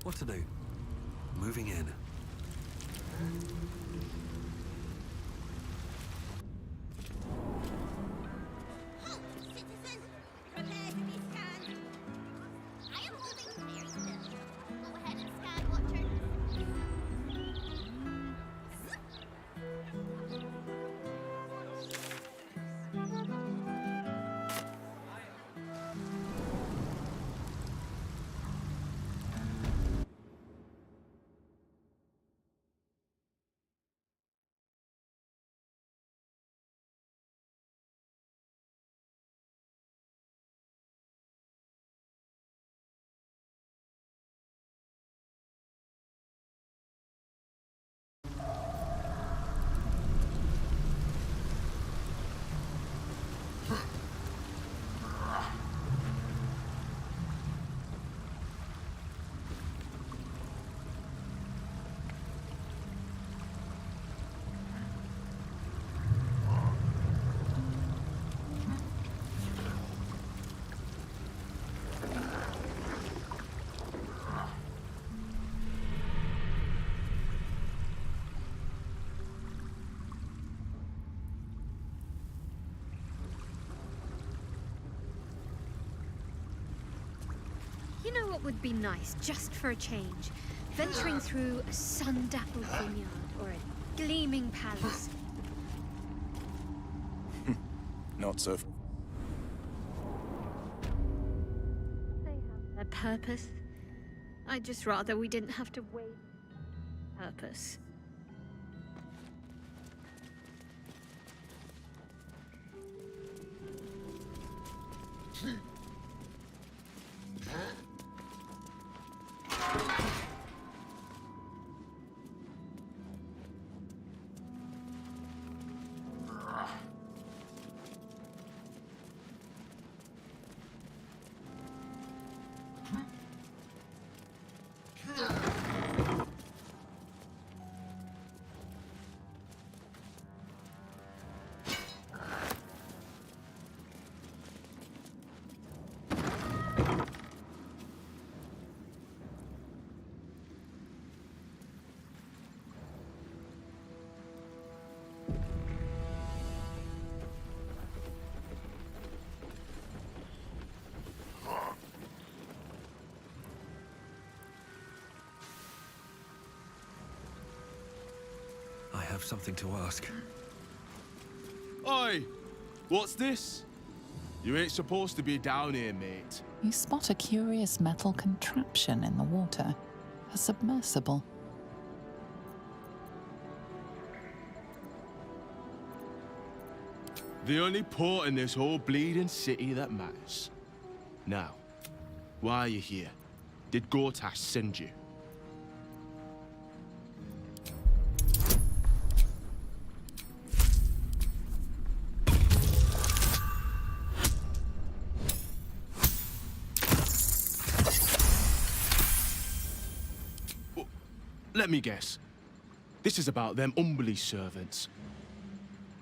What to do? Moving in.
You know what would be nice, just for a change? Venturing through a sun-dappled vineyard or a gleaming palace.
Not so.
They have their purpose. I'd just rather we didn't have to wait. Purpose.
I have something to ask.
Oi! What's this? You ain't supposed to be down here, mate.
You spot a curious metal contraption in the water. A submersible.
The only port in this whole bleeding city that matters. Now, Why are you here? Did Gortash send you? Let me guess. This is about them Umberly servants.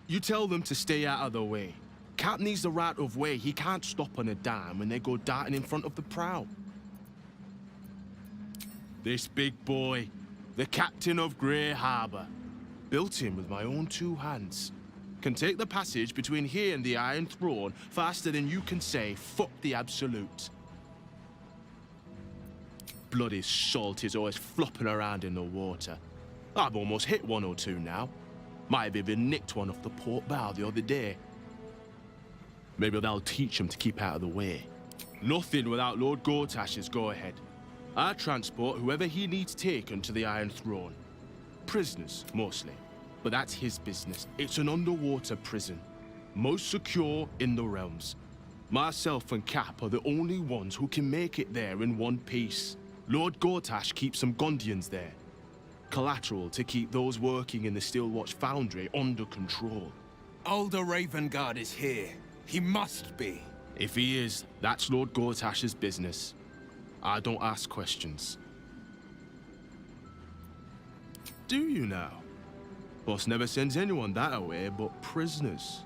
You tell them to stay out of the way. Cap needs the right of way. He can't stop on a dime when they go darting in front of the prow. This big boy, the captain of Grey Harbour, built him with my own 2 hands. Can take the passage between here and the Iron Throne faster than you can say, fuck the Absolute. Bloody salt is always flopping around in the water. I've almost hit 1 or 2 now. Might have even nicked one off the port bow the other day. Maybe that'll teach him to keep out of the way. Nothing without Lord Gortash's go-ahead. I transport whoever he needs taken to the Iron Throne. Prisoners, mostly. But that's his business. It's an underwater prison. Most secure in the realms. Myself and Cap are the only ones who can make it there in one piece. Lord Gortash keeps some Gondians there. Collateral to keep those working in the Steelwatch Foundry under control.
Older Ravengard is here. He must be.
If he is, that's Lord Gortash's business. I don't ask questions. Do you now? Boss never sends anyone that away but prisoners.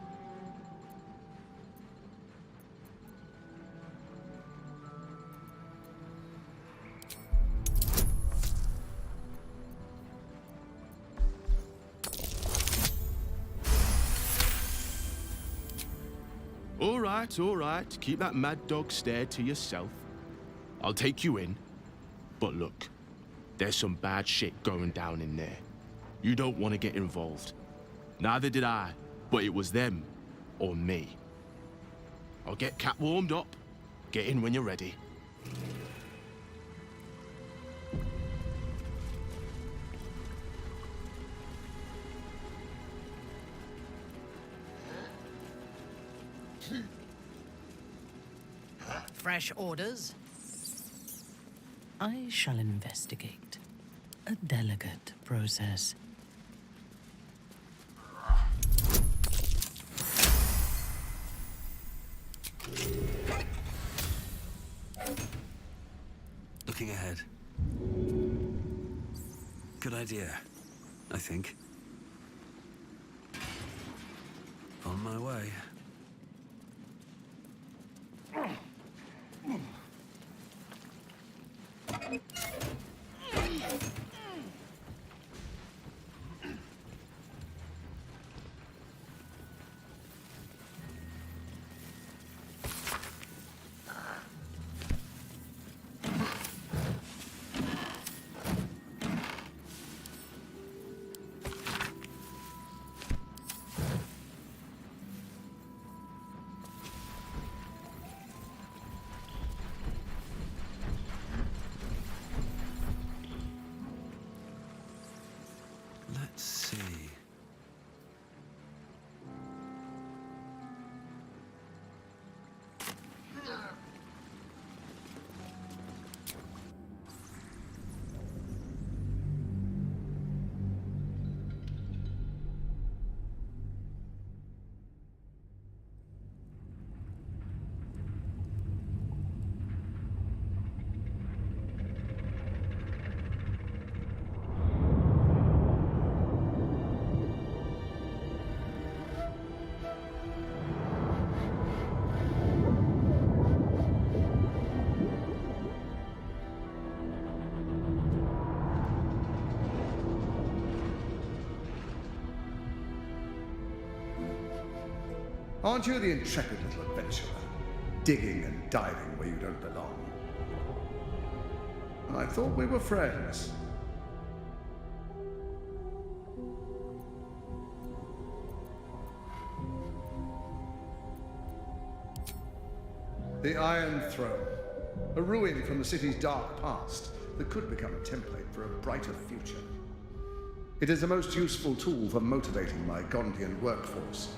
All right. Keep that mad dog stare to yourself. I'll take you in. But look, there's some bad shit going down in there. You don't want to get involved. Neither did I, but it was them or me. I'll get Cap warmed up. Get in when you're ready.
Fresh orders? I shall investigate. A delicate process.
Looking ahead. Good idea, I think. On my way. Let's see.
Aren't you the intrepid little adventurer, digging and diving where you don't belong? I thought we were friends. The Iron Throne, a ruin from the city's dark past that could become a template for a brighter future. It is a most useful tool for motivating my Gondian workforce,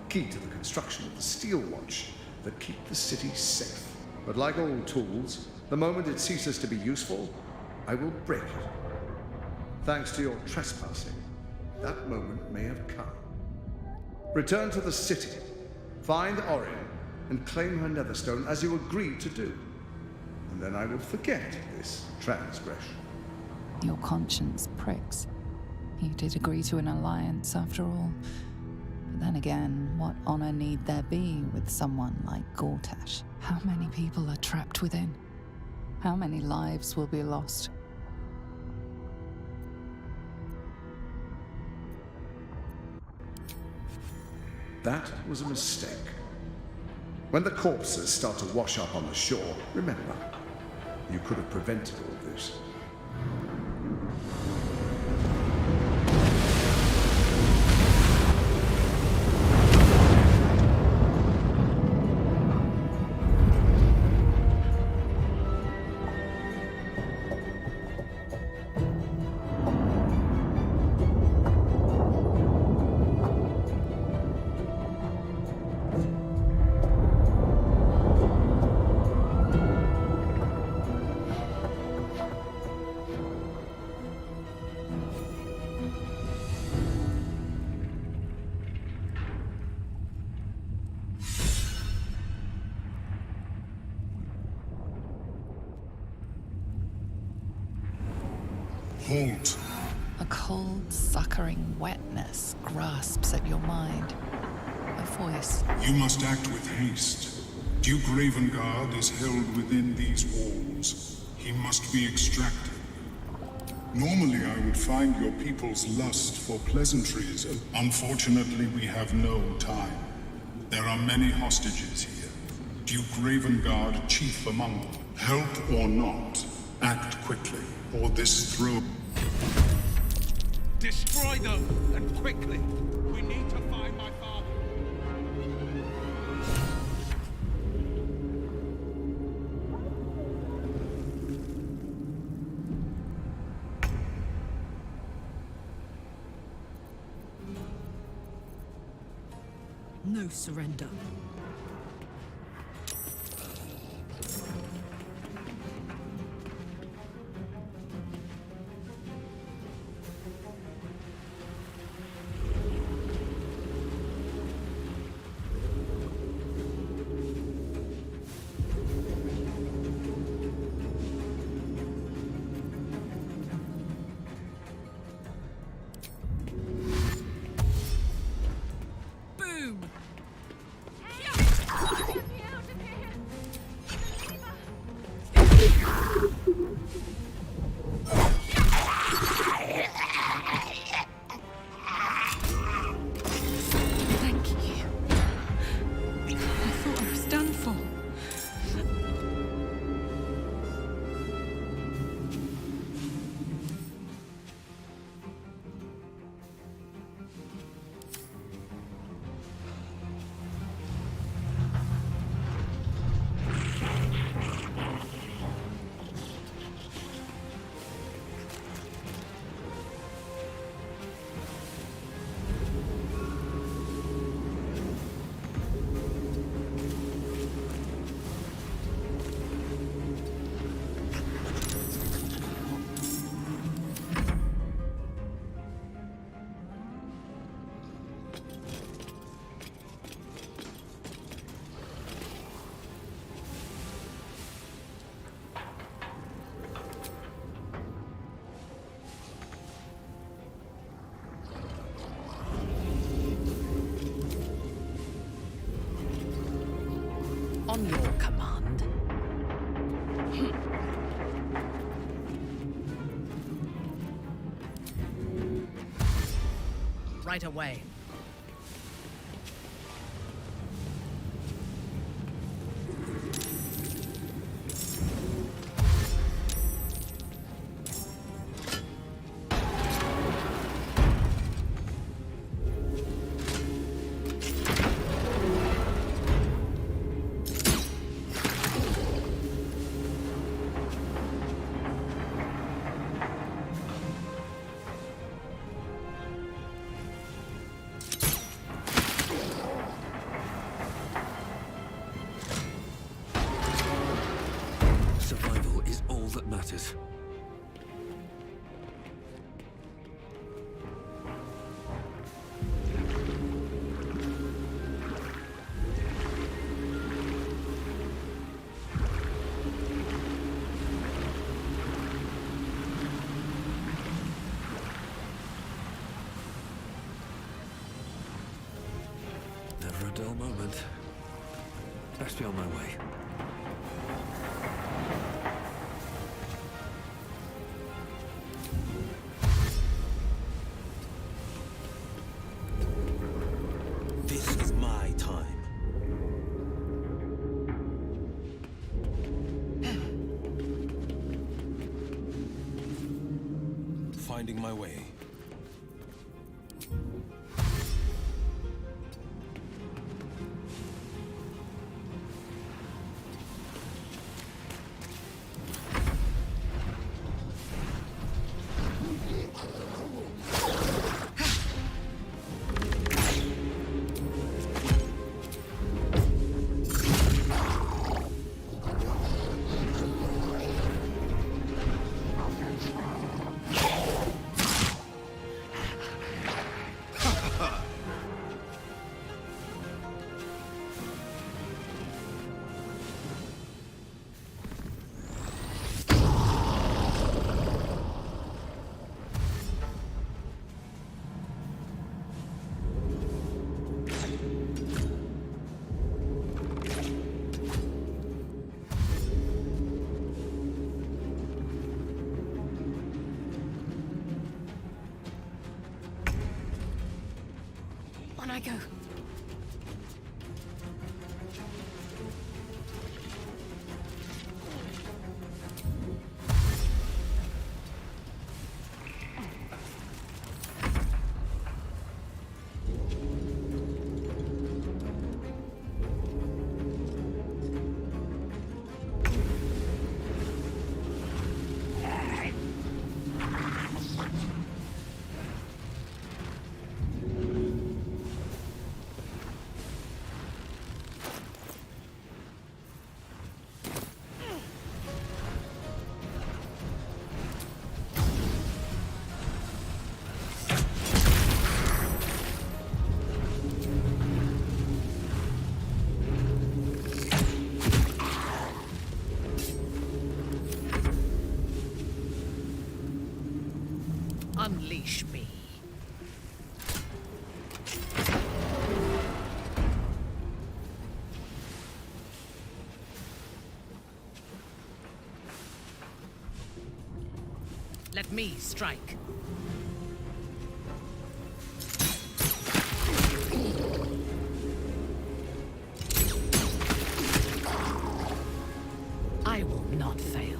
key to the construction of the Steelwatch that keep the city safe. But like all tools, The moment it ceases to be useful, I will break it. Thanks to your trespassing, that moment may have come. Return to the city, find Orin, and claim her Netherstone as you agreed to do. And then I will forget this transgression.
Your conscience pricks. You did agree to an alliance after all. But then again, what honor need there be with someone like Gortash? How many people are trapped within? How many lives will be lost?
That was a mistake. When the corpses start to wash up on the shore, remember, you could have prevented all this.
Halt.
A cold, suckering wetness grasps at your mind. A voice.
You must act with haste. Duke Ravengard is held within these walls. He must be extracted. Normally, I would find your people's lust for pleasantries. Unfortunately, we have no time. There are many hostages here. Duke Ravengard, chief among them. Help or not, act quickly, or this throne...
Destroy them, and quickly. We need to find my father.
No surrender.
On your command. Right away.
dull moment. Best be on my way.
This is my time. Finding my way.
On I go.
Unleash me. Let me strike. I will not fail.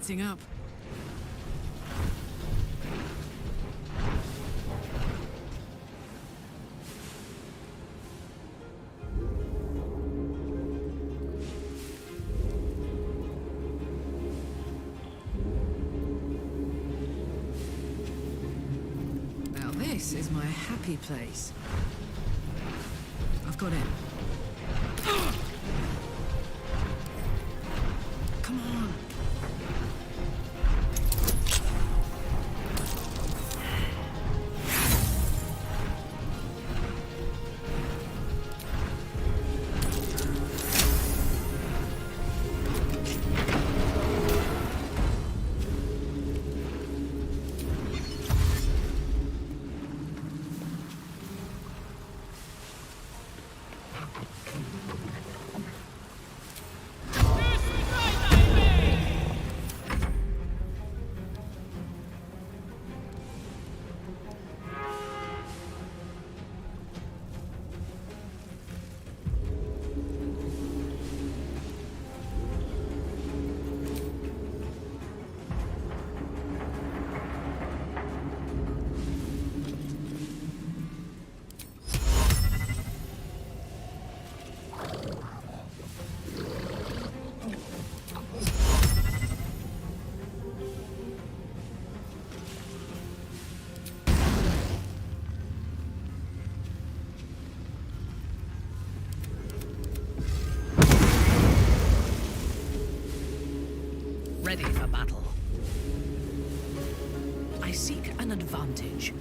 heating up. Now this is my happy place. I've got it. Come on. Ready for battle. I seek an advantage.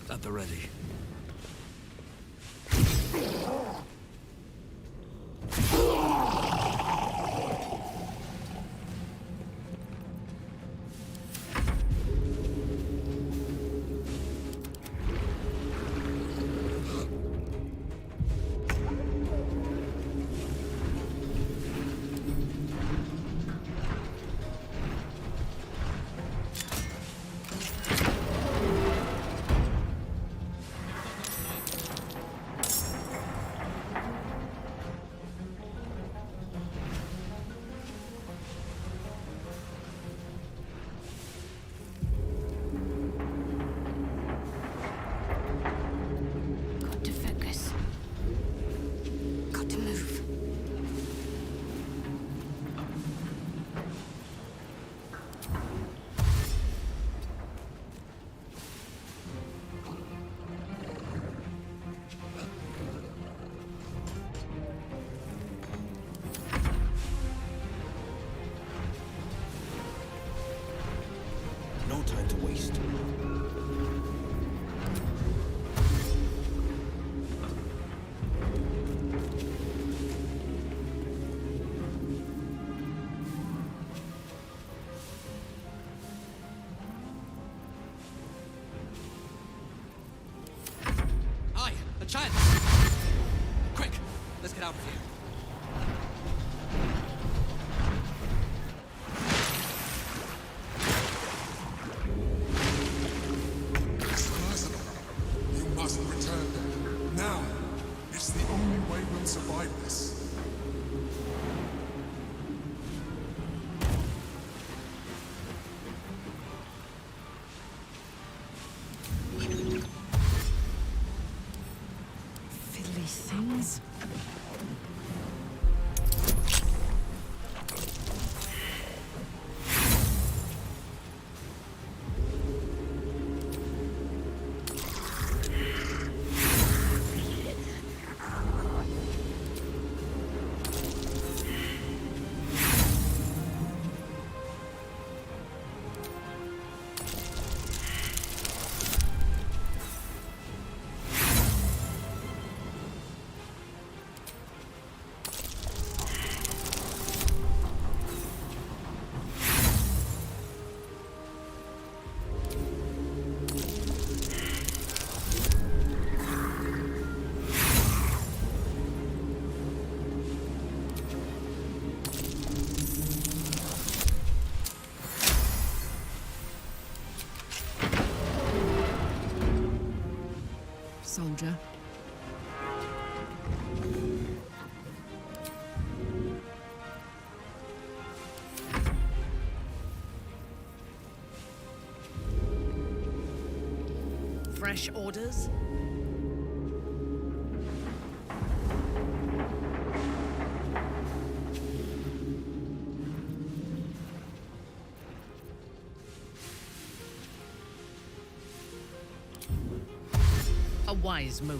At the ready.
Got to focus. Got to move.
No time to waste.
Aye, a chance! Quick, let's get out of here.
It's personal. You must return them. Now. It's the only way we'll survive this.
order. Fresh orders? A wise move.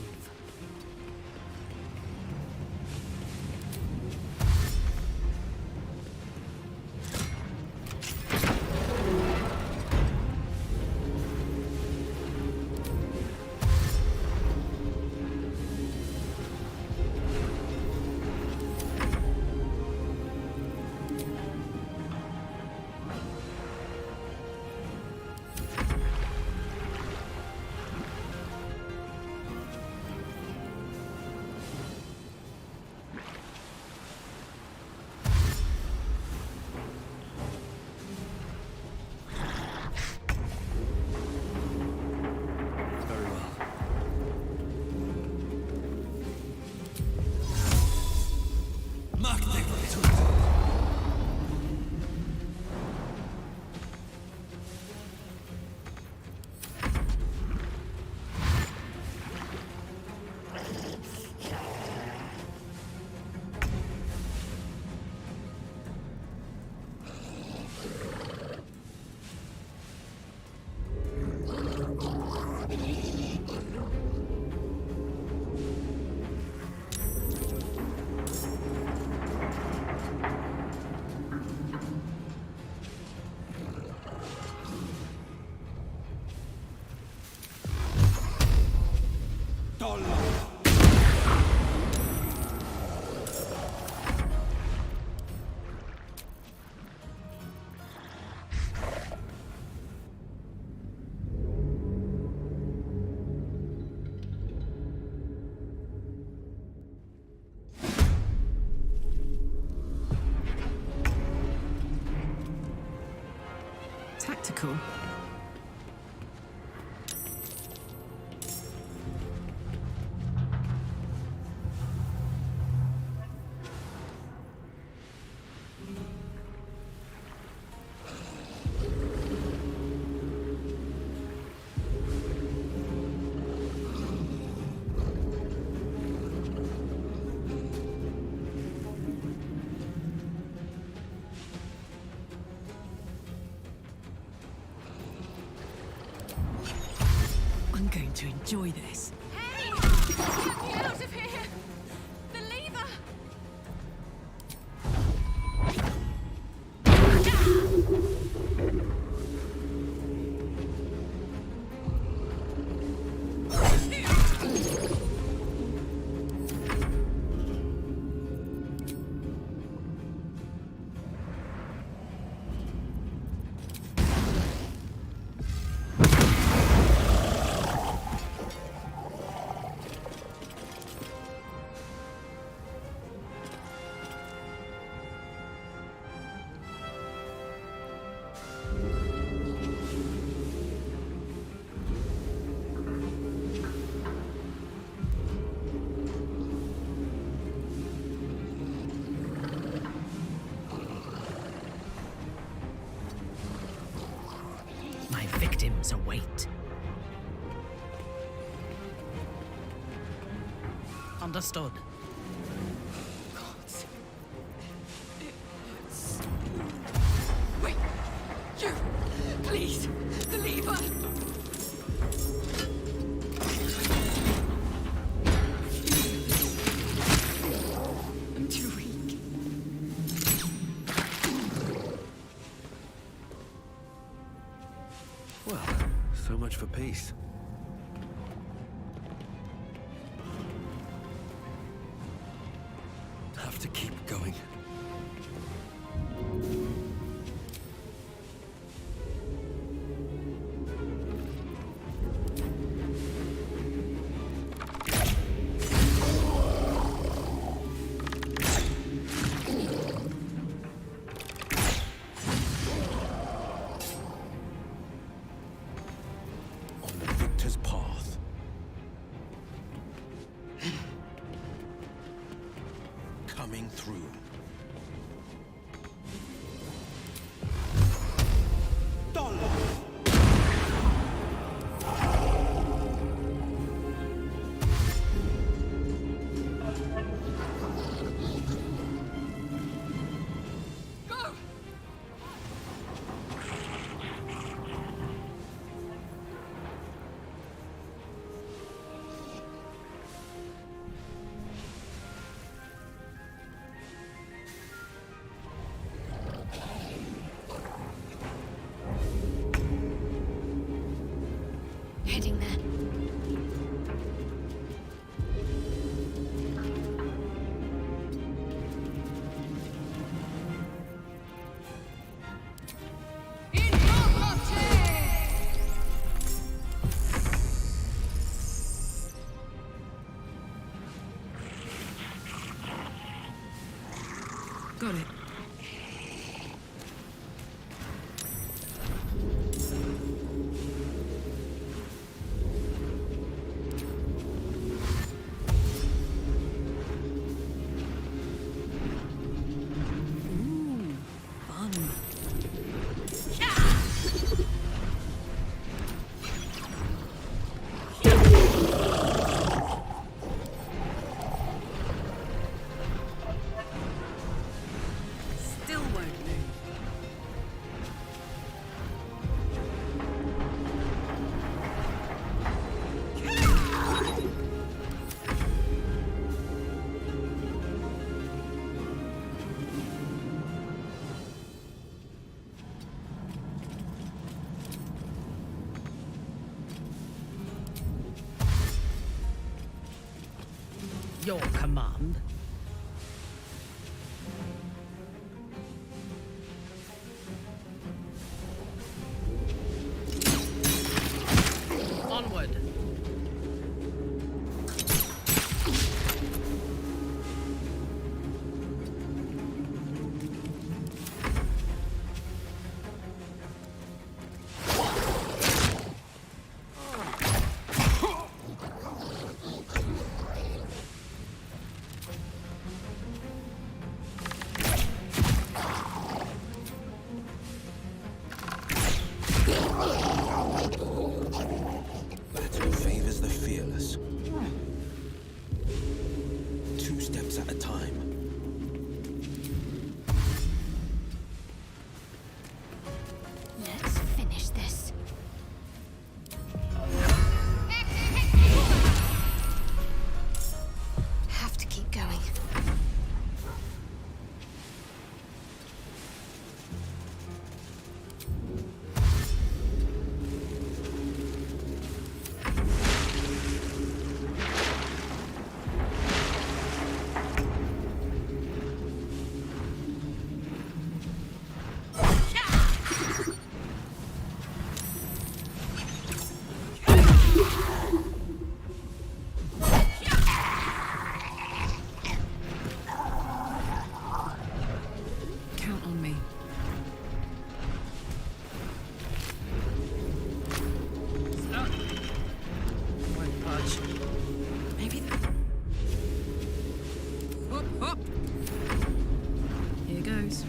Tactical. I'm going to enjoy this.
Hey! Get me out of here! The lever!
My victims await. Understood.
Wait! You! Please! The lever! I'm too weak.
Well, so much for peace. Have to keep going. On the
your command. Onward.
Battle favors the fearless. 2 steps at a time.
Let's finish this. Have to keep going.
Count on me. Stop. Won't budge. Maybe Hop, hop. Here goes.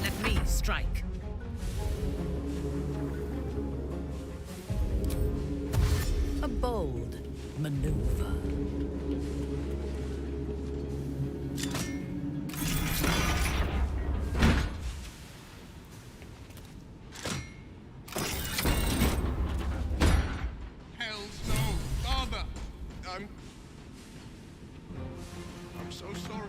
Let me strike. A bold maneuver.
Hells no, Father! I'm so sorry.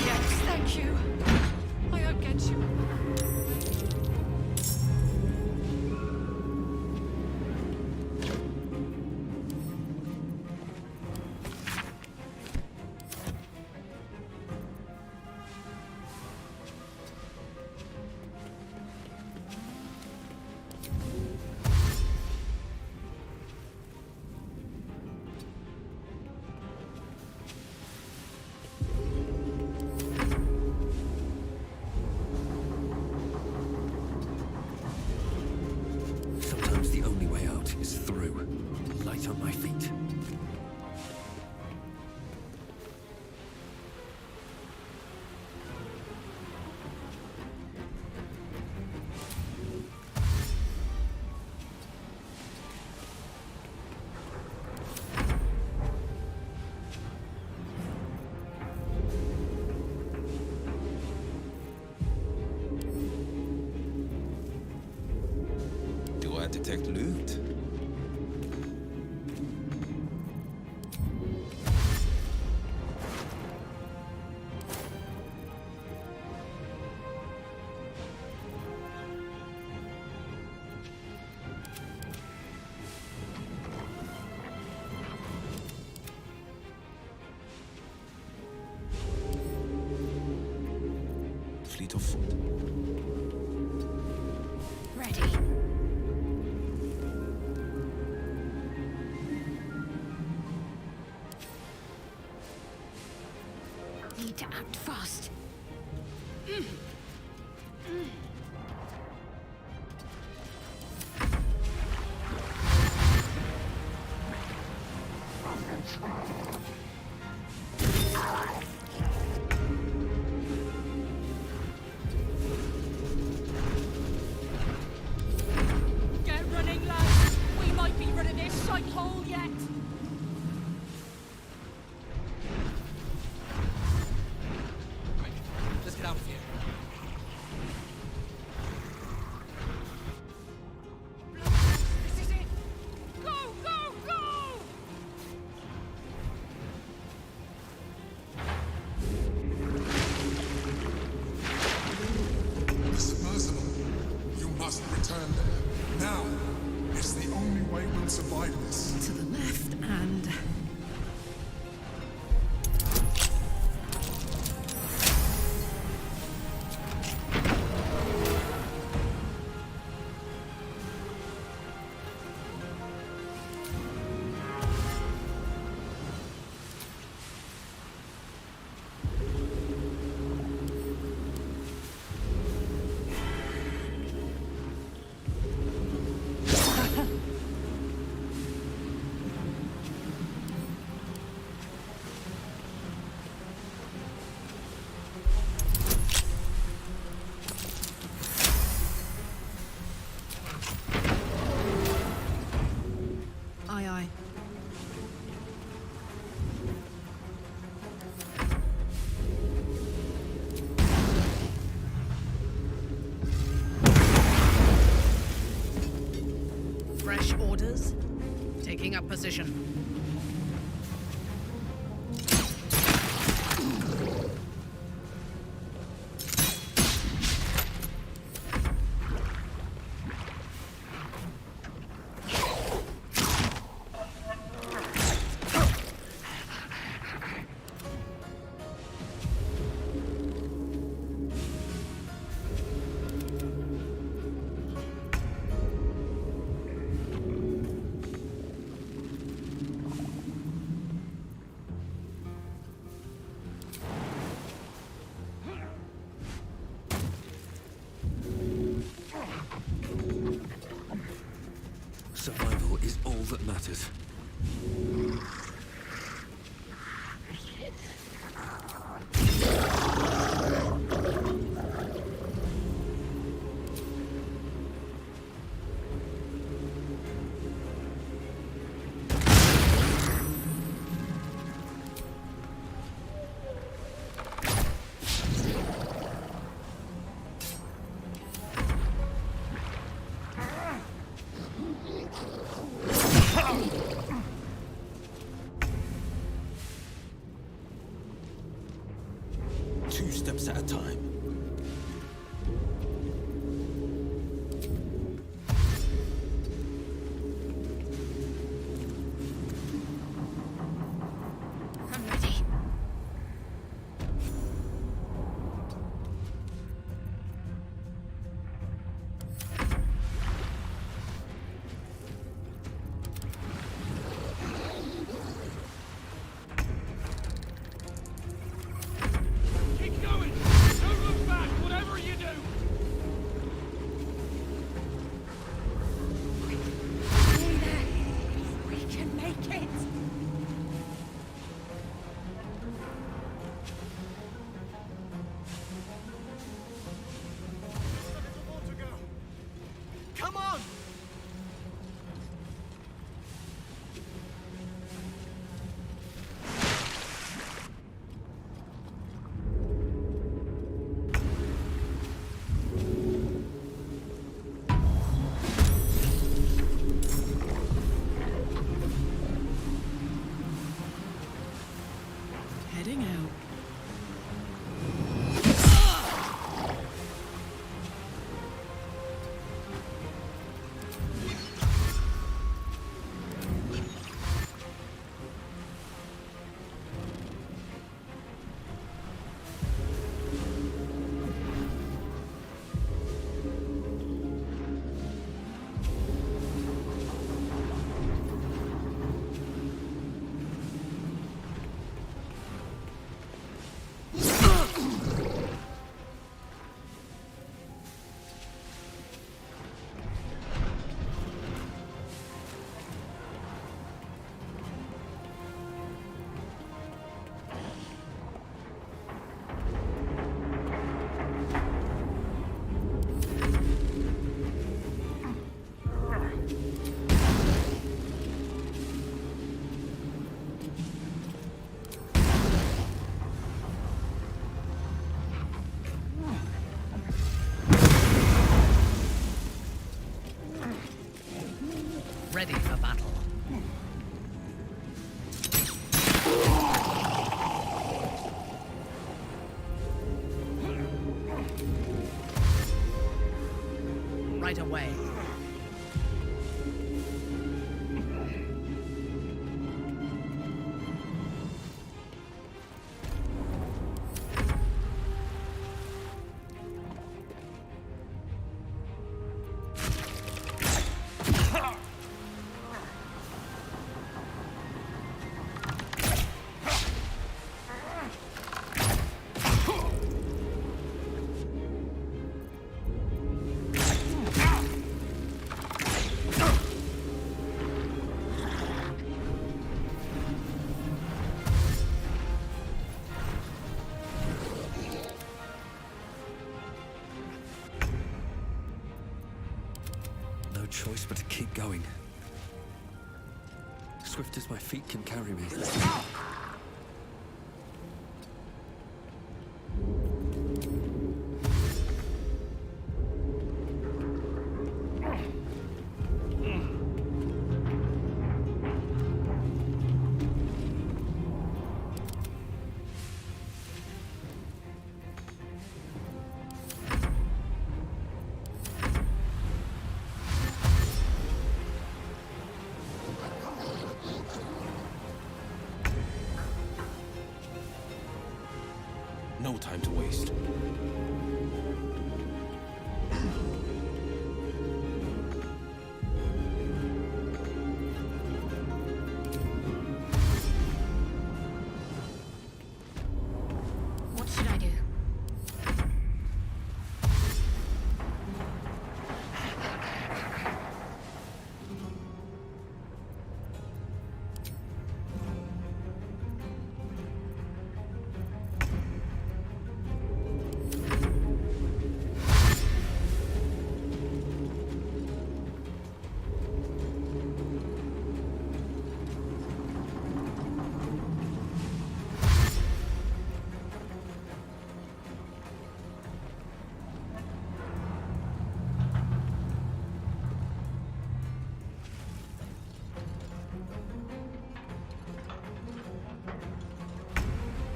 Yes, thank you. I'll get you.
Sometimes the only way out is through. Light on my feet.
Do I detect loot? Fleet of foot.
Ready. Need to act fast.
Get running, lads! We might be rid of this shite hole yet!
Right, let's get out of here.
This is it! Go, go, go!
Miss Merciful, you must return there. Now! It's the only way we'll survive this.
To the left and... Aye, aye. Fresh orders. Taking up position.
Survival is all that matters. Two steps at a time.
I'm ready.
Keep going! Don't look back, whatever you do!
We can make it!
Come on!
Heading out.
right away.
No choice but to keep going. Swift as my feet can carry me.
No time to waste.
What should I do?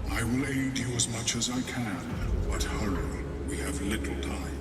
I will aid you as much as I can, but hurry. We have little time.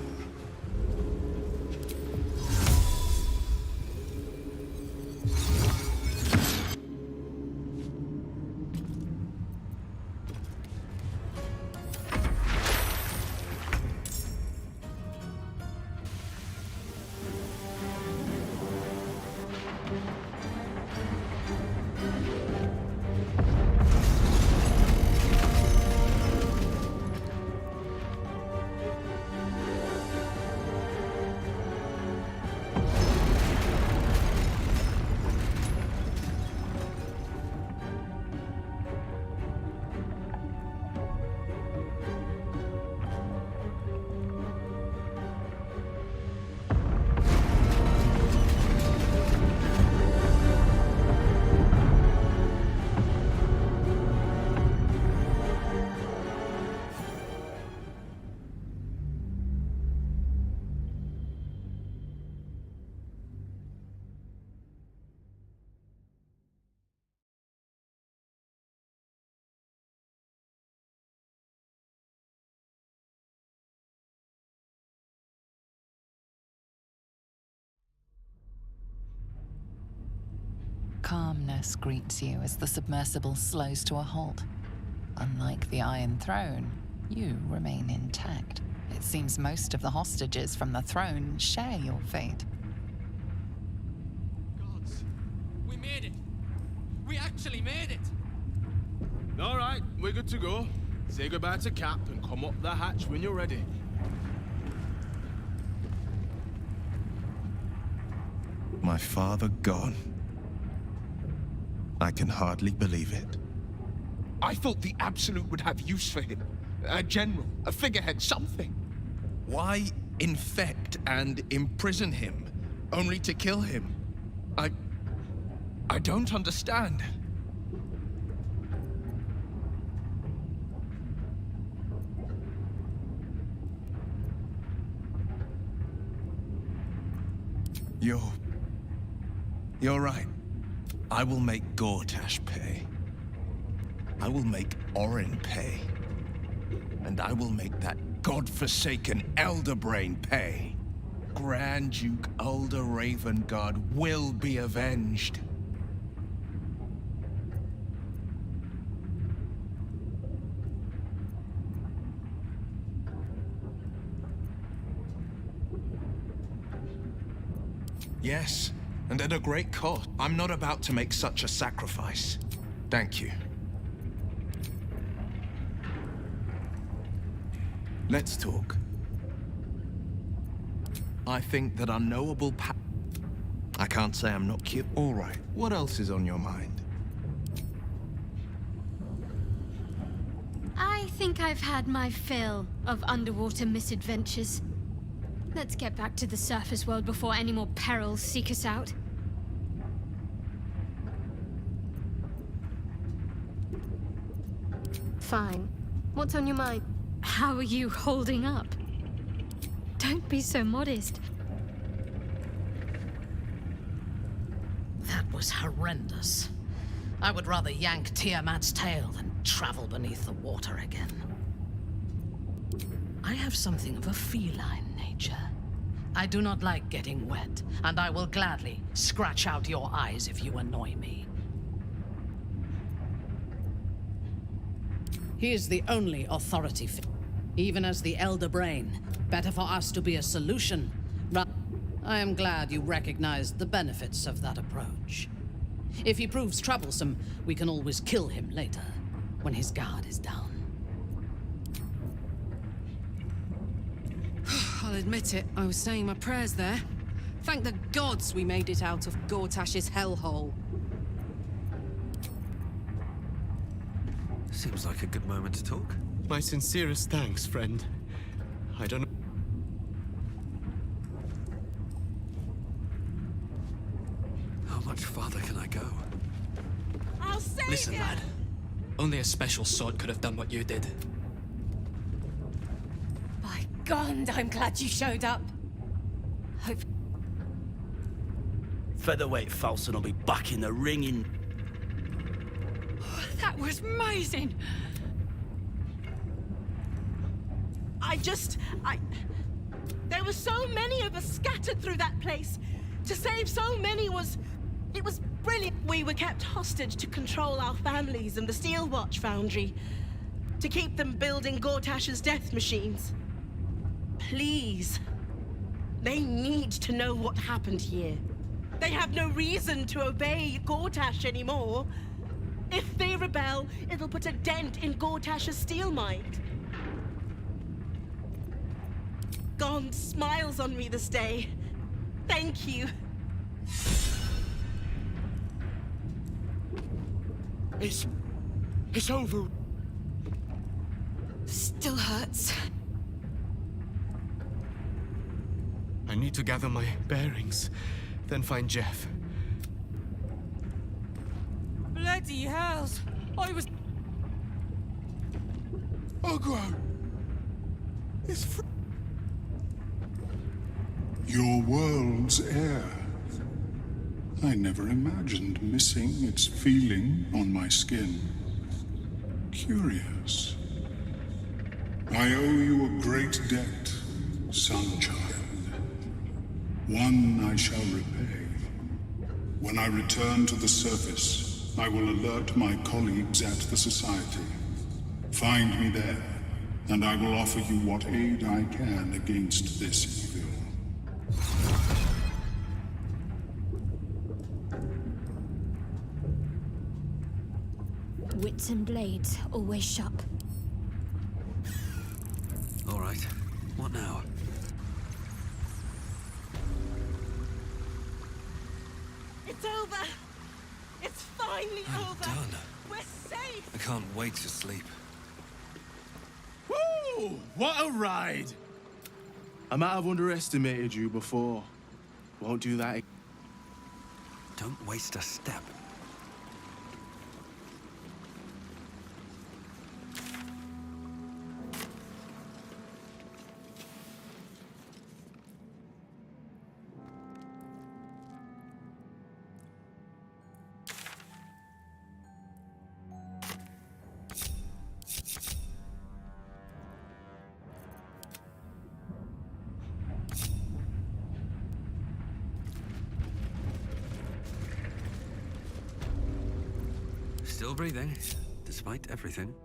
Calmness greets you as the submersible slows to a halt. Unlike the Iron Throne, you remain intact. It seems most of the hostages from the throne share your fate.
Gods, we made it. We actually made it.
All right, we're good to go. Say goodbye to Cap and come up the hatch when you're ready.
My father gone. I can hardly believe it.
I thought the Absolute would have use for him. A general, a figurehead, something.
Why infect and imprison him, only to kill him?
I don't understand.
You're right. I will make Gortash pay. I will make Orin pay. And I will make that godforsaken Elder Brain pay. Grand Duke Ulder Ravengard will be avenged. Yes, and at a great cost. I'm not about to make such a sacrifice. Thank you. Let's talk. I think that unknowable I can't say I'm not cute. All right, what else is on your mind?
I think I've had my fill of underwater misadventures. Let's get back to the surface world before any more perils seek us out. Fine. What's on your mind? How are you holding up? Don't be so modest.
That was horrendous. I would rather yank Tiamat's tail than travel beneath the water again. I have something of a feline nature. I do not like getting wet, and I will gladly scratch out your eyes if you annoy me. He is the only authority even as the Elder Brain. Better for us to be a solution. I am glad you recognized the benefits of that approach. If he proves troublesome, we can always kill him later, when his guard is down.
I'll admit it, I was saying my prayers there. Thank the gods we made it out of Gortash's hellhole.
Seems like a good moment to talk.
My sincerest thanks, friend. I don't know.
How much farther can I go?
I'll save
Listen,
you!
lad. Only a special sort could have done what you did.
By God, I'm glad you showed up. Hope
Featherweight Falson will be back in the ring in...
that was amazing.
There were so many of us scattered through that place. To save so many it was brilliant. We were kept hostage to control our families and the Steel Watch Foundry. To keep them building Gortash's death machines. Please. They need to know what happened here. They have no reason to obey Gortash anymore. If they rebel, it'll put a dent in Gortash's steel mind. Gond smiles on me this day. Thank you.
It's over.
Still hurts.
I need to gather my bearings, then find Jeff.
bloody hells. I was...
Ogro! It's
Your world's air. I never imagined missing its feeling on my skin. Curious. I owe you a great debt, son-child. One I shall repay. When I return to the surface, I will alert my colleagues at the Society. Find me there, and I will offer you what aid I can against this evil.
Wits and blades, always sharp.
All right. What now?
It's over! It's finally over!
Done.
We're safe!
I can't wait to sleep.
Woo! What a ride! I might have underestimated you before. Won't do that again.
Don't waste a step. Still breathing, despite everything.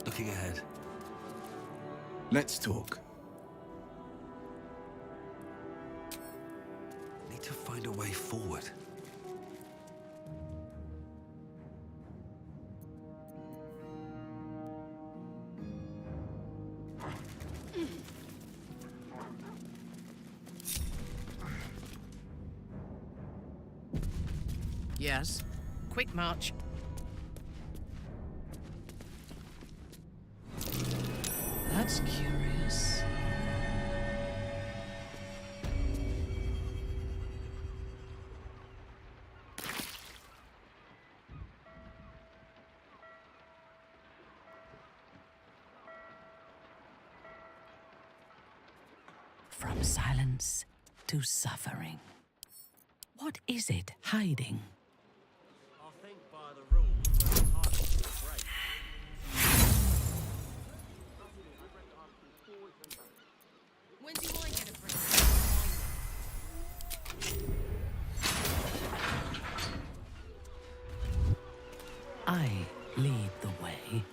Looking ahead.
Let's talk.
Need to find a way forward.
Yes. Quick march. That's curious.
From silence to suffering. What is it hiding?
I think by the rules, we're hard to break.
When do I get a break?
I lead the way.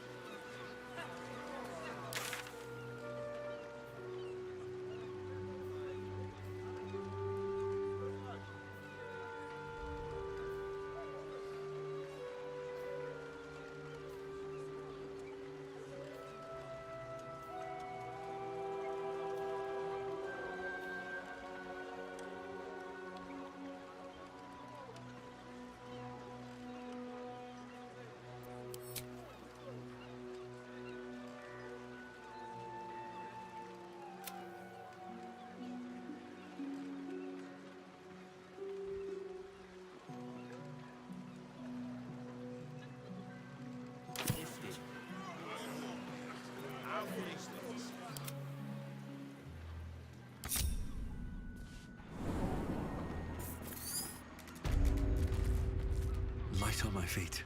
Light on my feet.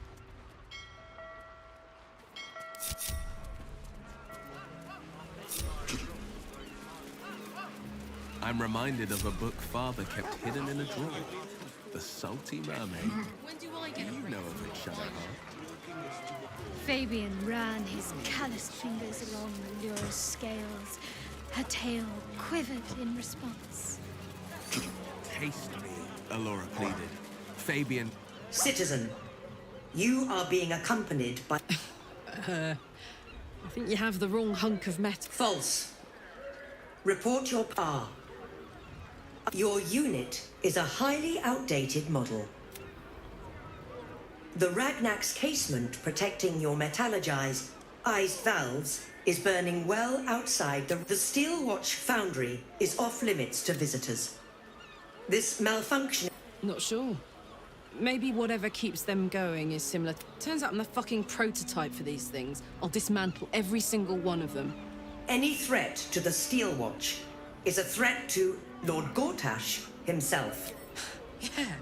I'm reminded of a book Father kept hidden in a drawer. The Salty Mermaid.
When do I get a
You
break?
know of it, Shadowheart.
Fabian ran his calloused fingers along the lure's scales. Her tail quivered in response.
Taste me, Alora pleaded. Fabian.
Citizen, you are being accompanied by...
I think you have the wrong hunk of metal.
False. Report your R. Your unit is a highly outdated model. The Ragnak's casement protecting your metallogized valves is burning well outside the Steel Watch foundry is off limits to visitors. This malfunction...
Not sure. Maybe whatever keeps them going is similar. Turns out I'm the fucking prototype for these things. I'll dismantle every single one of them.
Any threat to the Steel Watch is a threat to Lord Gortash himself.
Yeah.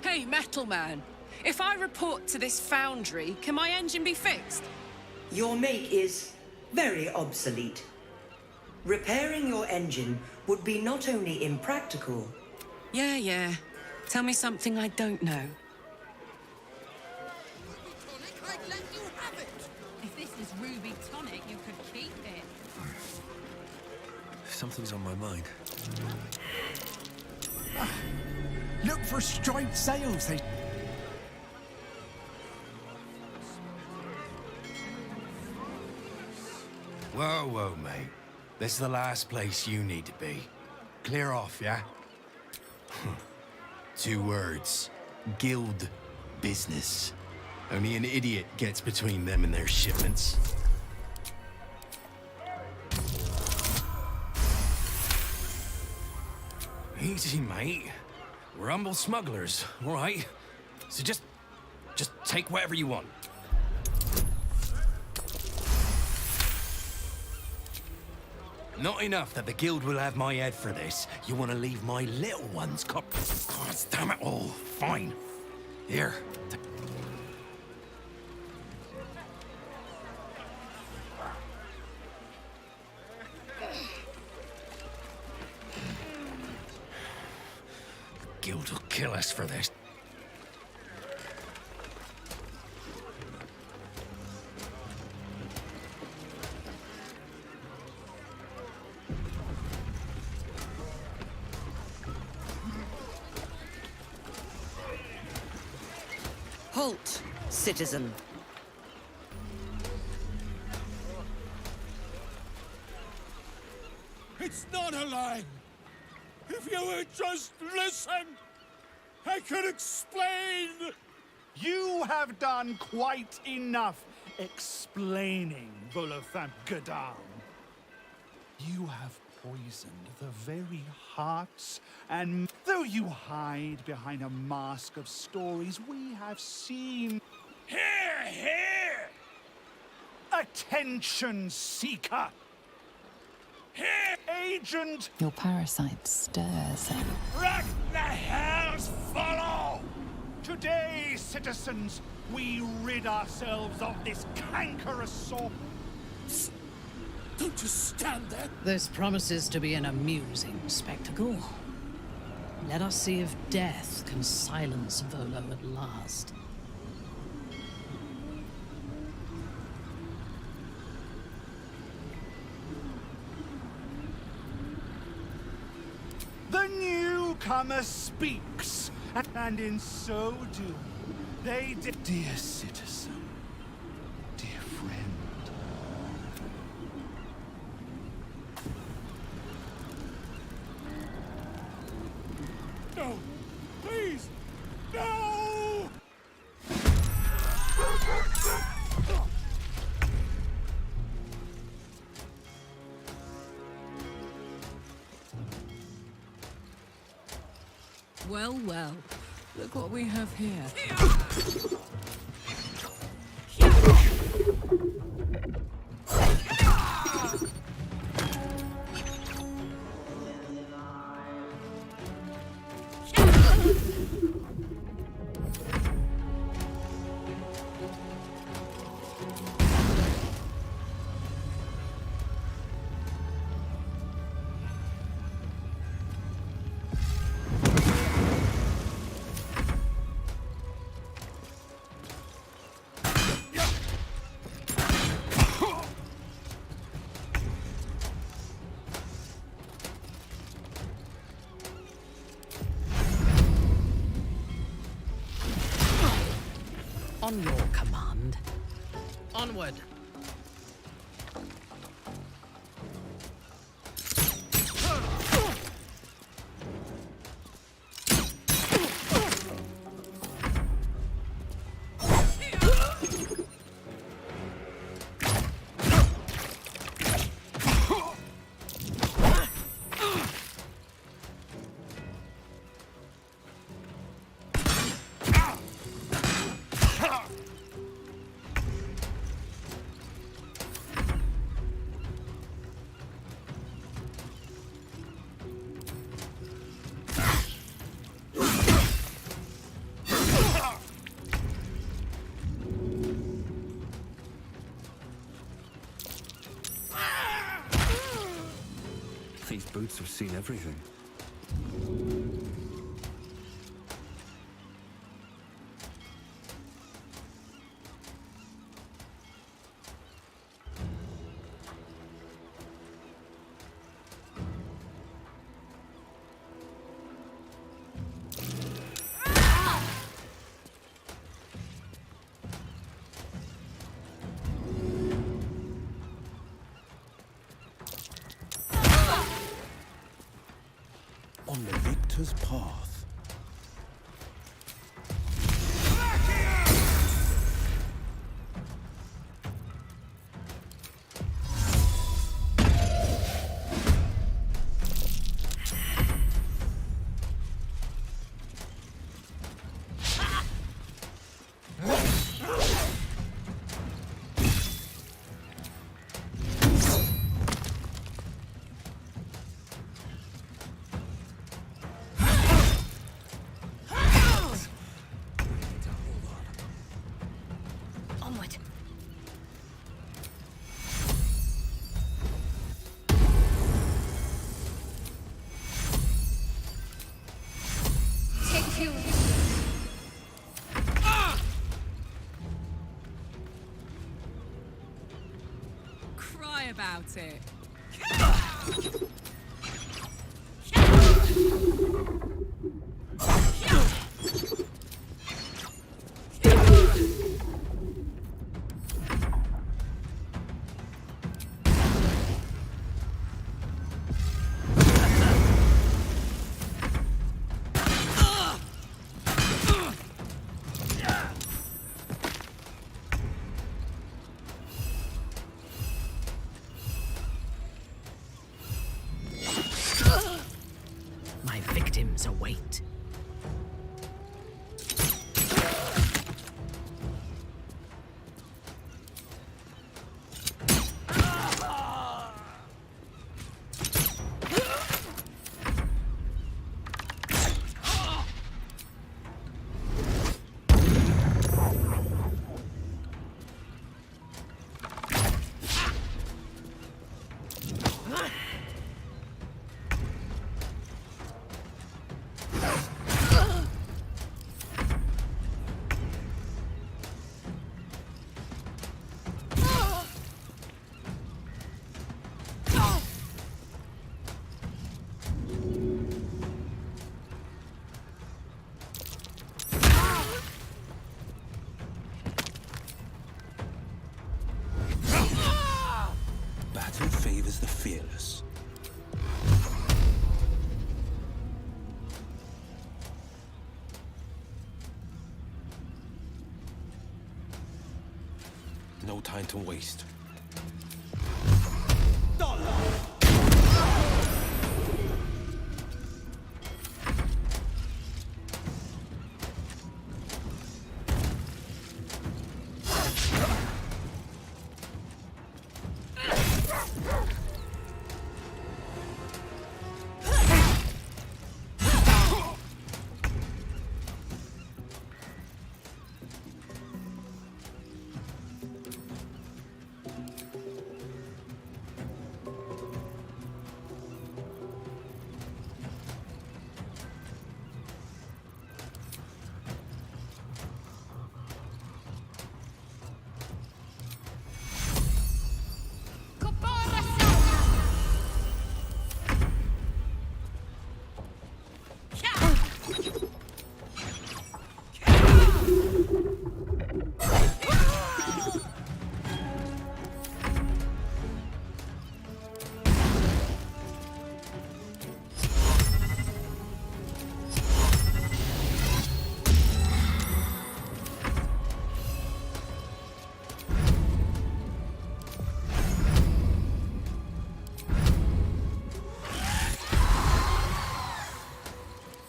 Hey, Metal Man. If I report to this foundry, can my engine be fixed?
Your make is very obsolete. Repairing your engine would be not only impractical...
Yeah. Tell me something I don't know.
If this is Ruby Tonic, you could keep it.
Something's on my mind.
Look for striped sails.
Whoa, mate. This is the last place you need to be. Clear off, yeah? 2 words. Guild business. Only an idiot gets between them and their shipments. Easy, mate. We're humble smugglers, all right? So just take whatever you want. Not enough that the guild will have my head for this. You want to leave my little ones God damn it all. Fine. Here. The guild will kill us for this.
Halt, citizen.
It's not a lie. If you would just listen, I could explain.
You have done quite enough explaining, Volothamp Gadam. You have poisoned the very hearts, and though you hide behind a mask of stories, we have seen... Here, here! Attention seeker! Here, agent!
Your parasite stirs him.
Let the hells follow! Today, citizens, we rid ourselves of this cankerous sore.
Don't just stand there.
This promises to be an amusing spectacle. Let us see if death can silence Volo at last.
The newcomer speaks, and in so doing, they dear citizen, dear friend.
No, please, no!
Well, well. Look what we have here.
On your command. Onward.
These boots have seen everything.
On the victor's path.
lie about it.
My victims await.
Battle favors the fearless. No time to waste.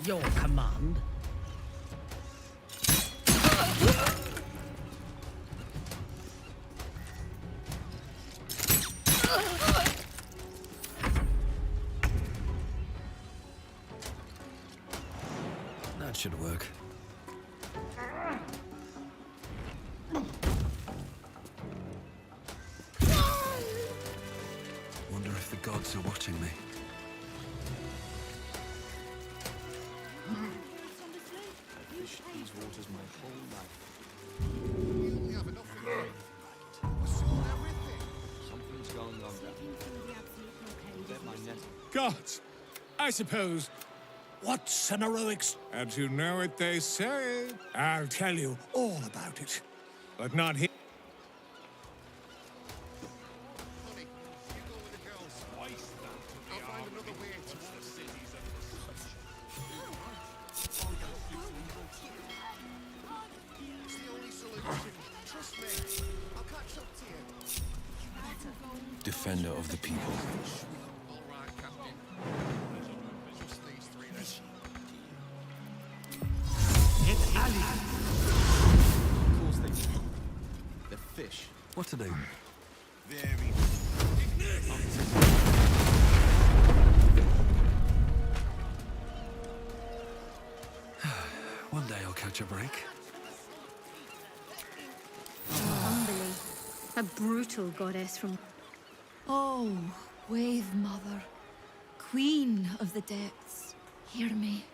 Your command.
That should work. Wonder if the gods are watching me.
Fished these waters my whole life. We only have enough for you. I saw everything. Something's going on there. Gods, I suppose. What's an heroics? And you know what they say. I'll tell you all about it. But not here.
Defender of the people.
It's Ali.
Of course they do. The fish.
What to do?
Very.
One day I'll catch a break.
Humbly, a brutal goddess from...
Oh, Wave Mother, Queen of the Depths, hear me.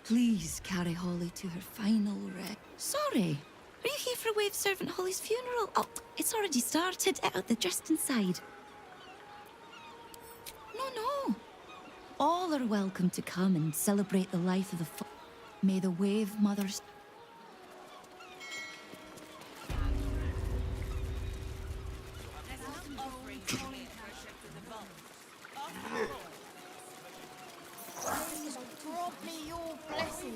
Please carry Holly to her final rest. Sorry,
Are you here for a wave servant Holly's funeral? Oh, it's already started. Just inside. No. All are welcome to come and celebrate the life of the May the wave mothers...
Grant me your blessing.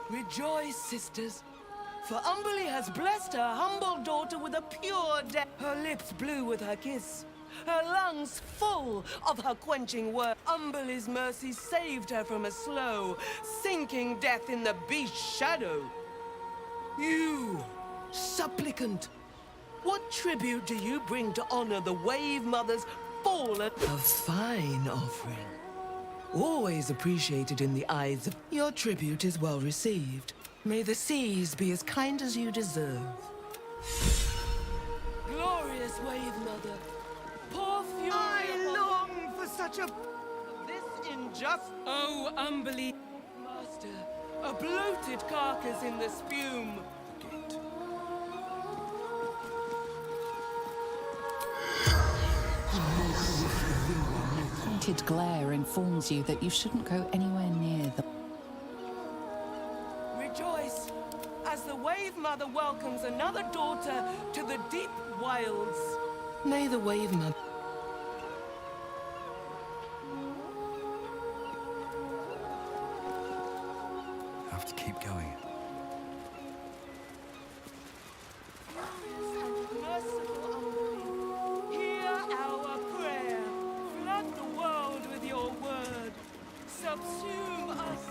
Rejoice, sisters, for Umberly has blessed her humble daughter with a pure death. Her lips blue with her kiss, her lungs full of her quenching word. Umberly's mercy saved her from a slow, sinking death in the beast's shadow. You, supplicant, what tribute do you bring to honor the Wave Mother's fallen? A fine offering. Always appreciated in the eyes of... Your tribute is well received. May the seas be as kind as you deserve. Glorious Wave Mother, pour fury I long for such a... This injustice... Oh, Umberly... Master, a bloated carcass in the spume.
Pointed glare informs you that you shouldn't go anywhere near the...
Rejoice, as the Wave Mother welcomes another daughter to the deep wilds. May the Wave Mother...
Have to keep going.
Merciful Umberly, hear our prayer. Flood the world with your word. Subsume us.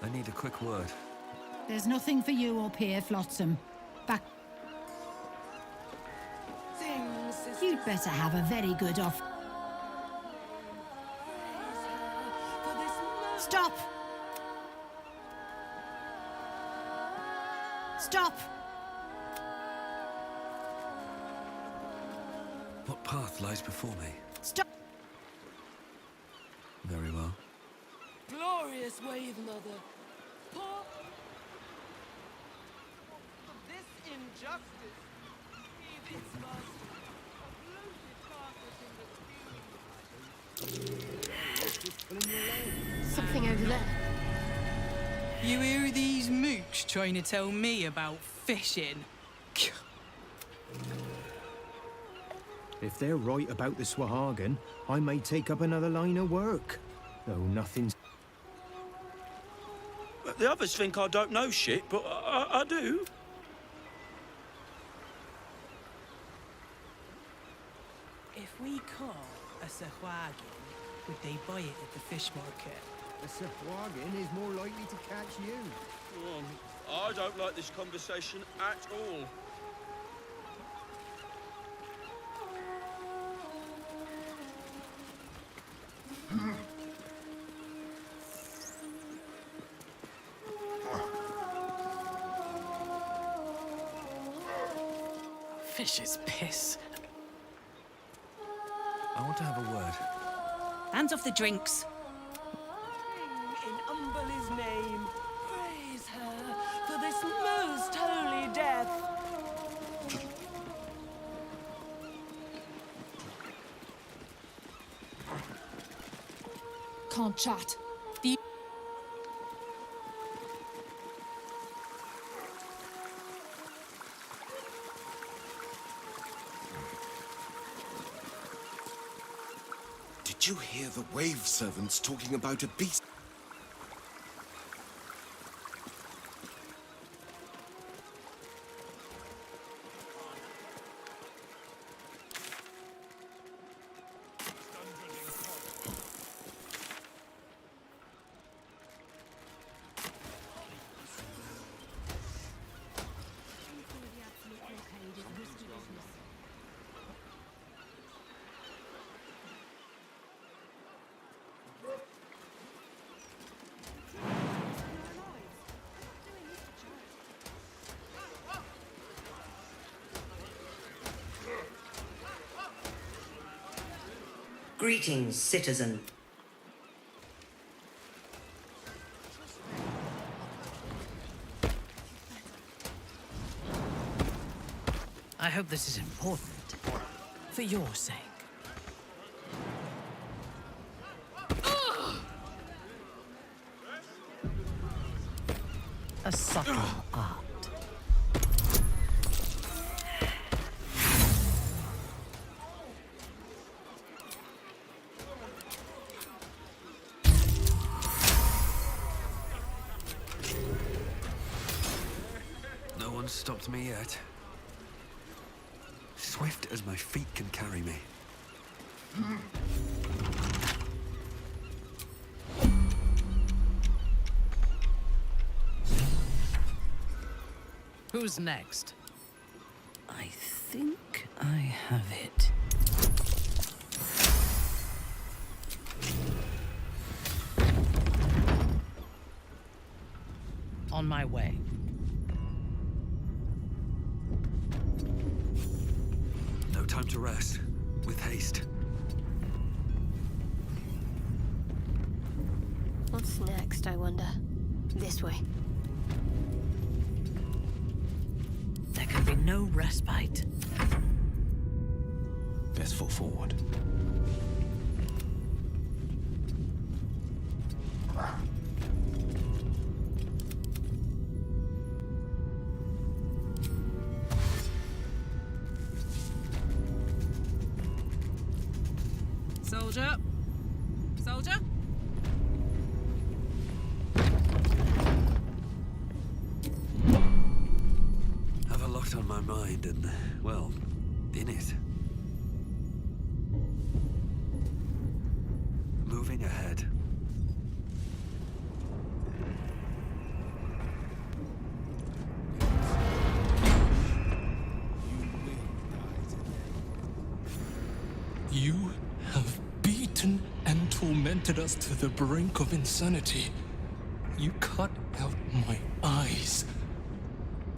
I need a quick word.
There's nothing for you up here, Flotsam. Back.
Sing, sisters.
You'd better have a very good off. Stop! Stop!
What path lies before me?
Stop!
Very well.
Glorious Wave Mother, pour... This injustice, be its mercy, a bloated carcass in the...
Something over there.
You hear these mooks trying to tell me about fishing?
If they're right about the Swahagan, I may take up another line of work. Though nothing's...
The others think I don't know shit, but I do.
If we caught a Swahagan, would they buy it at the fish market?
A Swahagan is more likely to catch you.
I don't like this conversation at all.
Fish's piss.
I want to have a word.
Hands off the drinks.
In Umberly's name, praise her for this most holy death.
Can't chat.
Did you hear the wave servants talking about a beast?
Greetings, citizen.
I hope this is important. For your sake. A subtle art.
No one's stopped me yet. Swift as my feet can carry me.
Who's next? I think I have it. On my way.
No time to rest. With haste.
What's next, I wonder? This way.
There can be no respite.
Best foot forward.
Soldier? Soldier?
Have a lot on my mind and, well, in it. Moving ahead.
You have beaten and tormented us to the brink of insanity. You cut out my eyes,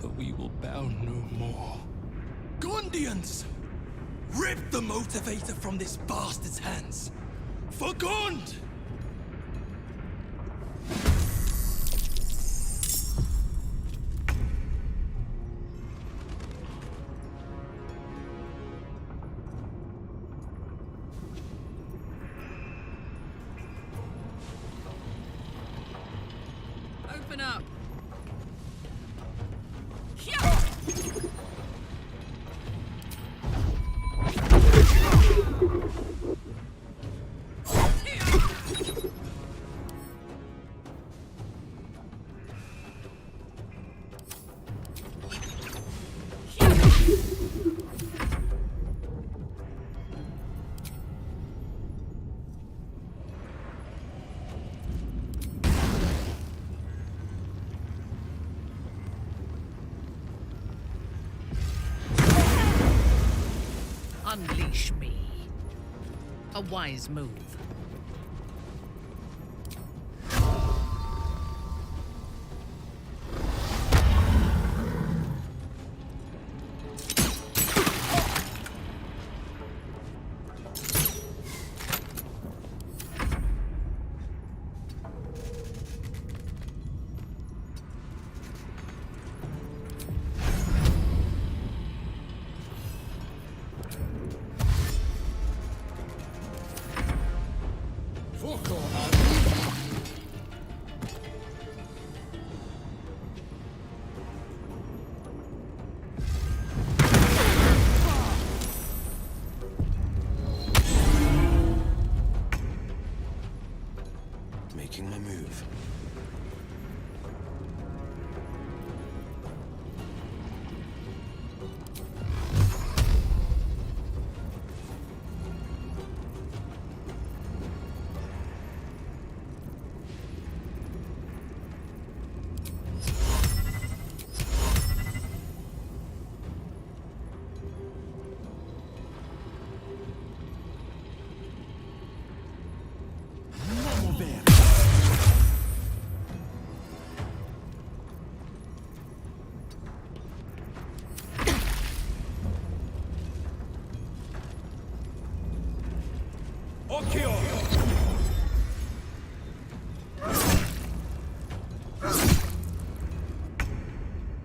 but we will bow no more. Gondians! Rip the motivator from this bastard's hands! For Gond!
Open up. Unleash me. A wise move.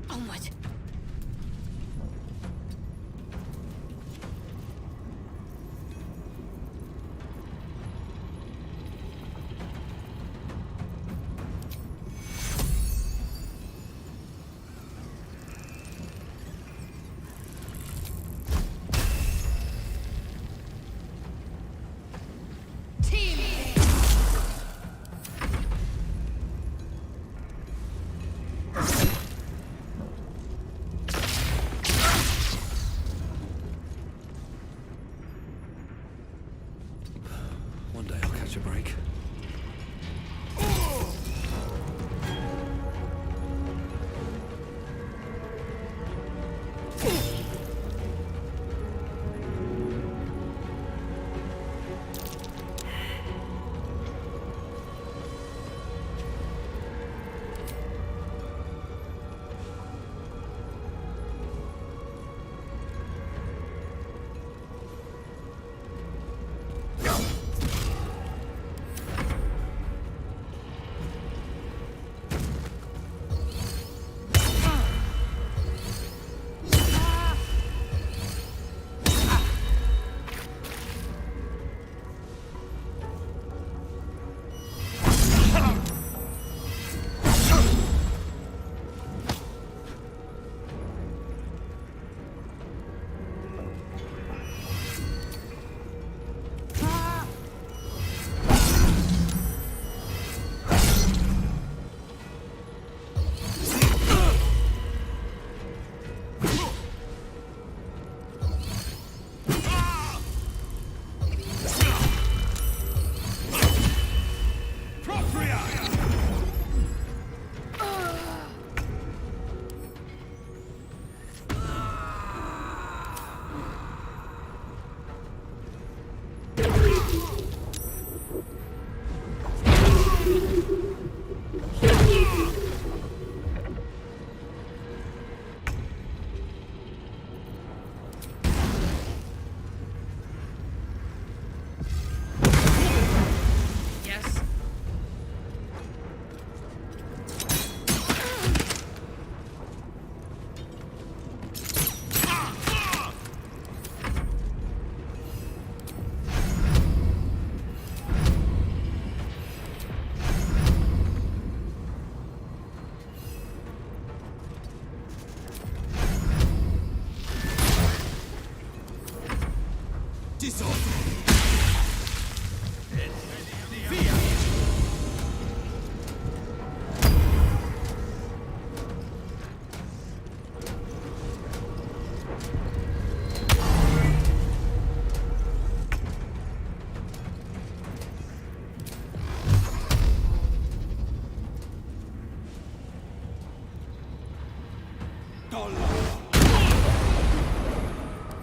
Onward.
One day I'll catch a break.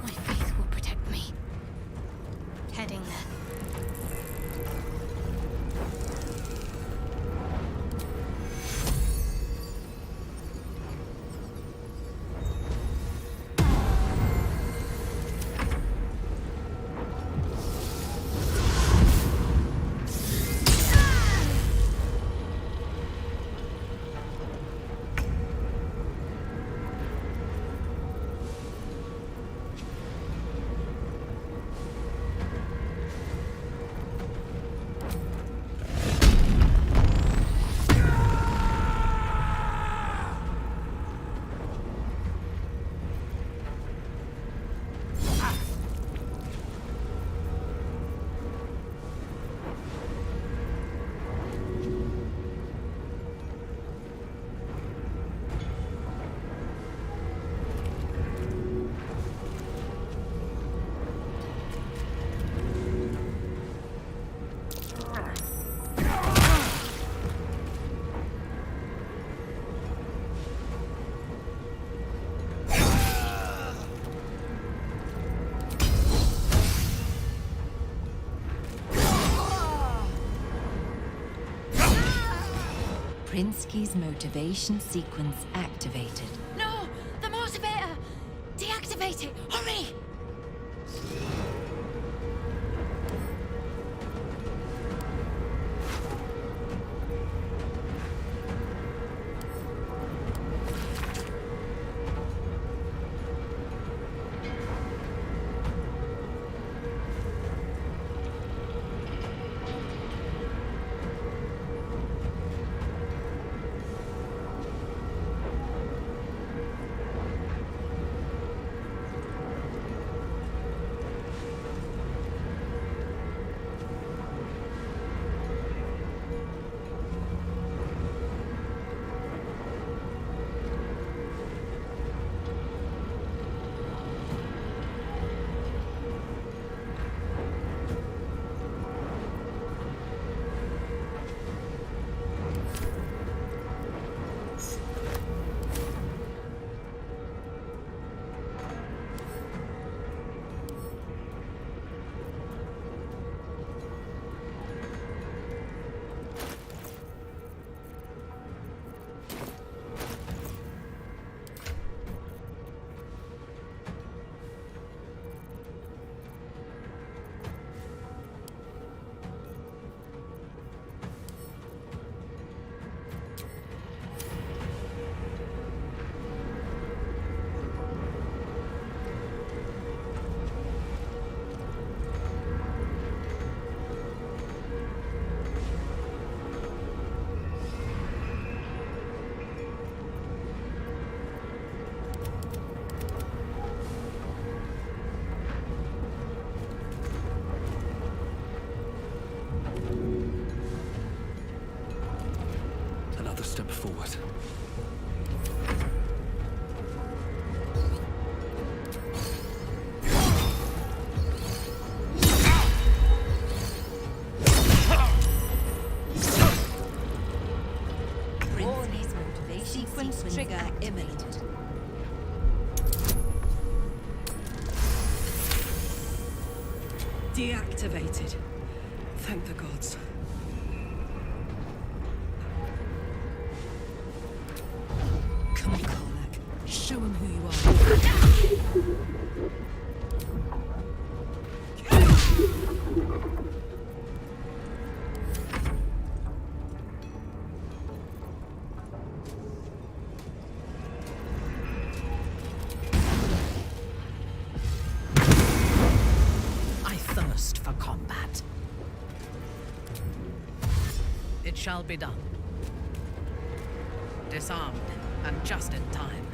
My faith will protect me. Heading there.
Prinsky's motivation sequence activated.
No! The motivator! Deactivate it! Hurry!
forward.
Sequence trigger imminent.
Deactivated. Thank the gods. Come on, Karlach. Show him who you are.
I thirst for combat. It shall be done. Disarmed, and just in time.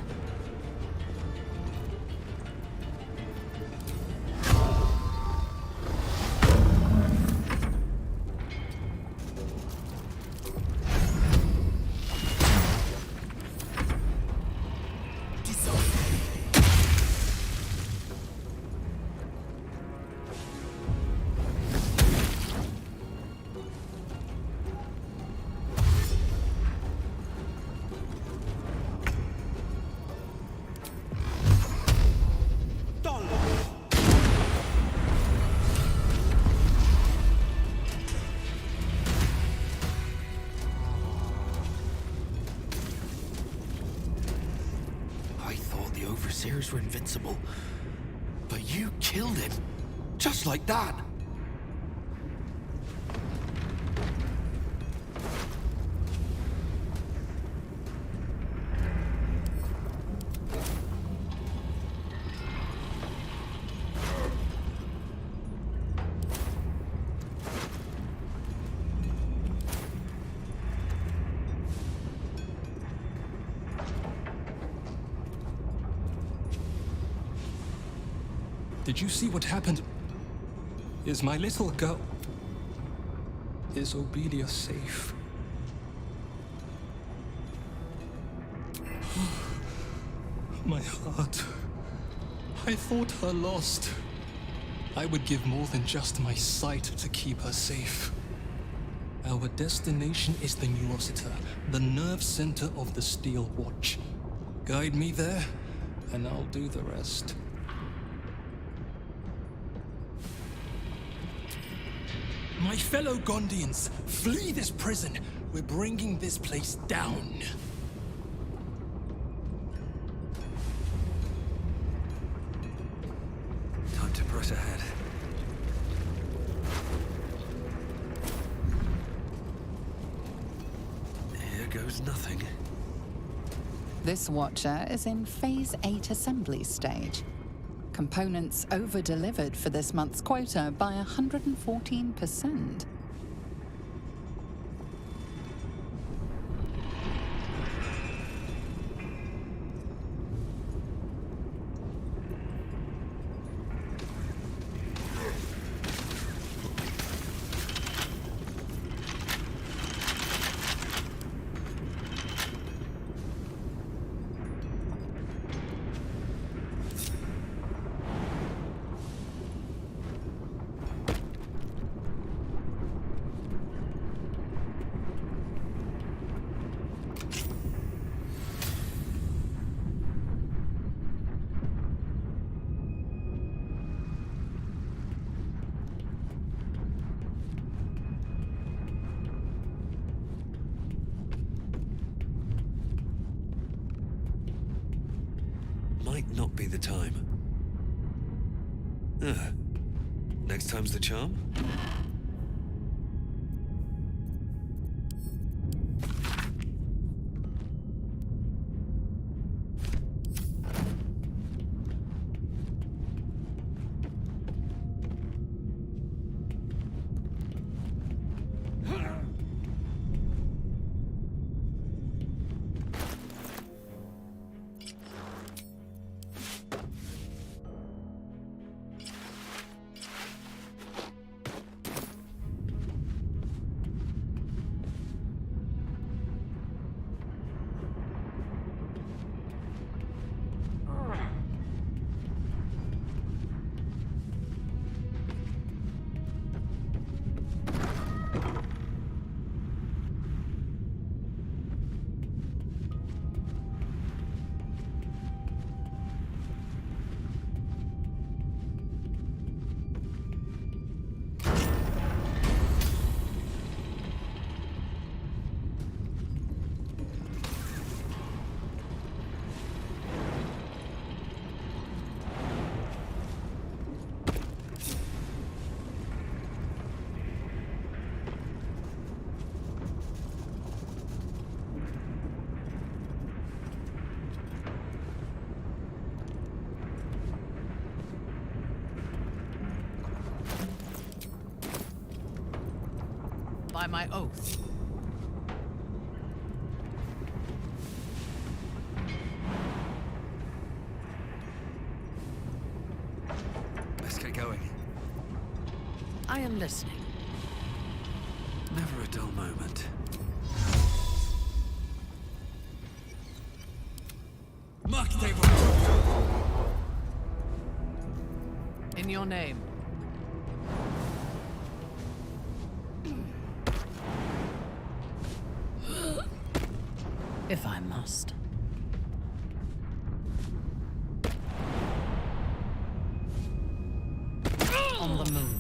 Overseers were invincible, but you killed him, just like that.
Did you see what happened? Is my little girl... Is Obelia safe? My heart. I thought her lost. I would give more than just my sight to keep her safe. Our destination is the New Rossiter, the nerve center of the Steel Watch. Guide me there, and I'll do the rest. My fellow Gondians, flee this prison. We're bringing this place down.
Time to press ahead. Here goes nothing.
This Watcher is in Phase 8 assembly stage. Components over-delivered for this month's quota by 114%.
Might not be the time. Next time's the charm?
by my oath.
Let's get going.
I am listening.
Never a dull moment.
In your name. If I must. On the move.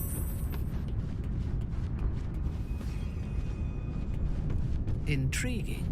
Intriguing.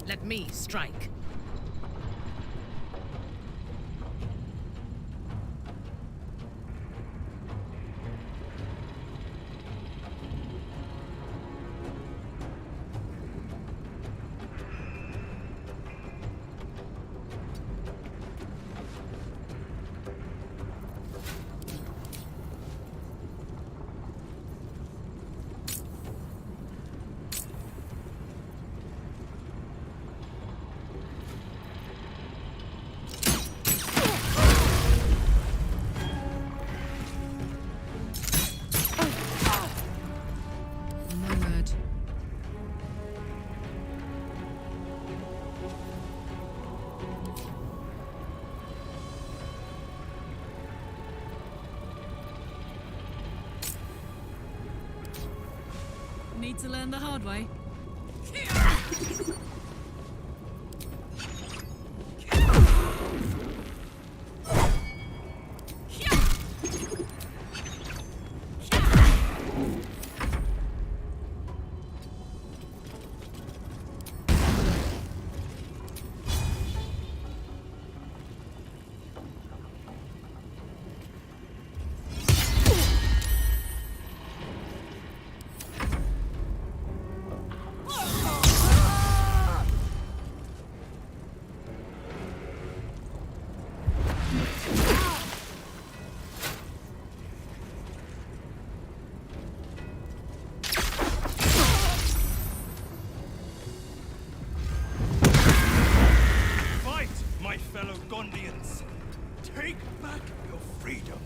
Let me strike.
Need to learn the hard way.
fellow Gondians. Take back your freedom.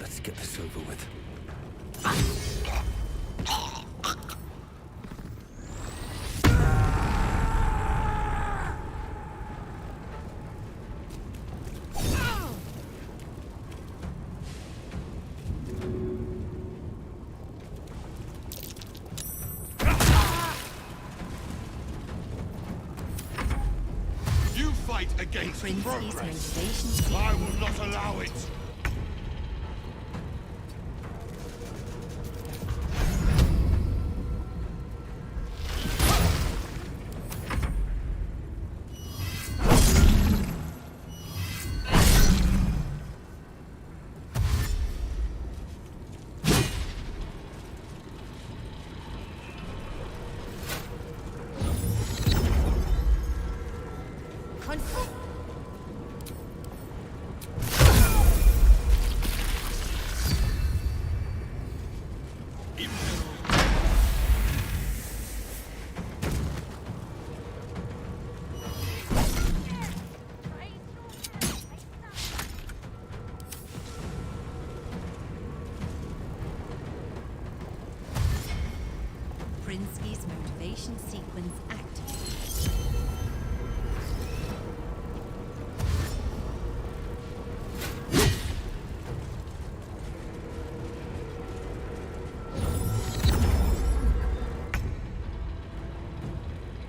Let's get this over with.
You fight against progress. I will not allow it.
Brinsky's motivation sequence activated.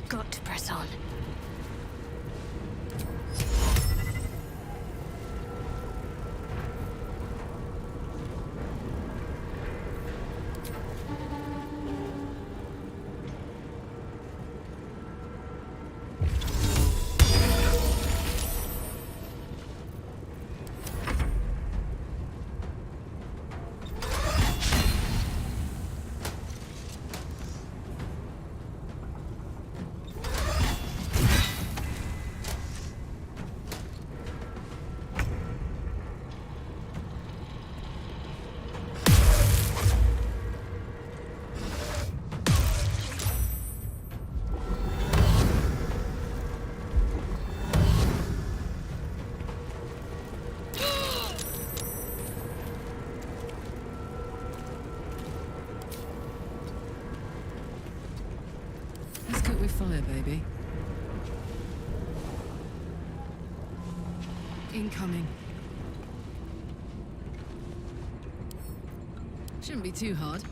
Got to press on.
Let's cook with fire, baby. Incoming. Shouldn't be too hard.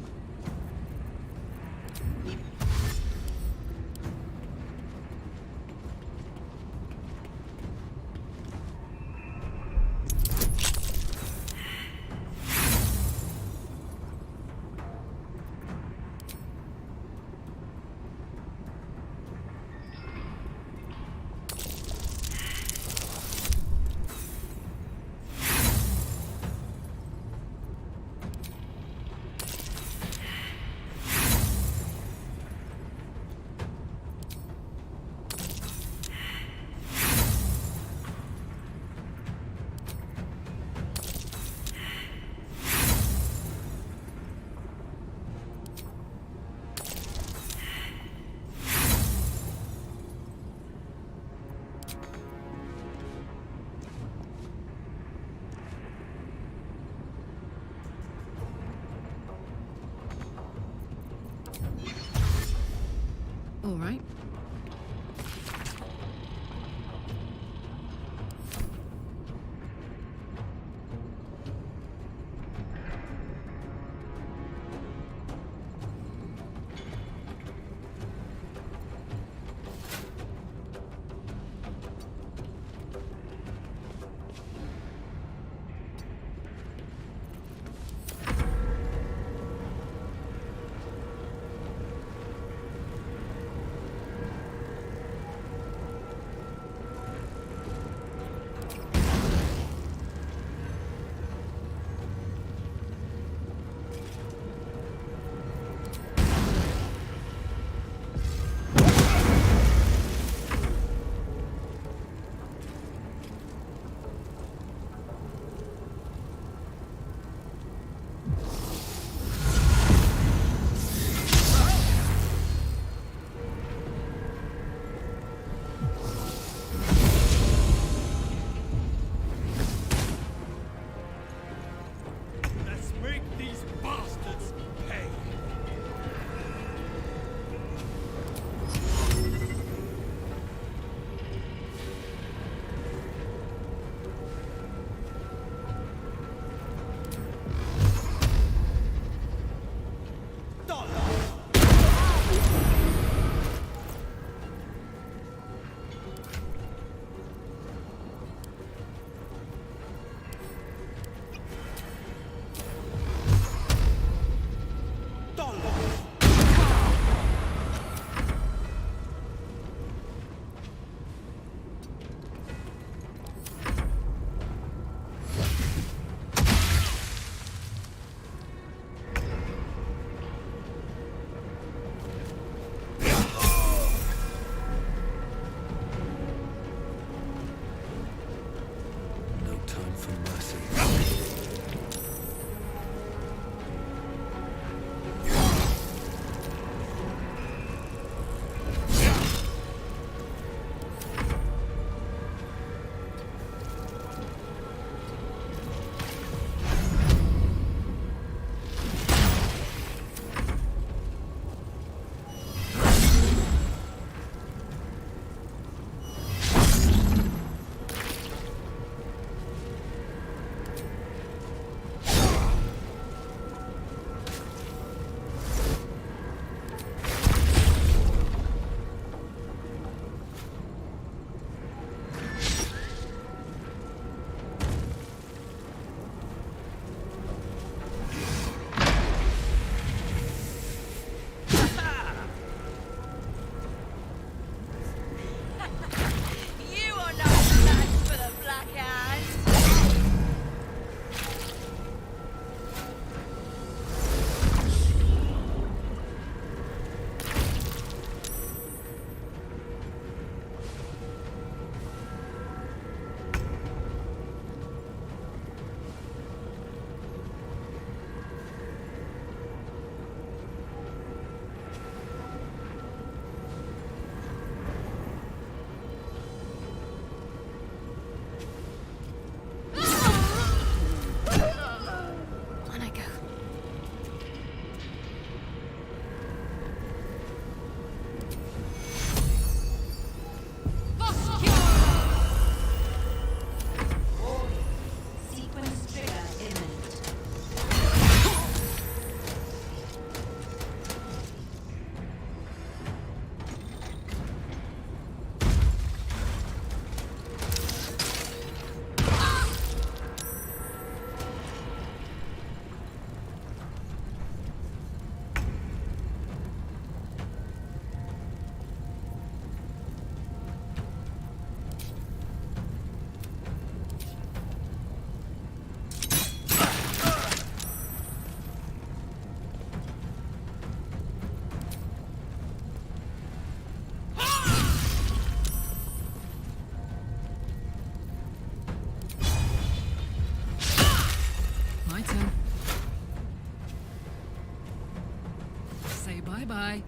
Bye-bye.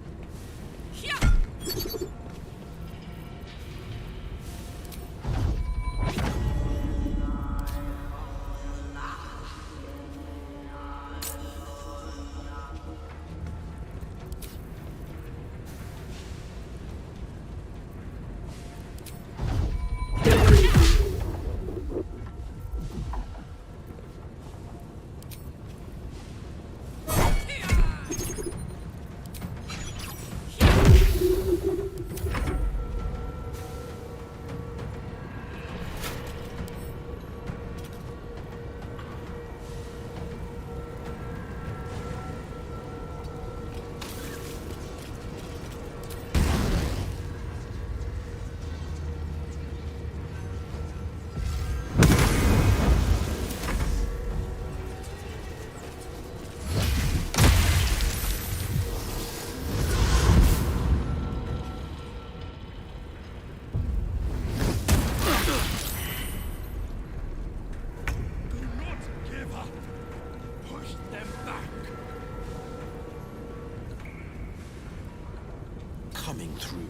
Coming through.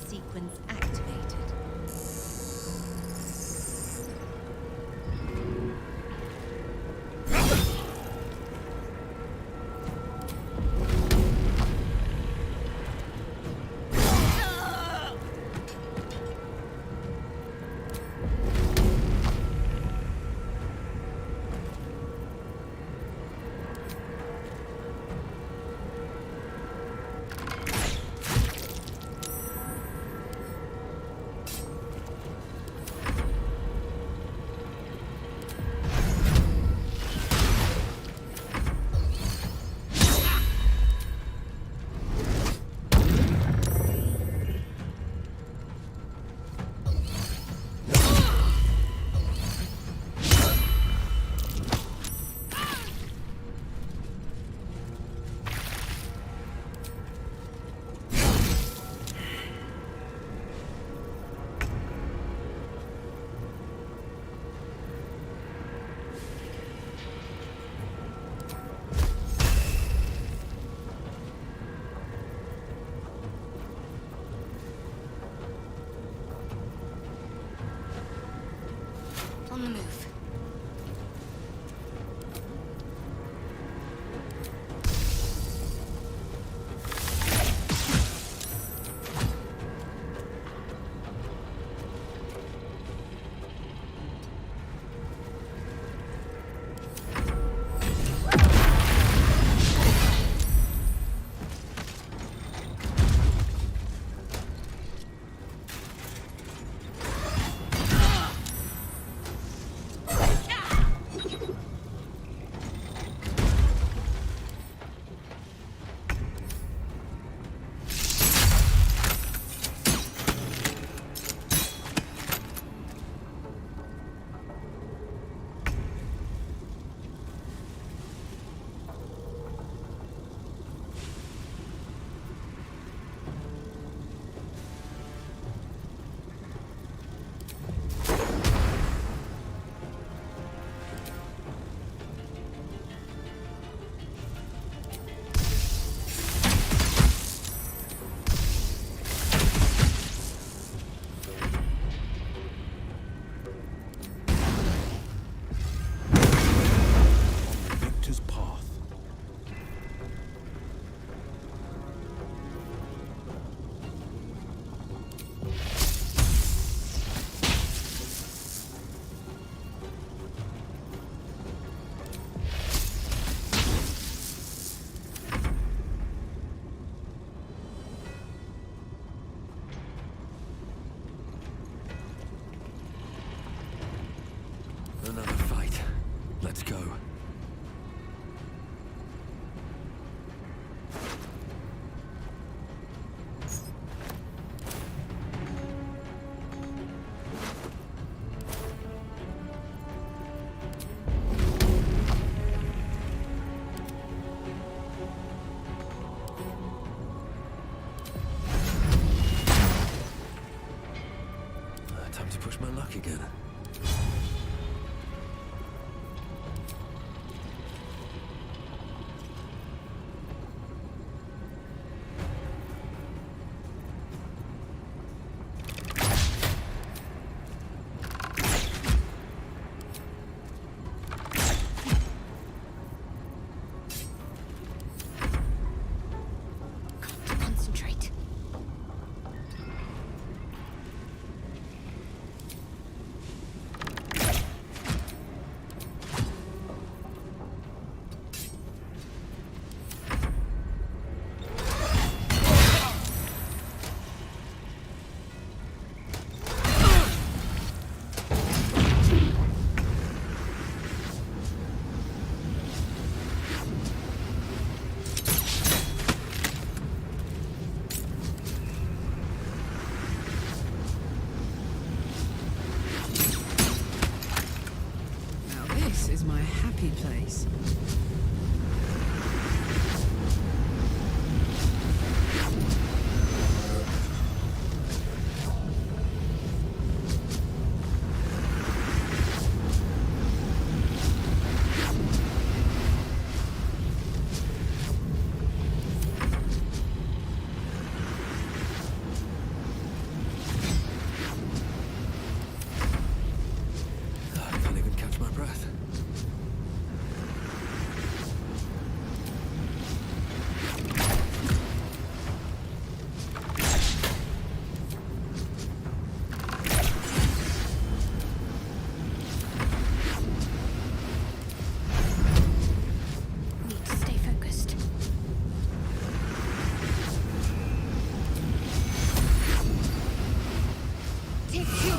Sequence activated.
again.
Concentrate.
Now this is my happy place.
I can't even catch my breath.
Need to stay focused. Take two.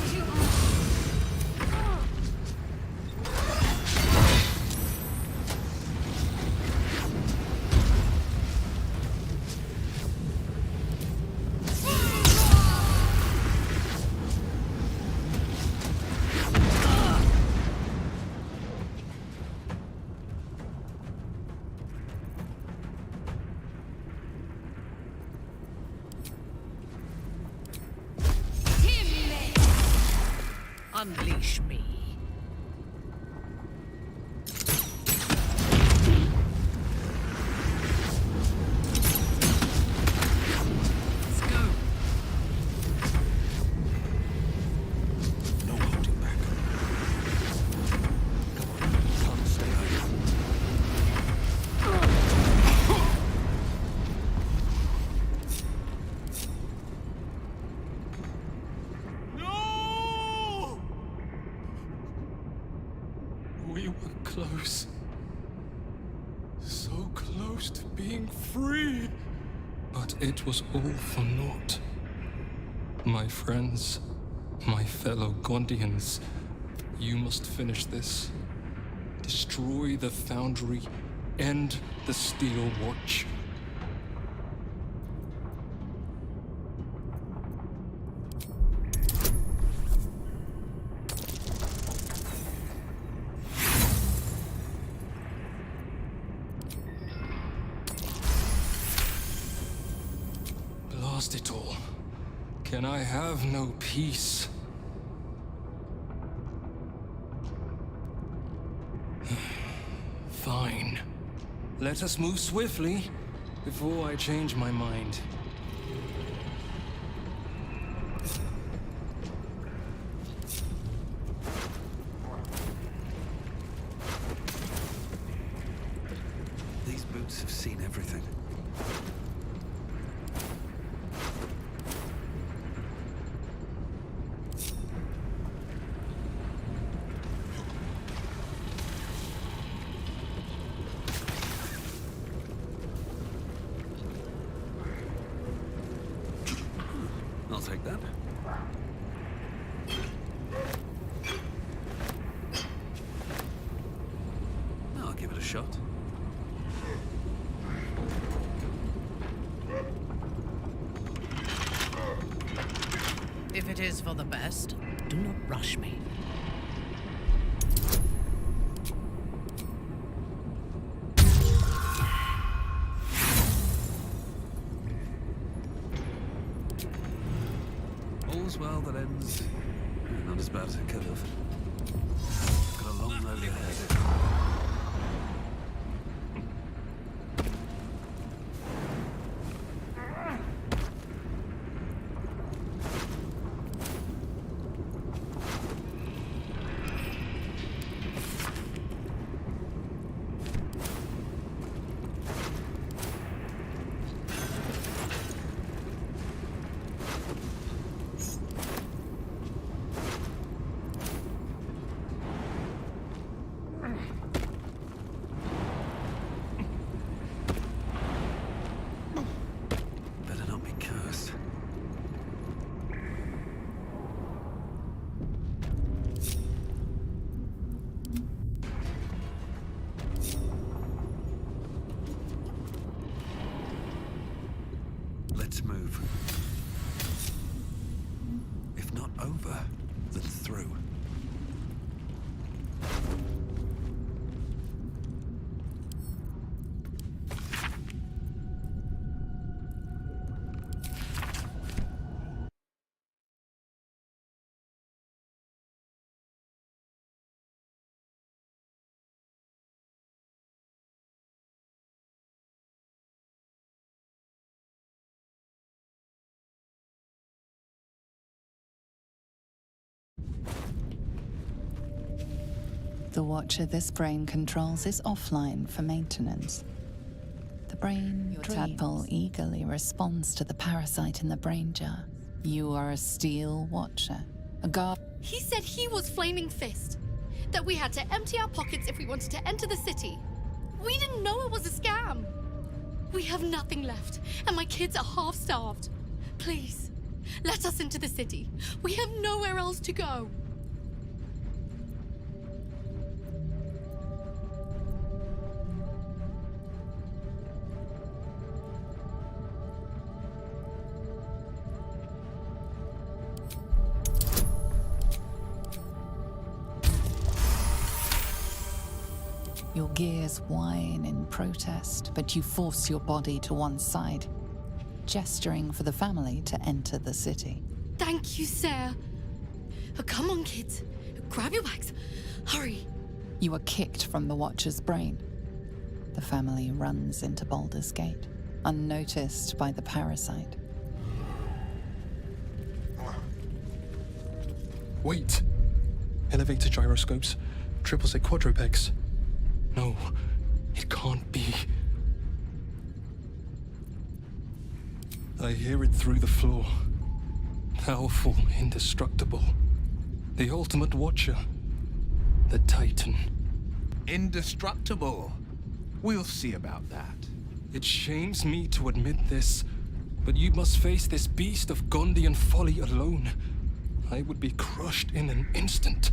Unleash me.
Let's go.
No holding back. Come on, can't stay idle.
We were close. So close to being free. But it was all for naught. My friends, my fellow Gondians, you must finish this. Destroy the Foundry, end the Steel Watch. Blast it all. Can I have no peace? Fine. Let us move swiftly before I change my mind.
These boots have seen everything. I'll take that. I'll give it a shot.
If it is for the best, do not rush me.
All's well that ends not as bad as it could have. Got a long road ahead. Better not be cursed. Let's move. If not over, then through.
The watcher this brain controls is offline for maintenance. The brain tadpole eagerly responds to the parasite in the brain jar. You are a steel watcher, a guard.
He said he was Flaming Fist. That we had to empty our pockets if we wanted to enter the city. We didn't know it was a scam. We have nothing left, and my kids are half-starved. Please, let us into the city. We have nowhere else to go.
Your gears whine in protest, but you force your body to one side, gesturing for the family to enter the city.
Thank you, Sarah. Come on, kids. Grab your bags. Hurry.
You are kicked from the Watcher's brain. The family runs into Baldur's Gate, unnoticed by the parasite.
Wait! Elevator gyroscopes, triple set quadrupex. No, it can't be. I hear it through the floor. Powerful, indestructible. The ultimate watcher. The Titan.
Indestructible. We'll see about that.
It shames me to admit this, but you must face this beast of Gondian folly alone. I would be crushed in an instant.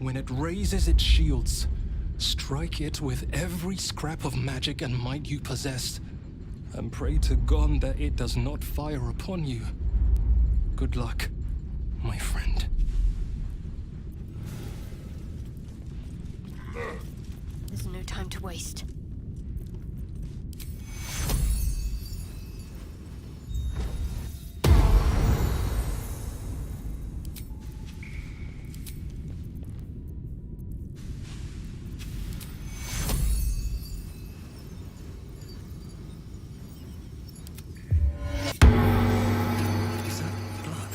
When it raises its shields, strike it with every scrap of magic and might you possess, and pray to God that it does not fire upon you. Good luck, my friend.
There's no time to waste.
Is that blood?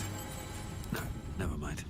No, never mind.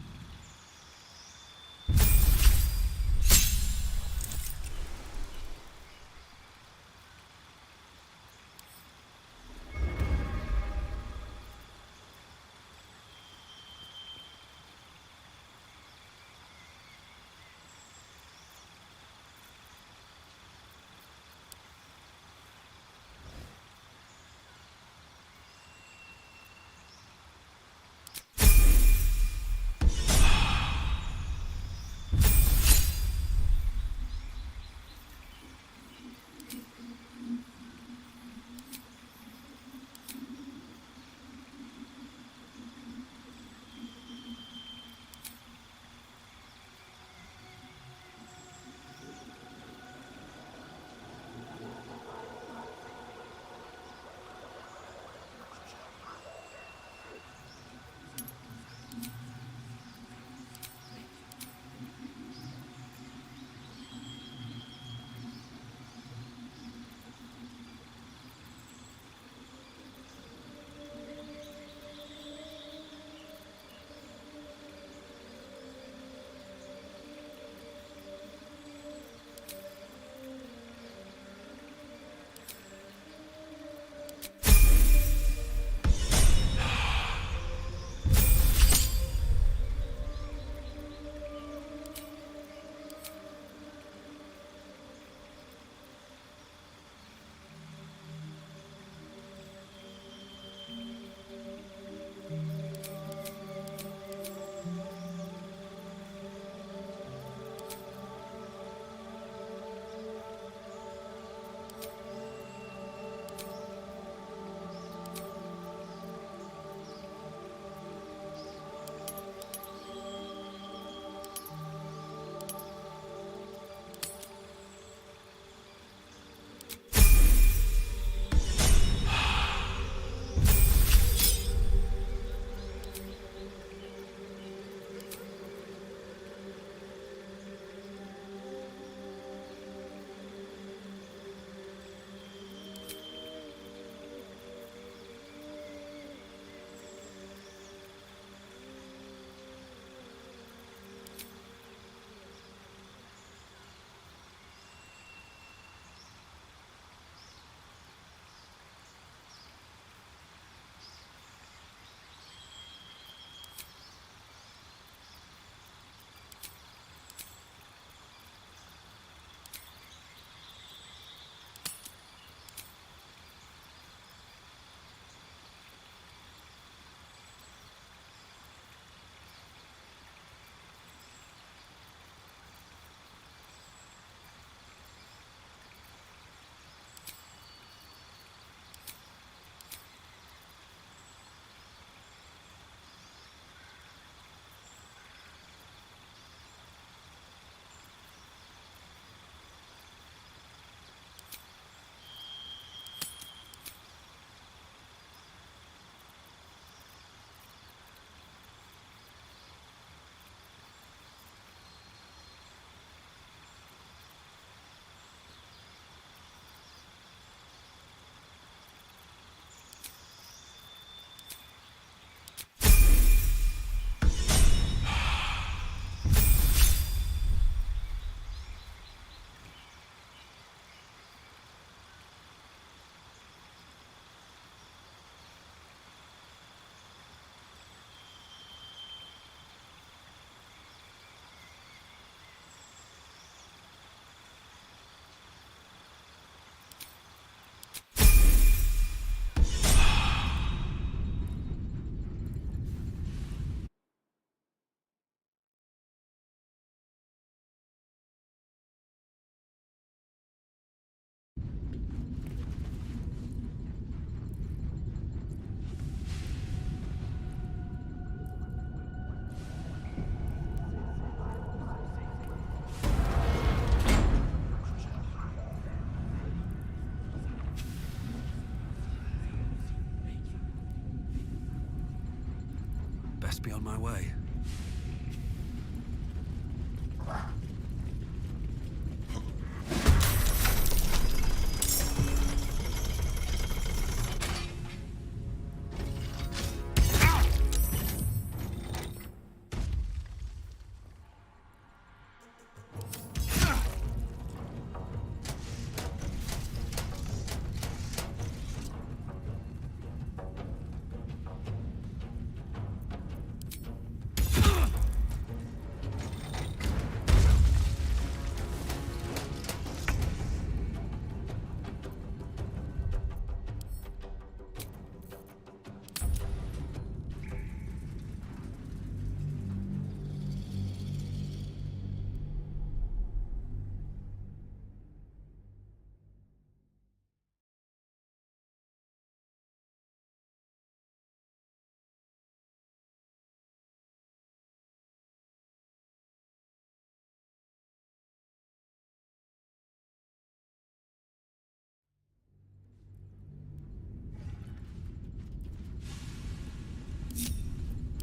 must be on my way.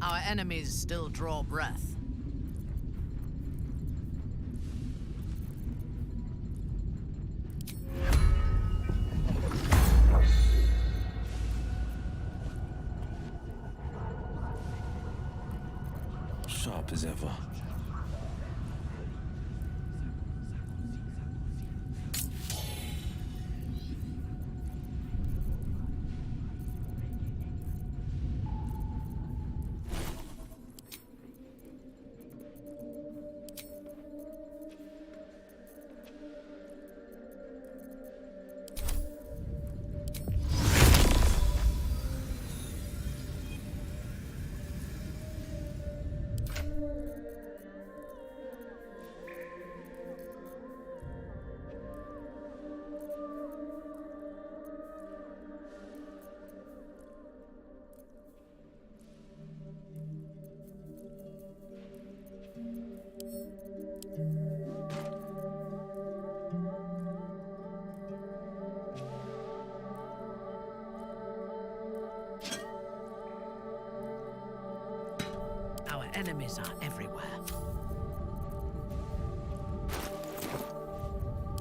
Our enemies still draw breath.
Sharp as ever.
Our enemies are everywhere.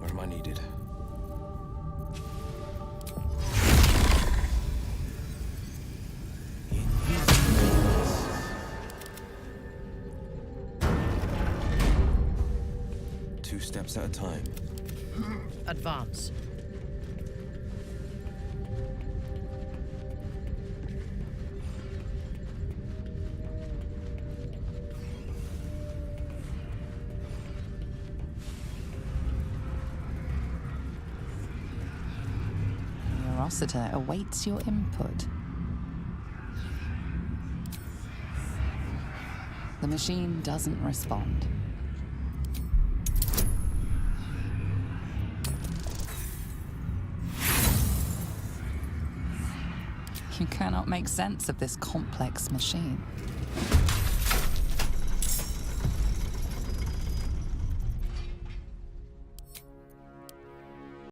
Where am I needed? Two steps at a time.
Advance.
Rossiter awaits your input. The machine doesn't respond. You cannot make sense of this complex machine.